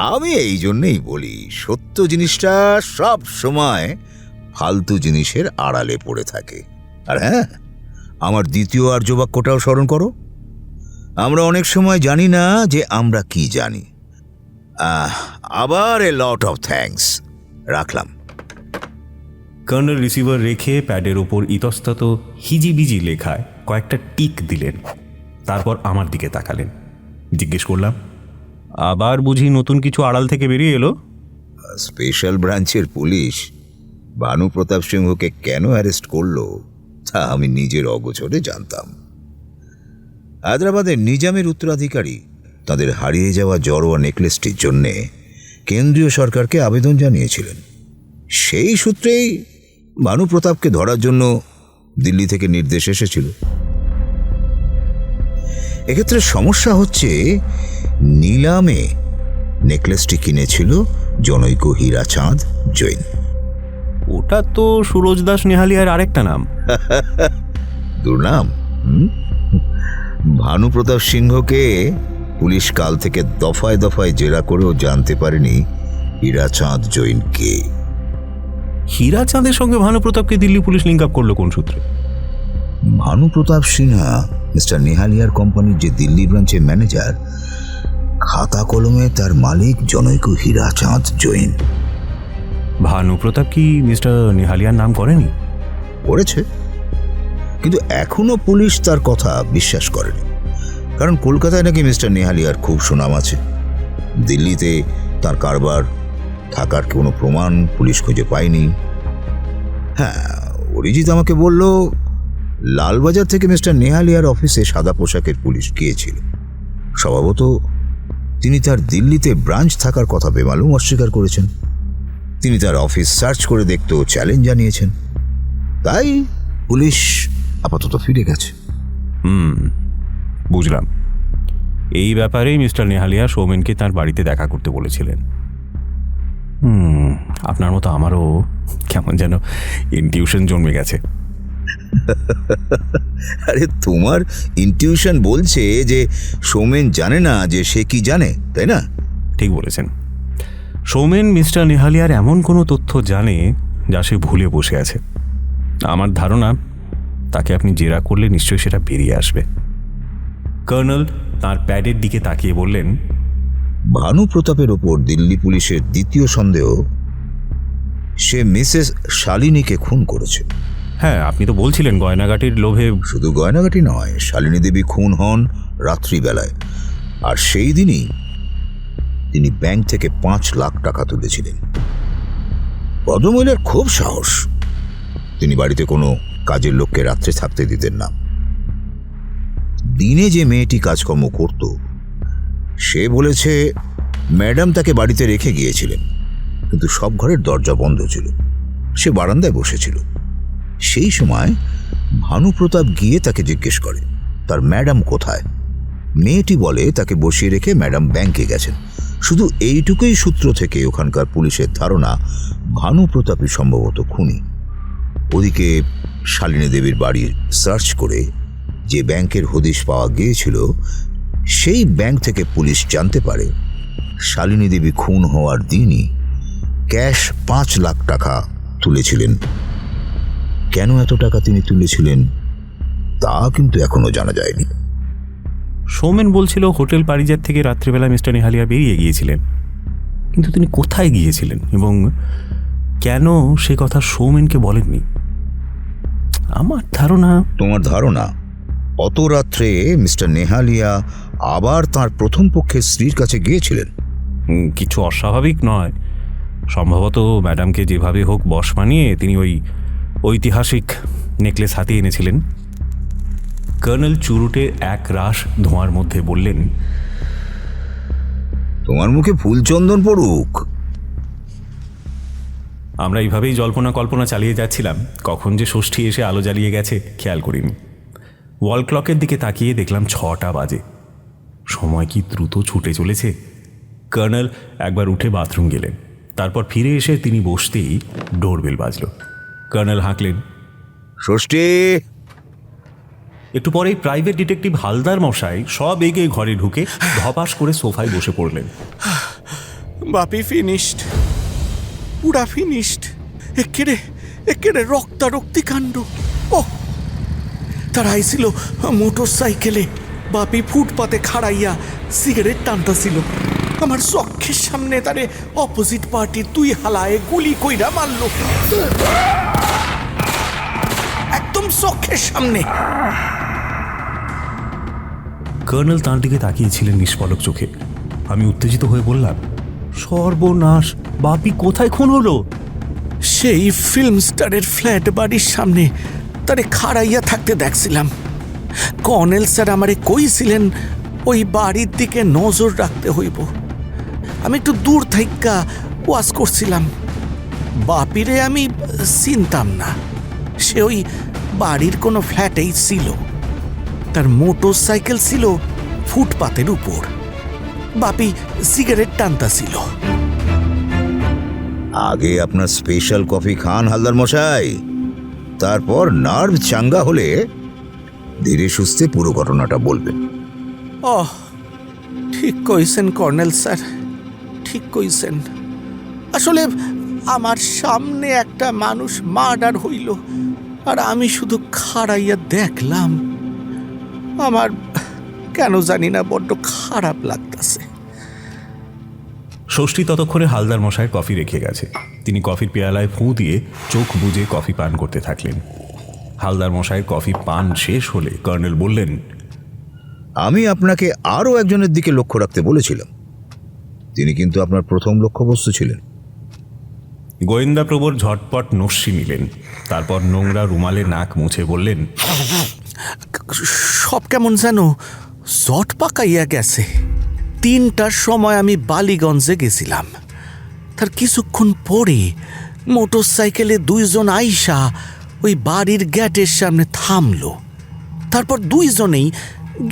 আমি এই জন্যেই বলি, সত্য জিনিসটা সব সময় ফালতু জিনিসের আড়ালে পড়ে থাকে। আর হ্যাঁ, আমার দ্বিতীয় আর্য বাক্যটাও স্মরণ করো। আমরা অনেক সময় জানি না যে আমরা কি জানি। আবার এ লট অফ থ্যাঙ্কস। রাখলাম। কর্নেল রিসিভার রেখে প্যাডের ওপর ইতস্তত হিজিবিজি লেখায় কয়েকটা টিক দিলেন। তারপর আমার দিকে তাকালেন। জিজ্ঞেস করলাম, আবার বুঝি নতুন কিছু আড়াল থেকে বেরিয়ে এলো? স্পেশাল ব্রাঞ্চের পুলিশ ভানু প্রতাপ সিংহকে কেন অ্যারেস্ট করলো তা আমি নিজের অগোচরে জানতাম। হায়দ্রাবাদের নিজামের উত্তরাধিকারী তাদের হারিয়ে যাওয়া জড়োয়া নেকলেসটির জন্যে কেন্দ্রীয় সরকারকে আবেদন জানিয়েছিলেন। সেই সূত্রেই ভানু প্রতাপকে ধরার জন্য দিল্লি থেকে নির্দেশ এসেছিল। এক্ষেত্রে সমস্যা হচ্ছে নিলামে নেকলেসটি কিনেছিল জনৈক হীরাচাঁদ জৈন। ওটা তো সুরজ দাস নেহালিয়ার আরেকটা নাম। দুর্নাম। ভানুপ্রতাপ সিংহকে পুলিশ কাল থেকে দফায় দফায় জেরা করেও জানতে পারেনি হীরাচাঁদ জৈন কে। হীরাচাঁদের সঙ্গে ভানুপ্রতাপকে দিল্লি পুলিশ লিঙ্ক আপ করলো কোন সূত্রে? ভানুপ্রতাপ সিনহা মিস্টার নেহালিয়ার কোম্পানির যে দিল্লি ব্রাঞ্চের ম্যানেজার, খাতা কলমে তার মালিক জনৈক হীরাচাঁদ জৈন। ভানুপ্রতাপ কি মিস্টার নেহালিয়ার নাম করেনি? করেছে, কিন্তু এখনো পুলিশ তার কথা বিশ্বাস করেনি। কারণ কলকাতায় নাকি মিস্টার নেহালিয়ার খুব সুনাম আছে। দিল্লিতে তার কারবার থাকার কোনো প্রমাণ পুলিশ খুঁজে পায়নি। হ্যাঁ, অরিজিৎ আমাকে বলল লালবাজার থেকে মিস্টার নেহালিয়ার অফিসে সাদা পোশাকের পুলিশ গিয়েছিল। স্বভাবত তিনি তার দিল্লিতে ব্রাঞ্চ থাকার কথা বেমালুম অস্বীকার করেছেন। তিনি তার অফিস সার্চ করে দেখতেও চ্যালেঞ্জ জানিয়েছেন। তাই পুলিশ আপাতত ফিরে গেছে। বুঝলাম। এই ব্যাপারেই মিস্টার নেহালিয়া সৌমেনকে তার বাড়িতে দেখা করতে বলেছিলেন। আপনার মতো আমারও কেমন যেন ইনটিউশন জন্মে গেছে। আরে তোমার ইনটিউশন বলছে যে সৌমেন জানে না যে সে কি জানে, তাই না? ঠিক বলেছেন। সৌমেন মিস্টার নেহালিয়ার এমন কোনো তথ্য জানে যা সে ভুলে বসে আছে। আমার ধারণা তাকে আপনি জেরা করলে নিশ্চয়ই সেটা বেরিয়ে আসবে। কর্নেল তার প্যাডের দিকে তাকিয়ে বললেন, ভানুপ্রতাপের ওপর দিল্লি পুলিশের দ্বিতীয় সন্দেহ, সে মিসেস শালিনীকে খুন করেছে। হ্যাঁ, আপনি তো বলছিলেন গয়নাগাটির লোভে। শুধু গয়নাগাটি নয়, শালিনী দেবী খুন হন রাত্রিবেলায়, আর সেই দিনই তিনি ব্যাংক থেকে 5 লাখ টাকা তুলেছিলেন। ভদ্রমহিলার খুব সাহস, তিনি বাড়িতে কোনো কাজের লোককে রাত্রে থাকতে দিতেন না। দিনে যে মেয়েটি কাজকর্ম করত, সে বলেছে ম্যাডাম তাকে বাড়িতে রেখে গিয়েছিলেন, কিন্তু সব ঘরের দরজা বন্ধ ছিল। সে বারান্দায় বসেছিল। সেই সময় ভানুপ্রতাপ গিয়ে তাকে জিজ্ঞেস করে তার ম্যাডাম কোথায়। মেয়েটি বলে তাকে বসিয়ে রেখে ম্যাডাম ব্যাংকে গেছেন। শুধু এইটুকুই সূত্র থেকে ওখানকার পুলিশের ধারণা ভানুপ্রতাপই সম্ভবত খুনি। ওদিকে শালিনী দেবীর বাড়ি সার্চ করে যে ব্যাংকের হদিশ পাওয়া গিয়েছিল, সেই ব্যাংক থেকে পুলিশ জানতে পারে শালিনী দেবী খুন হওয়ার দিনই ক্যাশ 5 লাখ টাকা তুলেছিলেন। কেন এত টাকা তিনি তুলেছিলেন তা কিন্তু এখনো জানা যায়নি। সৌমেন বলছিল হোটেল পারিজাত থেকে রাত্রিবেলা মিস্টার নেহালিয়া বেরিয়ে গিয়েছিলেন, কিন্তু তিনি কোথায় গিয়েছিলেন এবং কেন সে কথা সৌমেনকে বলেননি। আমার ধারণা। তোমার ধারণা অত রাত্রে মিস্টার নেহালিয়া আবার তার প্রথম পক্ষের স্ত্রীর কাছে গিয়েছিলেন? কিছু অস্বাভাবিক নয়। সম্ভবত ম্যাডামকে যেভাবে হোক বশ মানিয়ে তিনি ওই ঐতিহাসিক নেকলেস হাতে এনেছিলেন। কর্নেল চুরুটে এক রাশ ধোঁয়ার মধ্যে বললেন, তোমার মুখে ফুলচন্দন পড়ুক। আমরা এইভাবেই জল্পনা কল্পনা চালিয়ে যাচ্ছিলাম, কখন যে ষষ্ঠী এসে আলো জ্বালিয়ে গেছে খেয়াল করিনি। ওয়াল ক্লকের দিকে তাকিয়ে দেখলাম 6টা বাজে। সময় কি দ্রুত ছুটে চলেছে। কর্নেল একবার উঠে বাথরুম গেলেন, তারপর ফিরে এসে তিনি বসতেই ডোরবেল বাজল। কর্নেল হাঁকলেন, ষষ্ঠী। একটু পরেই প্রাইভেট ডিটেকটিভ হালদার মশাই সব এগিয়ে ঘরে ঢুকে ধপাস করে সোফায় বসে পড়লেন। বাপি ফিনিশড, পুরা ফিনিশড। একেরে রক্তারক্তি কাণ্ড। ও তারা আইছিল মোটর সাইকেলে, বাপি ফুটপাতে খাড়াইয়া সিগারেট টানতাছিল। আমার চক্ষের সামনে তারে অপোজিট পার্টির 2 হালায় গুলি কইরা মারল, একদম চক্ষের সামনে। কর্নেল তাঁর দিকে তাকিয়েছিলেন নিষ্পলক চোখে। আমি উত্তেজিত হয়ে বললাম, সর্বনাশ, বাপি কোথায় খুন হলো? সেই ফিল্ম স্টারের ফ্ল্যাট বাড়ির সামনে তারে খাড়াইয়া থাকতে দেখছিলাম। কর্নেল স্যার আমারে কইছিলেন ওই বাড়ির দিকে নজর রাখতে হইব। আমি একটু দূর থাইকা ওয়াজ করছিলাম। বাপিরে আমি চিনতাম না, সে ওই বাড়ির কোনো ফ্ল্যাটেই ছিল। তার মোটর সাইকেল ছিল ফুটপাতের উপর বাপি সিগারেট টানতাছিল। আগে আপনার স্পেশাল কফি খান হালদার মশাই, তারপর নার্ভ চাঙ্গা হলে ধীরে সুস্থে পুরো ঘটনাটা বলবেন। ঠিক কইছেন কর্নেল স্যার, ঠিক কইছেন। আসলে আমার সামনে একটা মানুষ মার্ডার হইল, আর আমি শুধু খাড়াইয়া দেখলাম। আমার কেন জানি না বড্ড খারাপ লাগতেছে। ষষ্ঠী ততক্ষণে হালদার মশাইয়ের কফি রেখে গেছে। তিনি কফির পেয়ালায় ফুঁ দিয়ে চোখ বুজে কফি পান করতে থাকলেন। হালদার মশাইয়ের কফি পান শেষ হলে কর্নেল বললেন, আমি আপনাকে আরও একজনের দিকে লক্ষ্য রাখতে বলেছিলাম, তিনি কিন্তু আপনার প্রথম লক্ষ্যবস্তু ছিলেন। গোয়েন্দা প্রবর ঝটপট নস্যি নিলেন, তারপর নোংরা রুমালে নাক মুছে বললেন, সব কেমন যেন জট পাকাইয়া গেছে। 3টার সময় আমি বালিগঞ্জে গেছিলাম। তার কিছুক্ষণ পরে মোটর সাইকেলে 2 জন আইসা ওই বাড়ির গেটের সামনে থামলো। তারপর 2 জনেই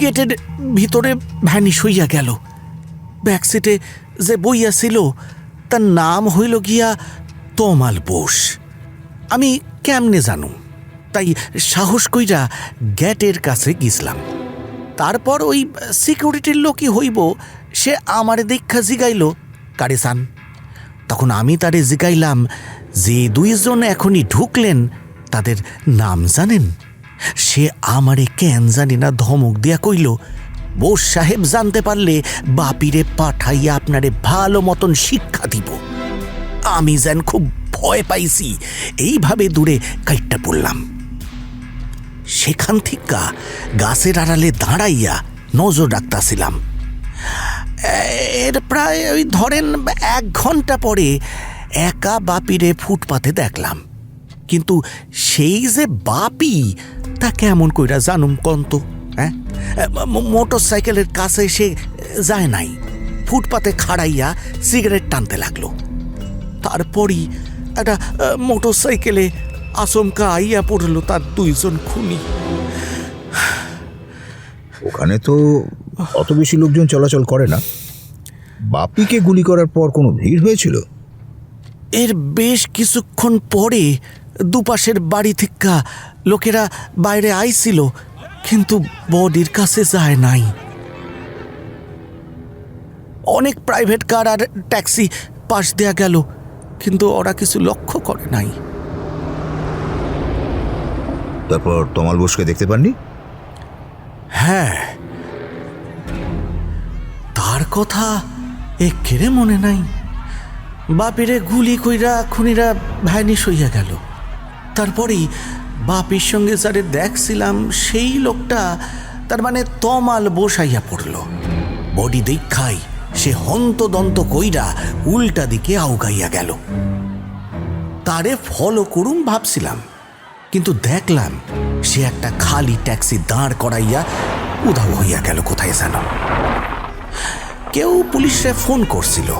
গেটের ভিতরে ভ্যানিশ হইয়া গেল। ব্যাকসিটে যে বইয়া ছিল তার নাম হইল গিয়া তমাল বোস। আমি কেমনে জানু, তাই সাহস কইরা গেটের কাছে গেছিলাম। তারপর ওই সিকিউরিটির লোকই হইব, সে আমারে দেখা জিগাইল, কারে চান? তখন আমি তারে জিগাইলাম যে 2 জন এখনই ঢুকলেন তাদের নাম জানেন? সে আমারে কেন জানি না ধমক দিয়া কইল, বোস সাহেব জানতে পারলে বাপিরে পাঠাইয়া আপনারে ভালো মতন শিক্ষা দিব। আমি যেন খুব ভয় পাইছি, এইভাবে দূরে কাইটটা পড়লাম। সেখান থেকে গাছের আড়ালে দাঁড়াইয়া নজর রাখতাছিলাম। এর প্রায় ওই ধরেন 1 ঘন্টা পরে একা বাপিরে ফুটপাতে দেখলাম। কিন্তু সেই যে বাপি তা কেমন কইরা জানুম কন্ত? হ্যাঁ, মোটর সাইকেলের কাছে সে যায় নাই, ফুটপাতে খাড়াইয়া সিগারেট টানতে লাগলো। তারপরই একটা মোটর সাইকেলে আচমকা আইয়া পড়লো তার 2 জন খুনি। ওখানে তো অত বেশি লোকজন চলাচল করে না। বাপিকে গুলি করার পর কোনো ভিড় হয়েছিল? এর বেশ কিছুক্ষণ পরে দুপাশের বাড়ি থেকে লোকেরা বাইরে আইছিল, কিন্তু বডির কাছে যায় নাই। অনেক প্রাইভেট কার আর ট্যাক্সি পাশ দেয়া গেল, কিন্তু ওরা কিছু লক্ষ্য করে নাই। তারপর তমাল বোসকে দেখতে পাননি? হ্যাঁ, তার কথা একেরে মনে নাই। বাপিরে গুলি কইরা খুনিরা ভ্যানিশ হইয়া গেল। তারপরেই বাপির সঙ্গে যারে দেখছিলাম সেই লোকটা, তার মানে তমাল বসাইয়া পড়ল। বডি দেখাই সে হন্তদন্ত কইরা উল্টা দিকে আউগাইয়া গেল। তারে ফলো করুম ভাবছিলাম, কিন্তু দেখলাম সে একটা খালি ট্যাক্সি দাঁড় করাইয়া উধাও হইয়া গেল কোথায় যেন। কেউ পুলিশে ফোন করছিল।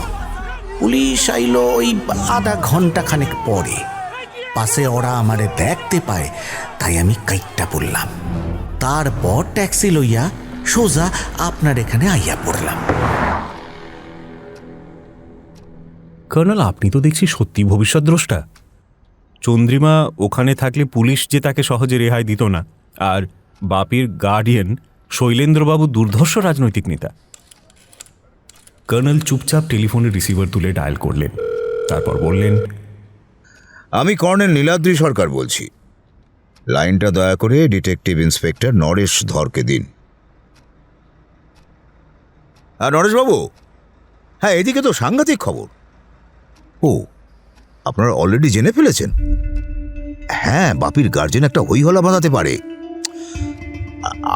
পুলিশ আইল ওই আধা ঘন্টা খানেক পরে। পাশে ওরা আমারে দেখতে পায়, তাই আমি কাইটটা পড়লাম। তারপর ট্যাক্সি লইয়া সোজা আপনার এখানে আইয়া পড়লাম। কর্নেল, আপনি তো দেখছি সত্যি ভবিষ্যৎদ্রষ্টা। চন্দ্রিমা ওখানে থাকলে পুলিশ যে তাকে সহজে রেহাই দিত না, আর বাপির গার্ডিয়ান শৈলেন্দ্রবাবু দুর্ধর্ষ রাজনৈতিক নেতা। কর্নেল চুপচাপ টেলিফোনের রিসিভার তুলে ডায়াল করলেন, তারপর বললেন, আমি কর্নেল নীলাদ্রি সরকার বলছি। লাইনটা দয়া করে ডিটেকটিভ ইন্সপেক্টর নরেশ ধরকে দিন। আর নরেশবাবু, হ্যাঁ, এদিকে তো সাংঘাতিক খবর। ও, আপনারা অলরেডি জেনে ফেলেছেন? হ্যাঁ, বাপির গার্জেন একটা হইহলা বাঁধাতে পারে।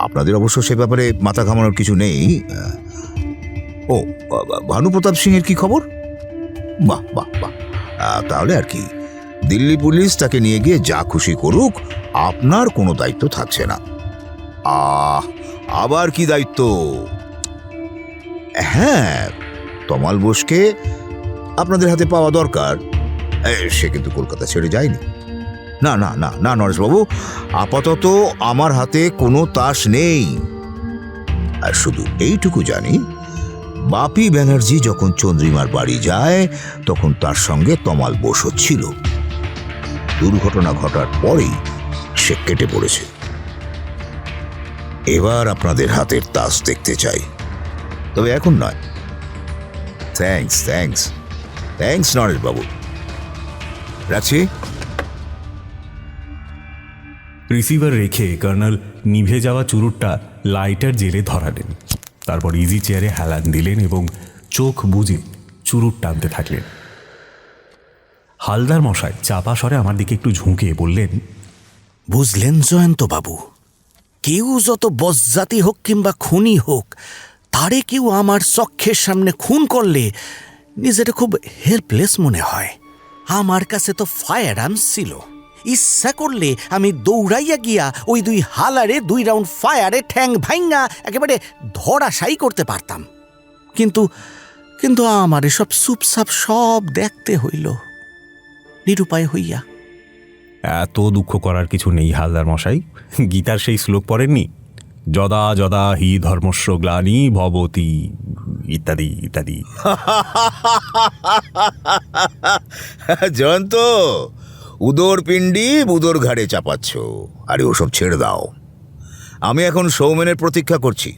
আপনাদের অবশ্য সে ব্যাপারে মাথা ঘামানোর কিছু নেই। ও, ভানুপ্রতাপ সিংয়ের কি খবর? বাহ বাহ বাহ, তাহলে আর কি, দিল্লি পুলিশ তাকে নিয়ে গিয়ে যা খুশি করুক, আপনার কোনো দায়িত্ব থাকছে না। আবার কি দায়িত্ব? হ্যাঁ, তমাল বোসকে আপনাদের হাতে পাওয়া দরকার। সে কিন্তু কলকাতা ছেড়ে যায়নি। না না না না নরেশবাবু, আপাতত আমার হাতে কোনো তাস নেই। আর শুধু এইটুকু জানি, বাপি ব্যানার্জি যখন চন্দ্রিমার বাড়ি যায় তখন তার সঙ্গে তমাল বোসও ছিল। দুর্ঘটনা ঘটার পরেই সে কেটে পড়েছে। এবার আপনাদের হাতের তাস দেখতে চাই, তবে এখন নয়। থ্যাঙ্কস থ্যাঙ্কস থ্যাঙ্কস নরেশ বাবু, রাখছি। রিসিভার রেখে কর্নেল নিভে যাওয়া চুরুটটা লাইটার জেলে ধরালেন। তারপর ইজি চেয়ারে হেলান দিলেন এবং চোখ বুজে চুরুট টানতে থাকলেন। হালদার মশাই চাপা স্বরে আমার দিকে একটু ঝুঁকে বললেন, বুঝলেন জয়ন্তবাবু, কেউ যত বজ্জাতি হোক কিংবা খুনি হোক, তারে কেউ আমার চক্ষের সামনে খুন করলে নিজেটা খুব হেল্পলেস মনে হয়। আমার কাছে তো ফায়ার আর্মস ছিল, ইচ্ছা করলে আমি দৌড়াইয়া গিয়া ওই দুই হালারে 2 রাউন্ড ফায়ারে ঠ্যাং ভাঙা একেবারে ধরাশায়ী করতে পারতাম। কিন্তু কিন্তু আমার এসব চুপচাপ সব দেখতে হইল নিরুপায় হইয়া। এত দুঃখ করার কিছু নেই হালদার মশাই। গীতার সেই শ্লোক পড়েননি, যদা যদা হি ধর্মস্য গ্লানি ভবতি, ইত্যাদি ইত্যাদি। জয়ন্ত, উদর পিণ্ডি বুদর ঘাড়ে চাপাচ্ছ। আরে ওসব ছেড়ে দাও। আমি এখন সৌমেনের প্রতীক্ষা করছি।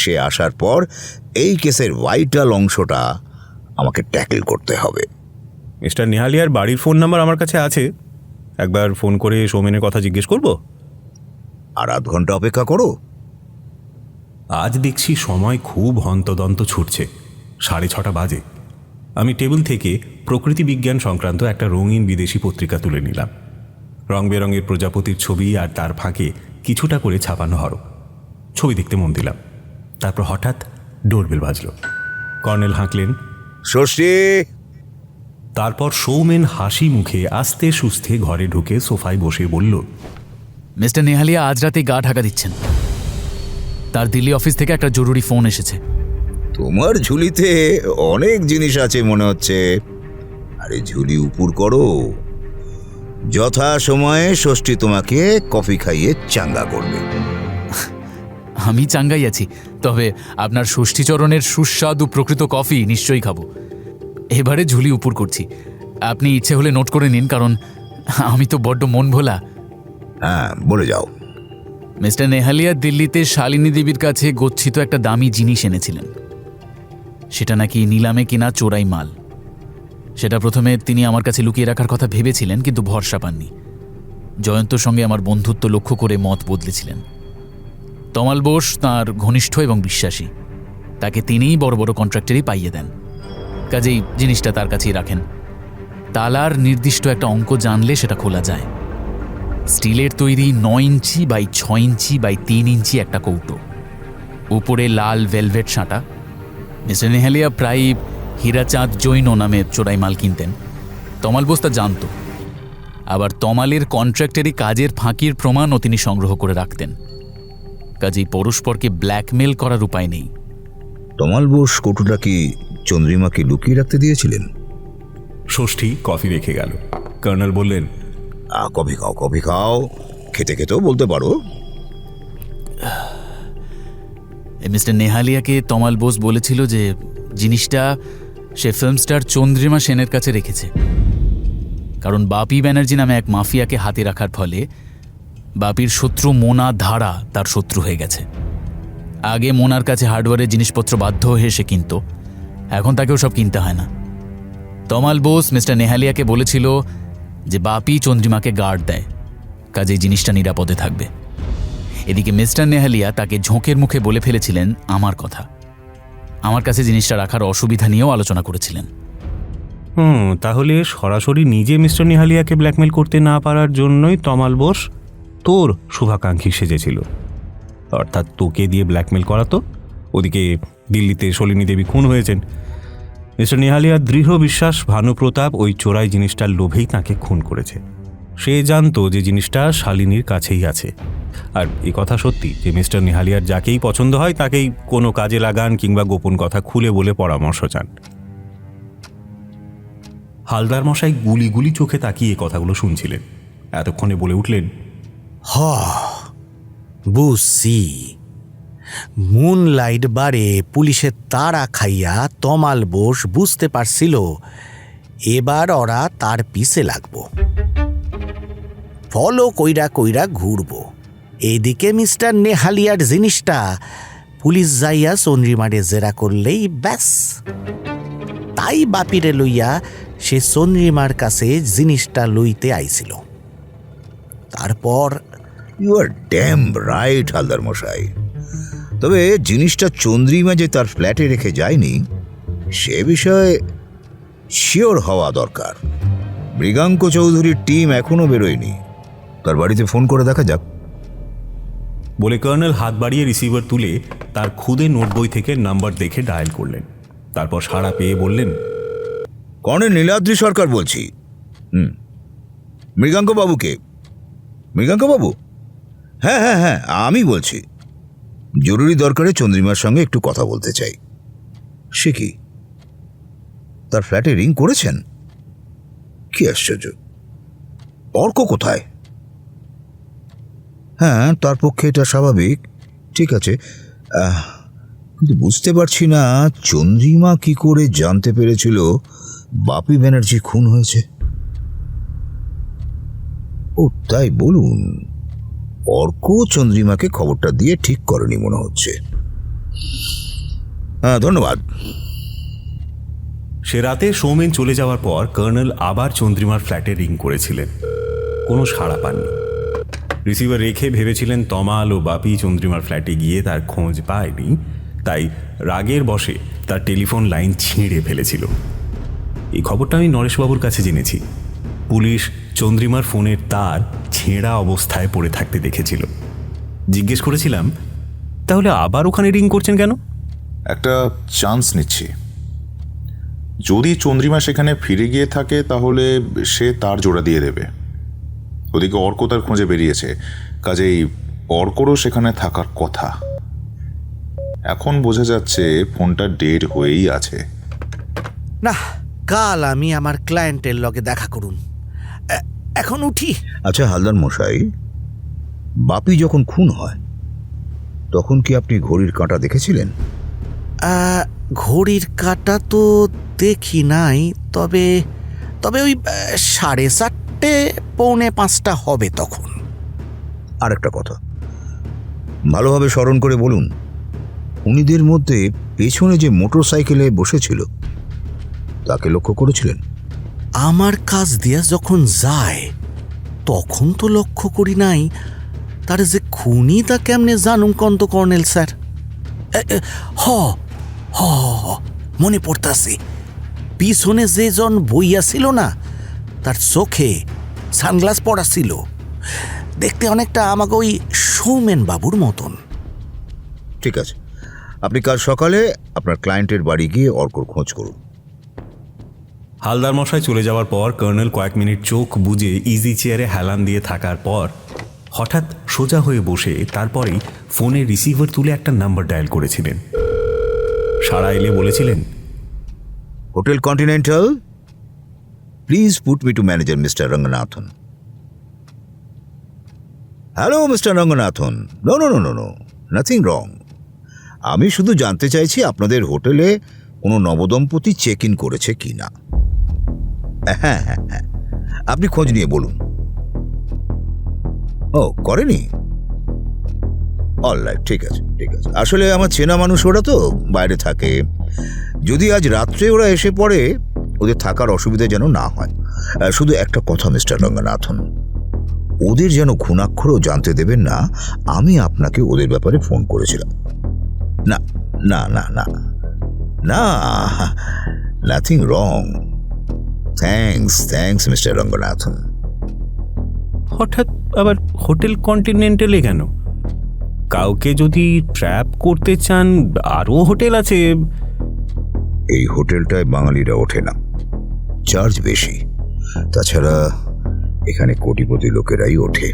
সে আসার পর এই কেসের ভাইটাল অংশটা আমাকে ট্যাকেল করতে হবে। মিস্টার নেহালিয়ার বাড়ির ফোন নাম্বার আমার কাছে আছে, একবার ফোন করে সৌমেনের কথা জিজ্ঞেস করব। আর আধ ঘন্টা অপেক্ষা করো। আজ দেখছি সময় খুব হন্তদন্ত ছুটছে। 6:30 বাজে। আমি টেবিল থেকে প্রকৃতি বিজ্ঞান সংক্রান্ত একটা রঙিন বিদেশি পত্রিকা তুলে নিলাম। রং বেরঙের প্রজাপতির ছবি আর তার ফাঁকে কিছুটা করে ছাপানো হরফ। ছবি দেখতে মন দিলাম। তারপর হঠাৎ ডোরবেল বাজল। কর্নেল হাঁকলেন, ষষ্ঠী। তারপর সৌমেন হাসি মুখে আস্তে সুস্থে ঘরে ঢুকে সোফায় বসে বলল, মিস্টার নেহালিয়া আজ রাতে গা ঢাকা দিচ্ছেন। তার দিল্লি অফিস থেকে একটা জরুরি ফোন এসেছে। তোমার ঝুলিতে অনেক জিনিস আছে মনে হচ্ছে। আরে ঝুলি উপর করো, যথা সময়ে ষষ্ঠী তোমাকে কফি খাইয়ে চাঙ্গা করবে। আমি চাঙ্গাই আছি, তবে আপনার ষষ্ঠীচরণের সুস্বাদু প্রকৃত কফি নিশ্চয়ই খাবো। এবারে ঝুলি উপর করছি। আপনি ইচ্ছে হলে নোট করে নিন, কারণ আমি তো বড্ড মন ভোলা। হ্যাঁ, বলে যাও। মিস্টার নেহালিয়া দিল্লিতে শালিনী দেবীর কাছে গচ্ছিত একটা দামি জিনিস এনেছিলেন। সেটা নাকি নিলামে কিনা চোরাই মাল। সেটা প্রথমে তিনি আমার কাছে লুকিয়ে রাখার কথা ভেবেছিলেন, কিন্তু ভরসা পাননি। জয়ন্তর সঙ্গে আমার বন্ধুত্ব লক্ষ্য করে মত বদলেছিলেন। তমাল বোস তাঁর ঘনিষ্ঠ এবং বিশ্বাসী। তাকে তিনিই বড় বড় কন্ট্রাক্টরই পাইয়ে দেন। কাজেই জিনিসটা তার কাছেই রাখেন। তালার নির্দিষ্ট একটা অঙ্ক জানলে সেটা খোলা যায়। স্টিলের তৈরি 9 ইঞ্চি বাই 6 ইঞ্চি বাই 3 ইঞ্চি একটা কৌটো, উপরে লাল ভেলভেট সাঁটা। মিস্টার নেহালিয়া প্রায় হীরাচাঁদ জৈন নামে চোরাই মাল কিনতেন। তমাল বোস তা জানত। আবার তমালের কন্ট্রাক্টরি কাজের ফাঁকির প্রমাণও তিনি সংগ্রহ করে রাখতেন। কাজেই পরস্পরকে ব্ল্যাকমেল করার উপায় নেই। তমাল বোস কৌটোটা কি চন্দ্রিমাকে লুকিয়ে রাখতে দিয়েছিলেন? ষষ্ঠী কফি রেখে গেল। কর্নেল বললেন, কফি খাও, কফি খাও। খেতে খেতেও বলতে পারো। মিস্টার নেহালিয়াকে তমাল বোস বলেছিল যে জিনিসটা সে ফিল্ম স্টার চন্দ্রিমা সেনের কাছে রেখেছে। কারণ বাপি ব্যানার্জি নামে এক মাফিয়াকে হাতে রাখার ফলে বাপির শত্রু মোনা ধারা তার শত্রু হয়ে গেছে। আগে মোনার কাছে হার্ডওয়্যারের জিনিসপত্র বাধ্য হয়ে সে কিনত, এখন তাকেও সব কিনতে হয় না। তমাল বোস মিস্টার নেহালিয়াকে বলেছিল যে বাপি চন্দ্রিমাকে গার্ড দেয়, কাজেই জিনিসটা নিরাপদে থাকবে। এদিকে মিস্টার নেহালিয়া তাকে ঝোঁকের মুখে বলে ফেলেছিলেন আমার কথা। আমার কাছে জিনিসটা রাখার অসুবিধা নিয়েও আলোচনা করেছিলেন। তাহলে সরাসরি নিজে মিস্টার নেহালিয়াকে ব্ল্যাকমেল করতে না পারার জন্যই তমাল বোস তোর শুভাকাঙ্ক্ষী সেজেছিল। অর্থাৎ তোকে দিয়ে ব্ল্যাকমেল করাতো। ওদিকে দিল্লিতে শালিনী দেবী খুন হয়েছেন। মিস্টার নেহালিয়ার দৃঢ় বিশ্বাস ভানুপ্রতাপ ওই চোরাই জিনিসটার লোভেই তাকে খুন করেছে। সে জানতো যে জিনিসটা শালিনীর কাছেই আছে। আর এই কথা সত্যি যে মিস্টার নেহালিয়ার যাকেই পছন্দ হয় তাকেই কোনো কাজে লাগান কিংবা গোপন কথা খুলে বলে পরামর্শ চান। হালদার মশাই গুলি গুলি চোখে তাকিয়ে কথাগুলো শুনছিলেন। এতক্ষণে বলে উঠলেন, বুঝছি, মুনলাইট বারে পুলিশের তাড়া খাইয়া তমাল বোস বুঝতে পারছিল এবার ওরা তার পিছে লাগবো, ফলো কইরা কইরা ঘুরবো। এদিকে মিস্টার নেহালিয়ার জিনিসটা পুলিশ যাইয়া চন্দ্রিমারে জেরা করলেই ব্যাস। তাই বাপিরে লইয়া সে চন্দ্রিমার কাছে জিনিসটা লইতে আইছিল। তারপর you are damn right Haldar মশাই। তবে জিনিসটা চন্দ্রিমা যে তার ফ্ল্যাটে রেখে যায়নি সে বিষয়ে শিওর হওয়া দরকার। মৃগাঙ্ক চৌধুরীর টিম এখনো বেরোয়নি, তার বাড়িতে ফোন করে দেখা যাক। বলে কর্নেল হাত বাড়িয়ে রিসিভার তুলে তার খুদে নোটবই থেকে নাম্বার দেখে ডায়াল করলেন। তারপর সাড়া পেয়ে বললেন, কর্নেল নীলাদ্রি সরকার বলছি। মৃগাঙ্ক বাবুকে? মৃগাঙ্ক বাবু? হ্যাঁ হ্যাঁ হ্যাঁ, আমি বলছি। জরুরি দরকারে চন্দ্রিমার সঙ্গে একটু কথা বলতে চাই। সে কি, তার ফ্ল্যাটে রিং করেছেন? কি আশ্চর্য! অর্ক কোথায়? হ্যাঁ, তার পক্ষে এটা স্বাভাবিক। ঠিক আছে, কিন্তু বুঝতে পারছি না চন্দ্রিমা কি করে জানতে পেরেছিল বাপি ব্যানার্জি খুন হয়েছে। ও তাই বলুন, অর্ক চন্দ্রিমাকে খবরটা দিয়ে ঠিক করেনি মনে হচ্ছে। হ্যাঁ, ধন্যবাদ। সে রাতে সৌমেন চলে যাওয়ার পর কর্নেল আবার চন্দ্রিমার ফ্ল্যাটে রিং করেছিলেন, কোনো সাড়া পাননি। রিসিভার রেখে ভেবেছিলেন তমাল ও বাপি চন্দ্রিমার ফ্ল্যাটে গিয়ে তার খোঁজ পায়নি, তাই রাগের বশে তার টেলিফোন লাইন ছিঁড়ে ফেলেছিল। এই খবরটা আমি নরেশবাবুর কাছে জেনেছি। পুলিশ চন্দ্রিমার ফোনের তার ছেঁড়া অবস্থায় পড়ে থাকতে দেখেছিল। জিজ্ঞেস করেছিলাম, তাহলে আবার ওখানে রিং করছেন কেন? একটা চান্স নিচ্ছি। যদি চন্দ্রিমা সেখানে ফিরে গিয়ে থাকে তাহলে সে তার জোড়া দিয়ে দেবে। ওদিকে অর্ক তার খোঁজে বেরিয়েছে, কাজেই অর্করও সেখানে থাকার কথা। এখন বোঝা যাচ্ছে ফোনটা ডেড হয়েই আছে। না, কাল আমি আমার ক্লায়েন্টের লগে দেখা করুন। এখন উঠি। আচ্ছা হালদার মশাই, বাপি যখন খুন হয় তখন কি আপনি ঘড়ির কাঁটা দেখেছিলেন? ঘড়ির কাঁটা তো দেখি নাই, তবে তবে ওই 4:30 পৌনে 5টা হবে তখন। আর একটা কথা, ভালোভাবে স্মরণ করে বলুন, খুনিদের মধ্যে পেছনে যে মোটর সাইকেলে বসেছিল তাকে লক্ষ্য করেছিলেন? আমার কাজ দিয়া যখন যায় তখন তো লক্ষ্য করি নাই। তার যে খুনি তা কেমনে জানুম কন্ত কর্নেল স্যার? হ হ মনে পড়তাছে, পিছনে যে জন বইয়া ছিল না, তার চোখে সানগ্লাস পরা ছিল। দেখতে অনেকটা আমাকে ওই সৌমেন বাবুর মতন। ঠিক আছে, আপনি কাল সকালে আপনার ক্লায়েন্টের বাড়ি গিয়ে অর্কর খোঁজ করুন। হালদার মশাই চলে যাওয়ার পর কর্নেল কয়েক মিনিট চোখ বুজে ইজি চেয়ারে হেলান দিয়ে থাকার পর হঠাৎ সোজা হয়ে বসে তারপরেই ফোনে রিসিভার তুলে একটা নাম্বার ডায়াল করেছিলেন। সাড়া এলে বলেছিলেন, hotel continental, please put me to manager mister Ranganathan. Hello mister Ranganathan, no no no no no, nothing wrong. আমি শুধু জানতে চাইছি আপনাদের হোটেলে কোনো নবদম্পতি চেক ইন করেছে কি না। হ্যাঁ হ্যাঁ হ্যাঁ, আপনি খোঁজ নিয়ে বলুন। ও, করেনি? অলরাইট, ঠিক আছে ঠিক আছে। আসলে আমার চেনা মানুষ ওরা তো বাইরে থাকে, যদি আজ রাত্রে ওরা এসে পড়ে ওদের থাকার অসুবিধা যেন না হয়। শুধু একটা কথা মিস্টার রঙ্গনাথন, ওদের যেন ঘুণাক্ষরও জানতে দেবেন না আমি আপনাকে ওদের ব্যাপারে ফোন করেছিলাম। না না না না না, nothing wrong. Thanks mister Ranganathan. হঠাৎ আবার হোটেল কন্টিনেন্টালে কেন? কাউকে যদি ট্র্যাপ করতে চান আরও হোটেল আছে। এই হোটেলটায় বাঙালিরা ওঠে না, চার্জ বেশি। তাছাড়া এখানে কোটিপতি লোকেরাই ওঠে।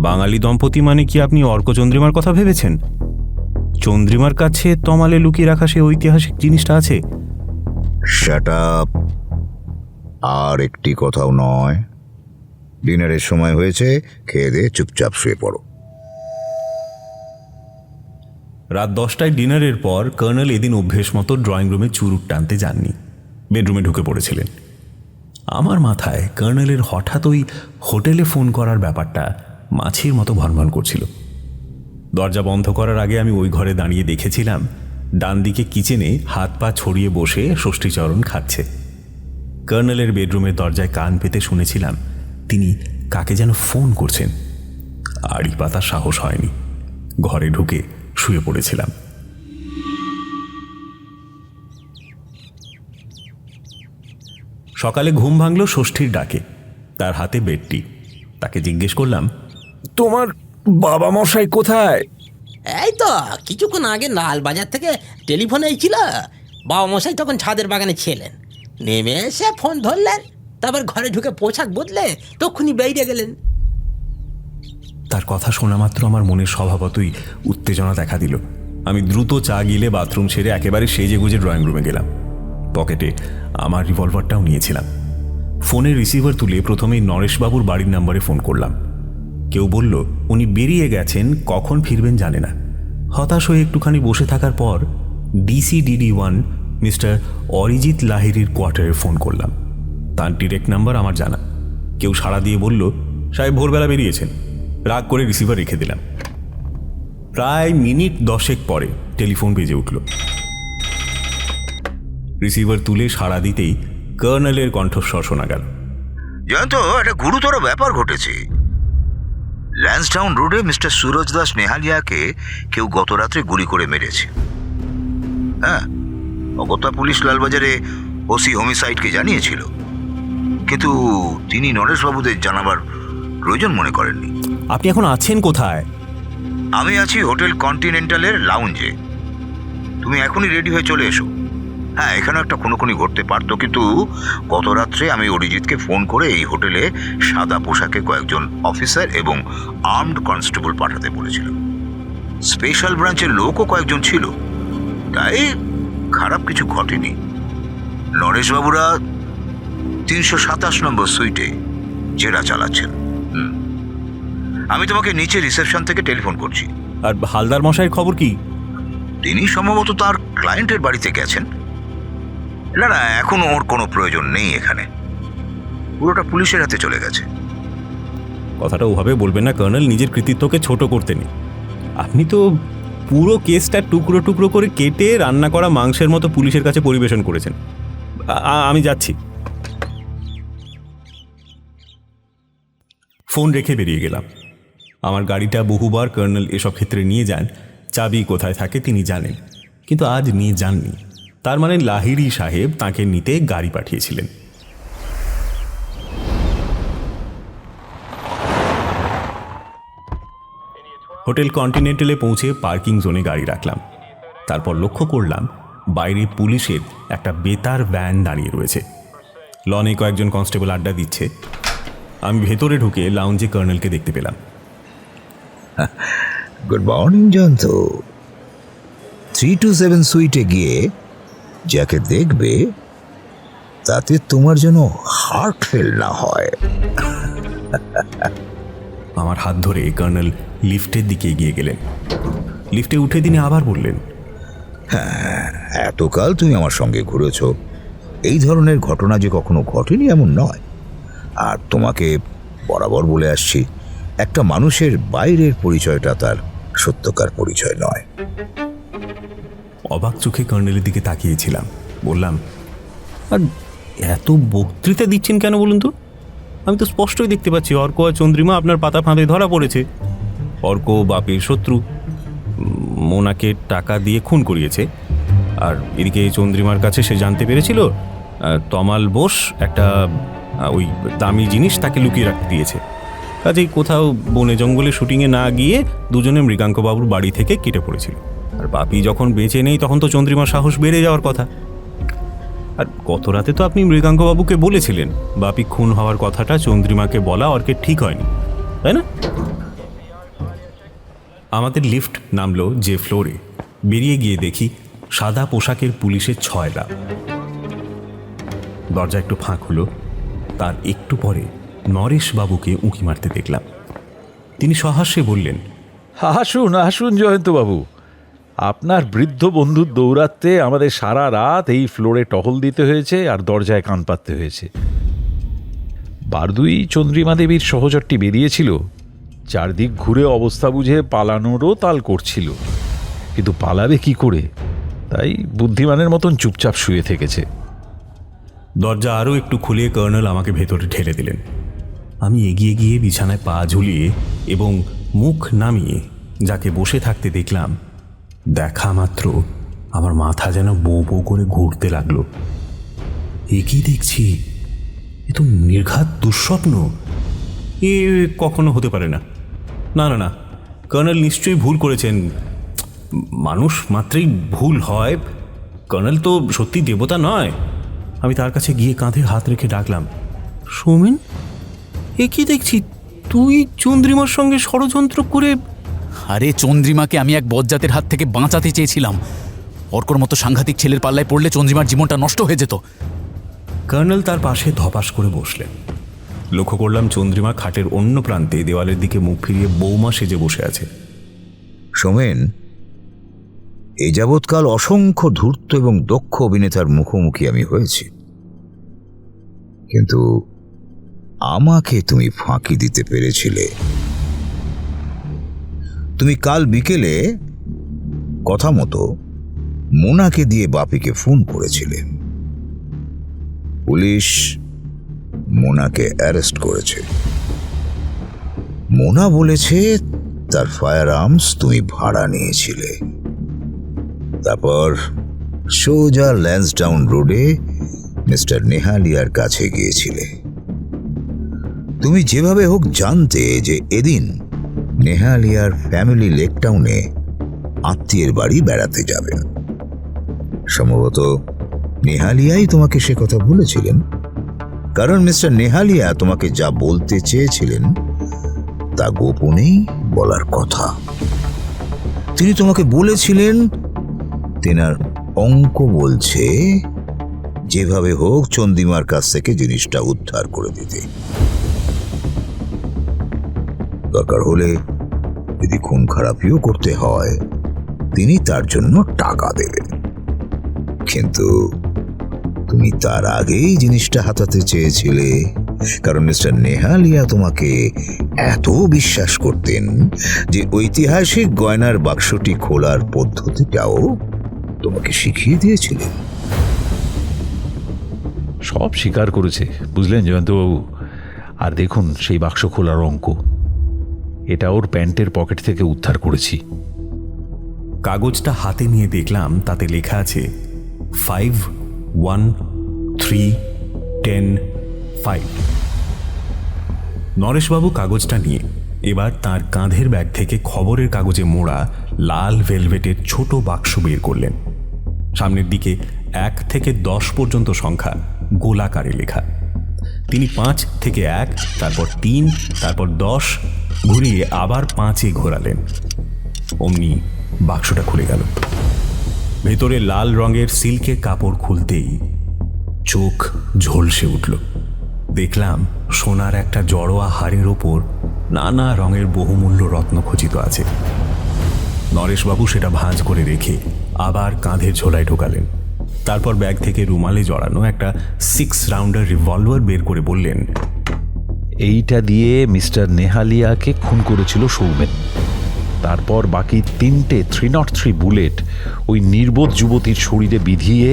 বাঙালি দম্পতি মানে কি আপনি অর্ক চন্দ্রিমার কথা ভেবেছেন? চন্দ্রিমার কাছে তমালে লুকিয়ে রাখা সে ঐতিহাসিক জিনিসটা আছে। Shut up. আর একটি কথাও নয়। ডিনারের সময় হয়েছে, খেয়ে দিয়ে চুপচাপ শুয়ে পড়ো। রাত 10টায় ডিনারের পর কর্নেল এদিন অভ্যেস মতো ড্রয়িং রুমে চুরুট টানতে যাননি, বেডরুমে ঢুকে পড়েছিলেন। আমার মাথায় কর্নেলের হঠাৎ ওই হোটেলে ফোন করার ব্যাপারটা মাছির মতো ভনভন করছিল। দরজা বন্ধ করার আগে আমি ওই ঘরে দাঁড়িয়ে দেখেছিলাম ডান দিকে কিচেনে হাত পা ছড়িয়ে বসে ষষ্ঠীচরণ খাচ্ছে। কর্নেলের বেডরুমের দরজায় কান পেতে শুনেছিলাম তিনি কাকে যেন ফোন করছেন। আড়ি পাতার সাহস হয়নি, ঘরে ঢুকে শুয়ে পড়েছিলাম। সকালে ঘুম ভাঙল ষষ্ঠীর ডাকে। তার হাতে বেডটি। তাকে জিজ্ঞেস করলাম, তোমার বাবা মশাই কোথায়? এই তো কিছুক্ষণ আগে লালবাজার থেকে টেলিফোন এসেছিল। বাবা মশাই তখন ছাদের বাগানে ছিলেন, নেমে এসে ফোন ধরলেন, তারপর ঘরে ঢুকে পোশাক বদলে তখনই বেরিয়ে গেলেন। তার কথা শোনা মাত্র আমার মনের স্বভাবতই উত্তেজনা দেখা দিল। আমি দ্রুত চা গিলে বাথরুম সেরে একেবারে সেজে গুজে ড্রয়িং রুমে গেলাম। পকেটে আমার রিভলভারটাও নিয়েছিলাম। ফোনের রিসিভার তুলে প্রথমেই নরেশবাবুর বাড়ির নম্বরে ফোন করলাম। কেউ বলল উনি বেরিয়ে গেছেন, কখন ফিরবেন জানে না। হতাশ হয়ে একটুখানি বসে থাকার পর DCDD1 মিস্টার অরিজিৎ লাহিড়ির কোয়ার্টারে ফোন করলাম। তার ডিরেক্ট নাম্বার আমার জানা। কেউ সাড়া দিয়ে বলল, সাহেব ভোরবেলা বেরিয়েছেন। রাগ করে রিসিভার রেখে দিলাম। প্রায় মিনিট 10 পরে টেলিফোন বেজে উঠল। রিসিভার তুলে সাড়া দিতেই কর্নেলের কণ্ঠস্বর শোনা গেল। জয়ন্ত, একটা গুরুতর ব্যাপার ঘটেছে। ল্যান্সডাউন রোডে মিস্টার সুরজ দাস নেহালিয়াকে কেউ গত রাত্রে গুলি করে মেরেছে। হ্যাঁ, অগত্যা পুলিশ লালবাজারে ওসি হোমিসাইডকে জানিয়েছিল, কিন্তু তিনি নরেশবাবুদের জানাবার প্রয়োজন মনে করেননি। আপনি এখন আছেন কোথায়? আমি আছি হোটেল কন্টিনেন্টালের লাউঞ্জে। তুমি এখনই রেডি হয়ে চলে এসো। হ্যাঁ, এখানে একটা খুনোখুনি ঘটতে পারতো, কিন্তু গত রাত্রে আমি অরিজিৎকে ফোন করে এই হোটেলে সাদা পোশাকে কয়েকজন অফিসার এবং আর্মড কনস্টেবল পাঠাতে বলেছিলাম। স্পেশাল ব্রাঞ্চের লোকও কয়েকজন ছিল, তাই খারাপ কিছু ঘটেনি। নরেশবাবুরা 327 নম্বর সুইটে জেরা চালাচ্ছেন। আমি তোমাকে নিচে রিসেপশন থেকে টেলিফোন করছি। আর হালদার মশাইয়ের খবর কি? তিনি সম্ভবত তার ক্লায়েন্টের বাড়িতে গেছেন। না না, এখন ওর কোনো প্রয়োজন নেই এখানে, পুরোটা পুলিশের হাতে চলে গেছে। কথাটা ওভাবে বলবেন না কর্নেল, নিজের কৃতিত্বকে ছোট করতে নেই। আপনি তো পুরো কেসটা টুকরো টুকরো করে কেটে রান্না করা মাংসের মতো পুলিশের কাছে পরিবেশন করেছেন। আমি যাচ্ছি। ফোন রেখে বেরিয়ে গেলাম। আমার গাড়িটা বহুবার কর্নেল এসব ক্ষেত্রে নিয়ে যান, চাবি কোথায় থাকে তিনি জানেন, কিন্তু আজ নিয়ে যাননি। তার মানে লাহিড়ি সাহেব তাকে নিতে গাড়ি পাঠিয়েছিলেন। হোটেল কন্টিনেন্টালে পৌঁছে পার্কিং জোনে গাড়ি রাখলাম। তারপর লক্ষ্য করলাম বাইরে পুলিশের একটা বেতার ভ্যান দাঁড়িয়ে রয়েছে। লনে কয়েকজন কনস্টেবল আড্ডা দিচ্ছে। আমি ভেতরে ঢুকে লাউঞ্জে কর্নেলকে দেখতে পেলাম। Good morning Jayanta. 327 সুইটে গিয়ে যাকে দেখবে তাতে তোমার যেন হার্ট ফেল না হয়। আমার হাত ধরে কর্নেল লিফটের দিকে এগিয়ে গেলেন। লিফটে উঠে তিনি আবার বললেন, হ্যাঁ, এতকাল তুমি আমার সঙ্গে ঘুরেছ, এই ধরনের ঘটনা যে কখনো ঘটেনি এমন নয়। আর তোমাকে বরাবর বলে আসছি, একটা মানুষের বাইরের পরিচয়টা তার সত্যকার পরিচয় নয়। অবাক চোখে কর্নেলের দিকে তাকিয়েছিলাম। বললাম, আর এত বক্তৃতা দিচ্ছেন কেন বলুন তো? আমি তো স্পষ্টই দেখতে পাচ্ছি অর্ক আর চন্দ্রিমা আপনার পাতা ফাঁদে ধরা পড়েছে। অর্ক বাপের শত্রু, মোনাকে টাকা দিয়ে খুন করিয়েছে। আর এদিকে চন্দ্রিমার কাছে সে জানতে পেরেছিল তমাল বোস একটা ওই দামি জিনিস তাকে লুকিয়ে রাখতে দিয়েছে। কাজেই কোথাও বনে জঙ্গলে শুটিংয়ে না গিয়ে দুজনে মৃগাঙ্কবাবুর বাড়ি থেকে কেটে পড়েছিল। আর বাপি যখন বেঁচে নেই তখন তো চন্দ্রিমার সাহস বেড়ে যাওয়ার কথা। আর গত রাতে তো আপনি মৃগাঙ্কবাবুকে বলেছিলেন বাপি খুন হওয়ার কথাটা চন্দ্রিমাকে বলা অর্কের ঠিক হয়নি, তাই না? আমাদের লিফট নামলো যে ফ্লোরে। বেরিয়ে গিয়ে দেখি সাদা পোশাকের পুলিশের 6টা। দরজা একটু ফাঁক হলো। তার একটু পরে নরেশবাবুকে উঁকি মারতে দেখলাম। তিনি সহাস্যে বললেন, আসুন আসুন জয়ন্তবাবু, আপনার বৃদ্ধ বন্ধুর দৌরাত্মে আমাদের সারা রাত এই ফ্লোরে টহল দিতে হয়েছে আর দরজায় কান পাততে হয়েছে। বারদুই চন্দ্রিমা দেবীর সহচরটি বেরিয়েছিল, চারদিক ঘুরে অবস্থা বুঝে পালানোরও তাল করছিল, কিন্তু পালাবে কি করে, তাই বুদ্ধিমানের মতন চুপচাপ শুয়ে থেকেছে। দরজা আরও একটু খুলে কর্নেল আমাকে ভেতরে ঠেলে দিলেন। আমি এগিয়ে গিয়ে বিছানায় পা ঝুলিয়ে এবং মুখ নামিয়ে যাকে বসে থাকতে দেখলাম, দেখা মাত্র আমার মাথা যেন বউ বউ করে ঘুরতে লাগলো। এ কি দেখছি, এ তো নির্ঘাত দুঃস্বপ্ন, এ কখনো হতে পারে না। না না না, কর্নেল নিশ্চয়ই ভুল করেছেন। মানুষ মাত্রই ভুল হয়, কর্নেল তো সত্যি দেবতা নয়। আমি তার কাছে গিয়ে কাঁধে হাত রেখে ডাকলাম, সৌমেন, এ কি দেখছি, তুই চন্দ্রিমার সঙ্গে ষড়যন্ত্র করে? আরে চন্দ্রিমাকে আমি এক বজ্জাতের হাত থেকে বাঁচাতে চেয়েছিলাম। অর্কর মতো সাংঘাতিক ছেলের পাল্লায় পড়লে চন্দ্রিমার জীবনটা নষ্ট হয়ে যেত। কর্নেল তার পাশে ধপাস করে বসলেন। লক্ষ্য করলাম চন্দ্রিমা খাটের অন্য প্রান্তে দেওয়ালের দিকে মুখ ফিরিয়ে বৌমা সেজে বসে আছে। সোমেন, এই যাবৎকাল অসংখ্য ধূর্ত এবং দক্ষ অভিনেতার মুখোমুখি আমি হয়েছি, কিন্তু আমাকে তুমি ফাঁকি দিতে পেরেছিলে। তুমি কাল বিকেলে কথা মতো মোনাকে দিয়ে বাপিকে ফোন করেছিলে। পুলিশ মোনাকে অ্যারেস্ট করেছে। মোনা বলেছে তার ফায়ার আর্মস তুমি ভাড়া নিয়েছিলে। তারপর সোজা ল্যান্সডাউন রোডে মিস্টার নেহালিয়ার কাছে গিয়েছিলে। তুমি যেভাবে হোক জানতে যে এদিন নেহালিয়ার ফ্যামিলি লেক টাউনে আত্মীয়ের বাড়ি বেড়াতে যাবেন। সম্ভবত নেহালিয়াই তোমাকে সে কথা বলেছিলেন, কারণ মিস্টার নেহালিয়া তোমাকে যা বলতে চেয়েছিলেন তা গোপনেই বলার কথা। তিনি তোমাকে বলেছিলেন তেনার অঙ্ক বলছে যেভাবে হোক চন্দ্রিমার কাছ থেকে জিনিসটা উদ্ধার করে দিতে। দরকার হলে যদি খুন খারাপিও করতে হয় তিনি তার জন্য টাকা দেবেন, কিন্তু তুমি তার আগেই জিনিসটা হাতাতে চেয়েছিলে, কারণ মিস্টার নেহালিয়া তোমাকে এত বিশ্বাস করতেন যে ঐতিহাসিক গয়নার বাক্সটি খোলার পদ্ধতিটাও তোমাকে শিখিয়ে দিয়েছিলেন। সব স্বীকার করেছে, বুঝলেন জয়ন্তবাবু। আর দেখুন সেই বাক্স খোলার অঙ্ক, এটা ওর প্যান্টের পকেট থেকে উদ্ধার করেছি। কাগজটা হাতে নিয়ে দেখলাম তাতে লেখা আছে 5, 1, 3, 10, 5। নরেশবাবু কাগজটা নিয়ে এবার তার কাঁধের ব্যাগ থেকে খবরের কাগজে মোড়া লাল ভেলভেটের ছোট বাক্স বের করলেন। সামনের দিকে 1 থেকে 10 পর্যন্ত সংখ্যা গোলাকারে লেখা। তিনি 5 থেকে 1, তারপর 3, তারপর 10 ঘুরিয়ে আবার 5-এ ঘোরালেন। অমনি বাক্সটা খুলে গেল। ভেতরে লাল রঙের সিল্কের কাপড় খুলতেই চোখ ঝলসে উঠল। দেখলাম সোনার একটা জড়োয়া হাড়ের ওপর নানা রঙের বহুমূল্য রত্ন খচিত আছে। নরেশবাবু সেটা ভাঁজ করে রেখে আবার কাঁধের ঝোলায় ঢোকালেন। তারপর ব্যাগ থেকে রুমালে জড়ানো একটা 6 রাউন্ডার রিভলভার বের করে বললেন, এইটা দিয়ে মিস্টার নেহালিয়াকে খুন করেছিল সৌমেন। তারপর বাকি 3টে 303 বুলেট ওই নির্বোধ যুবতীর শরীরে বিধিয়ে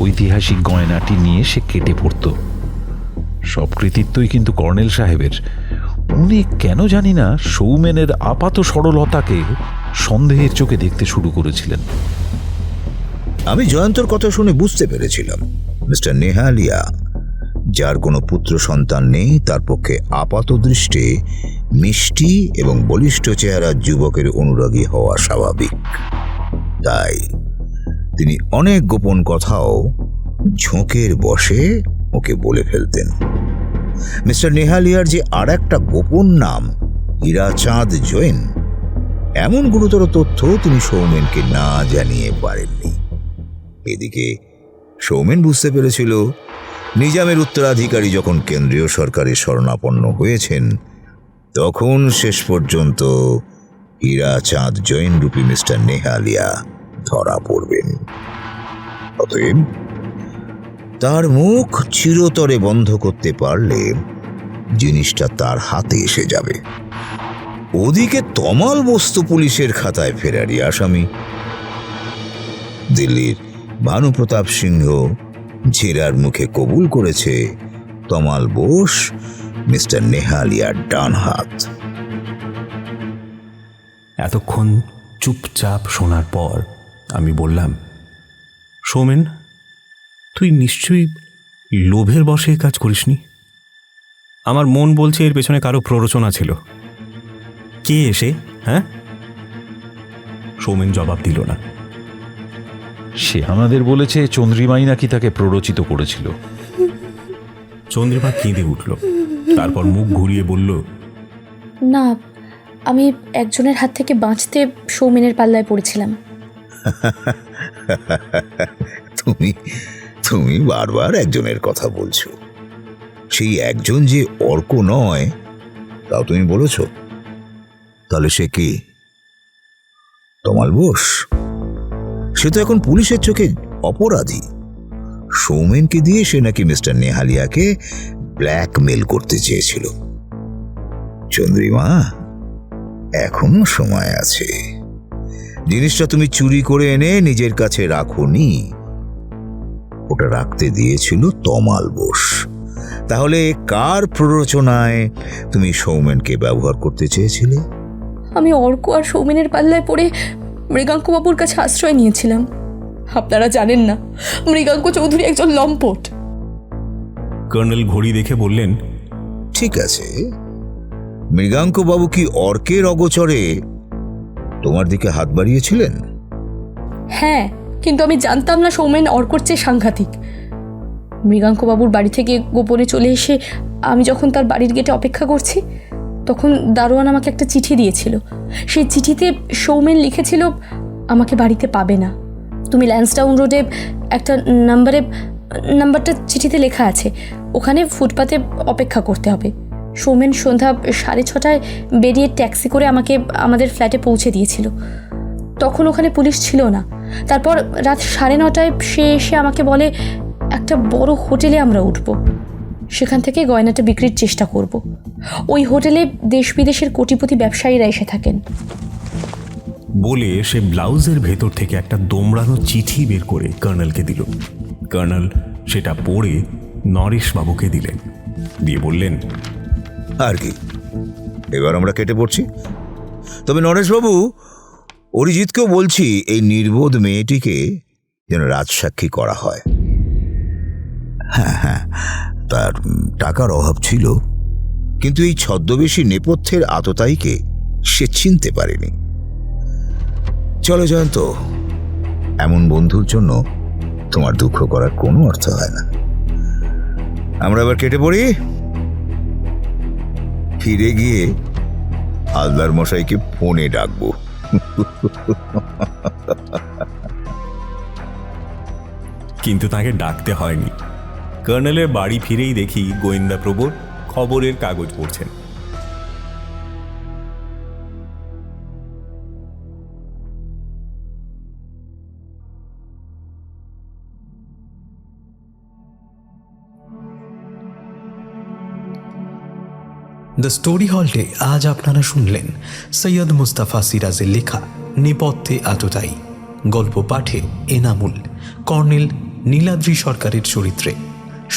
ঐতিহাসিক গয়নাটি নিয়ে সে কেটে পড়ত। সব কৃতিত্বই কিন্তু কর্নেল সাহেবের। উনি কেন জানি না সৌমেনের আপাত সরলতাকে সন্দেহের চোখে দেখতে শুরু করেছিলেন। আমি জয়ন্তর কথা শুনে বুঝতে পেরেছিলাম মিস্টার নেহালিয়া, যার কোনো পুত্র সন্তান নেই, তার পক্ষে আপাত দৃষ্টে মিষ্টি এবং বলিষ্ঠ চেহারার যুবকের অনুরাগী হওয়া স্বাভাবিক। তাই তিনি অনেক গোপন কথাও ঝোঁকের বশে ওকে বলে ফেলতেন। মিস্টার নেহালিয়ার যে আর একটা গোপন নাম হীরাচাঁদ জৈন, এমন গুরুতর তথ্য তিনি সৌমেনকে না জানিয়ে পারেননি। এদিকে সৌমেন বুঝতে পেরেছিল নিজামের উত্তরাধিকারী যখন কেন্দ্রীয় সরকারের শরণাপন্ন হয়েছেন, তখন শেষ পর্যন্ত হীরা চাঁদ জৈন রূপী মিস্টার নেহালিয়া ধরা পড়বেন। অতএব তার মুখ চিরতরে বন্ধ করতে পারলে জিনিসটা তার হাতে এসে যাবে। ওদিকে তমাল বস্তু পুলিশের খাতায় ফেরারি আসামি। দিল্লির ভানুপ্রতাপ সিংহ জেরার মুখে কবুল করেছে তমাল বোস মিস্টার নেহালিয়ার ডান হাত। এতক্ষণ চুপচাপ শোনার পর আমি বললাম, সৌমেন, তুই নিশ্চয়ই লোভের বশে কাজ করিসনি? আমার মন বলছে এর পেছনে কারো প্ররোচনা ছিল। কে এসে? হ্যাঁ? সৌমেন জবাব দিল না। সে আমাদের বলেছে চন্দ্রিমাই নাকি তাকে প্ররোচিত করেছিল। চন্দ্রিমা কেঁদে উঠল, তারপর মুখ ঘুরিয়ে বলল, না, আমি একজনের হাত থেকে বাঁচতে সৌমেনের পাল্লায় পড়েছিলাম। তুমি তুমি বারবার একজনের কথা বলছো। সেই একজন যে অর্ক নয় তাও তুমি বলেছ। তাহলে সে কি? তমাল বোস? সে তো এখন পুলিশের চোখে অপরাধী। সৌমেনকে দিয়ে সে নাকি মিস্টার নেহালিয়াকে ব্ল্যাকমেল করতে চেয়েছিল। চন্দ্রিমা, এখনো সময় আছে। জিনিসটা তুমি চুরি করে এনে নিজের কাছে রাখোনি, ওটা রাখতে দিয়েছিল তমাল বোস। তাহলে কার প্ররোচনায় তুমি সৌমেনকে ব্যবহার করতে চেয়েছিলে? আমি অর্ক আর সৌমেনের পাল্লায় পড়ে মৃগাঙ্কবাবুর কাছে আশ্রয় নিয়েছিলাম। আপনারা জানেন না, মৃগাঙ্ক চৌধুরী একজন লম্পট। কর্নেল ঘড়ি দেখে বললেন, ঠিক আছে, মৃগাঙ্ক বাবু কি অর্কের অগোচরে তোমার দিকে হাত বাড়িয়েছিলেন? হ্যাঁ, কিন্তু আমি জানতাম না সৌমেন অর্কর চেয়ে সাংঘাতিক। মৃগাঙ্কবাবুর বাড়ি থেকে গোপনে চলে এসে আমি যখন তার বাড়ির গেটে অপেক্ষা করছি, তখন দারোয়ান আমাকে একটা চিঠি দিয়েছিল। সেই চিঠিতে সৌমেন লিখেছিল, আমাকে বাড়িতে পাবে না, তুমি ল্যান্সডাউন রোডে একটা নাম্বারটা চিঠিতে লেখা আছে, ওখানে ফুটপাতে অপেক্ষা করতে হবে। সৌমেন সন্ধ্যা 6:30 বেরিয়ে ট্যাক্সি করে আমাকে আমাদের ফ্ল্যাটে পৌঁছে দিয়েছিল। তখন ওখানে পুলিশ ছিল না। তারপর রাত 9:30 সে এসে আমাকে বলে, একটা বড় হোটেলে আমরা উঠব, সেখান থেকে গয়নাটা বিক্রির চেষ্টা করব। ওই হোটেলে দেশ বিদেশের কোটিপতি ব্যবসায়ীরা এসে থাকেন। বলে সে ব্লাউজের ভেতর থেকে একটা দোমড়ানো চিঠি বের করে কর্নেলকে দিল। কর্নেল সেটা পড়ে নরেশবাবুকে দিলেন, দিয়ে বললেন, আর কি, এবার আমরা কেটে পড়ছি। তবে নরেশবাবু, অরিজিৎকেও বলছি এই নির্বোধ মেয়েটিকে যেন রাজসাক্ষী করা হয়। হ্যাঁ হ্যাঁ, তার টাকার অভাব ছিল, কিন্তু এই ছদ্মবেশী নেপথ্যের আততায়ীকে সে চিনতে পারেনি। চলো জয়ন্ত, এমন বন্ধুর জন্য তোমার দুঃখ করার কোনো অর্থ হয় না। আমরা এবার কেটে পড়ি। ফিরে গিয়ে হালদার মশাইকে ফোনে ডাকবো। কিন্তু তাকে ডাকতে হয়নি। কর্নেলের বাড়ি ফিরেই দেখি গোয়েন্দা প্রবর খবরের কাগজ পড়ছেন। দ্য স্টোরি হল্টে আজ আপনারা শুনলেন সৈয়দ মুস্তাফা সিরাজের লেখা নেপথ্যে আততায়ী। গল্প পাঠে এনামুল, কর্নেল নীলাদ্রি সরকারের চরিত্রে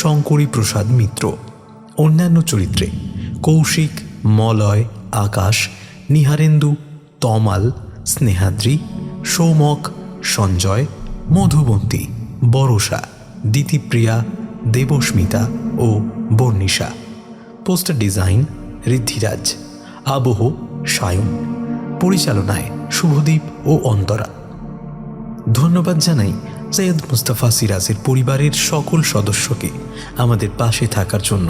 শঙ্করী প্রসাদ মিত্র, অন্যান্য চরিত্রে কৌশিক, মলয়, আকাশ, নিহারেন্দু, তমাল, স্নেহাদ্রি, সৌমক, সঞ্জয়, মধুবন্তী, বরষা, দিতিপ্রিয়া, দেবস্মিতা ও বর্ণিশা। পোস্টার ডিজাইন ঋদ্ধিরাজ, আবহ সায়ন, পরিচালনায় শুভদীপ ও অন্তরা। ধন্যবাদ জানাই সৈয়দ মুস্তাফা সিরাজের পরিবারের সকল সদস্যকে আমাদের পাশে থাকার জন্য।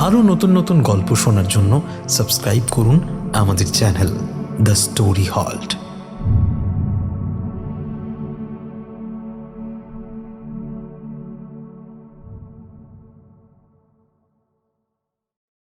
আরও নতুন নতুন গল্প শোনার জন্য সাবস্ক্রাইব করুন আমাদের চ্যানেল দ্য স্টোরি হল্ট।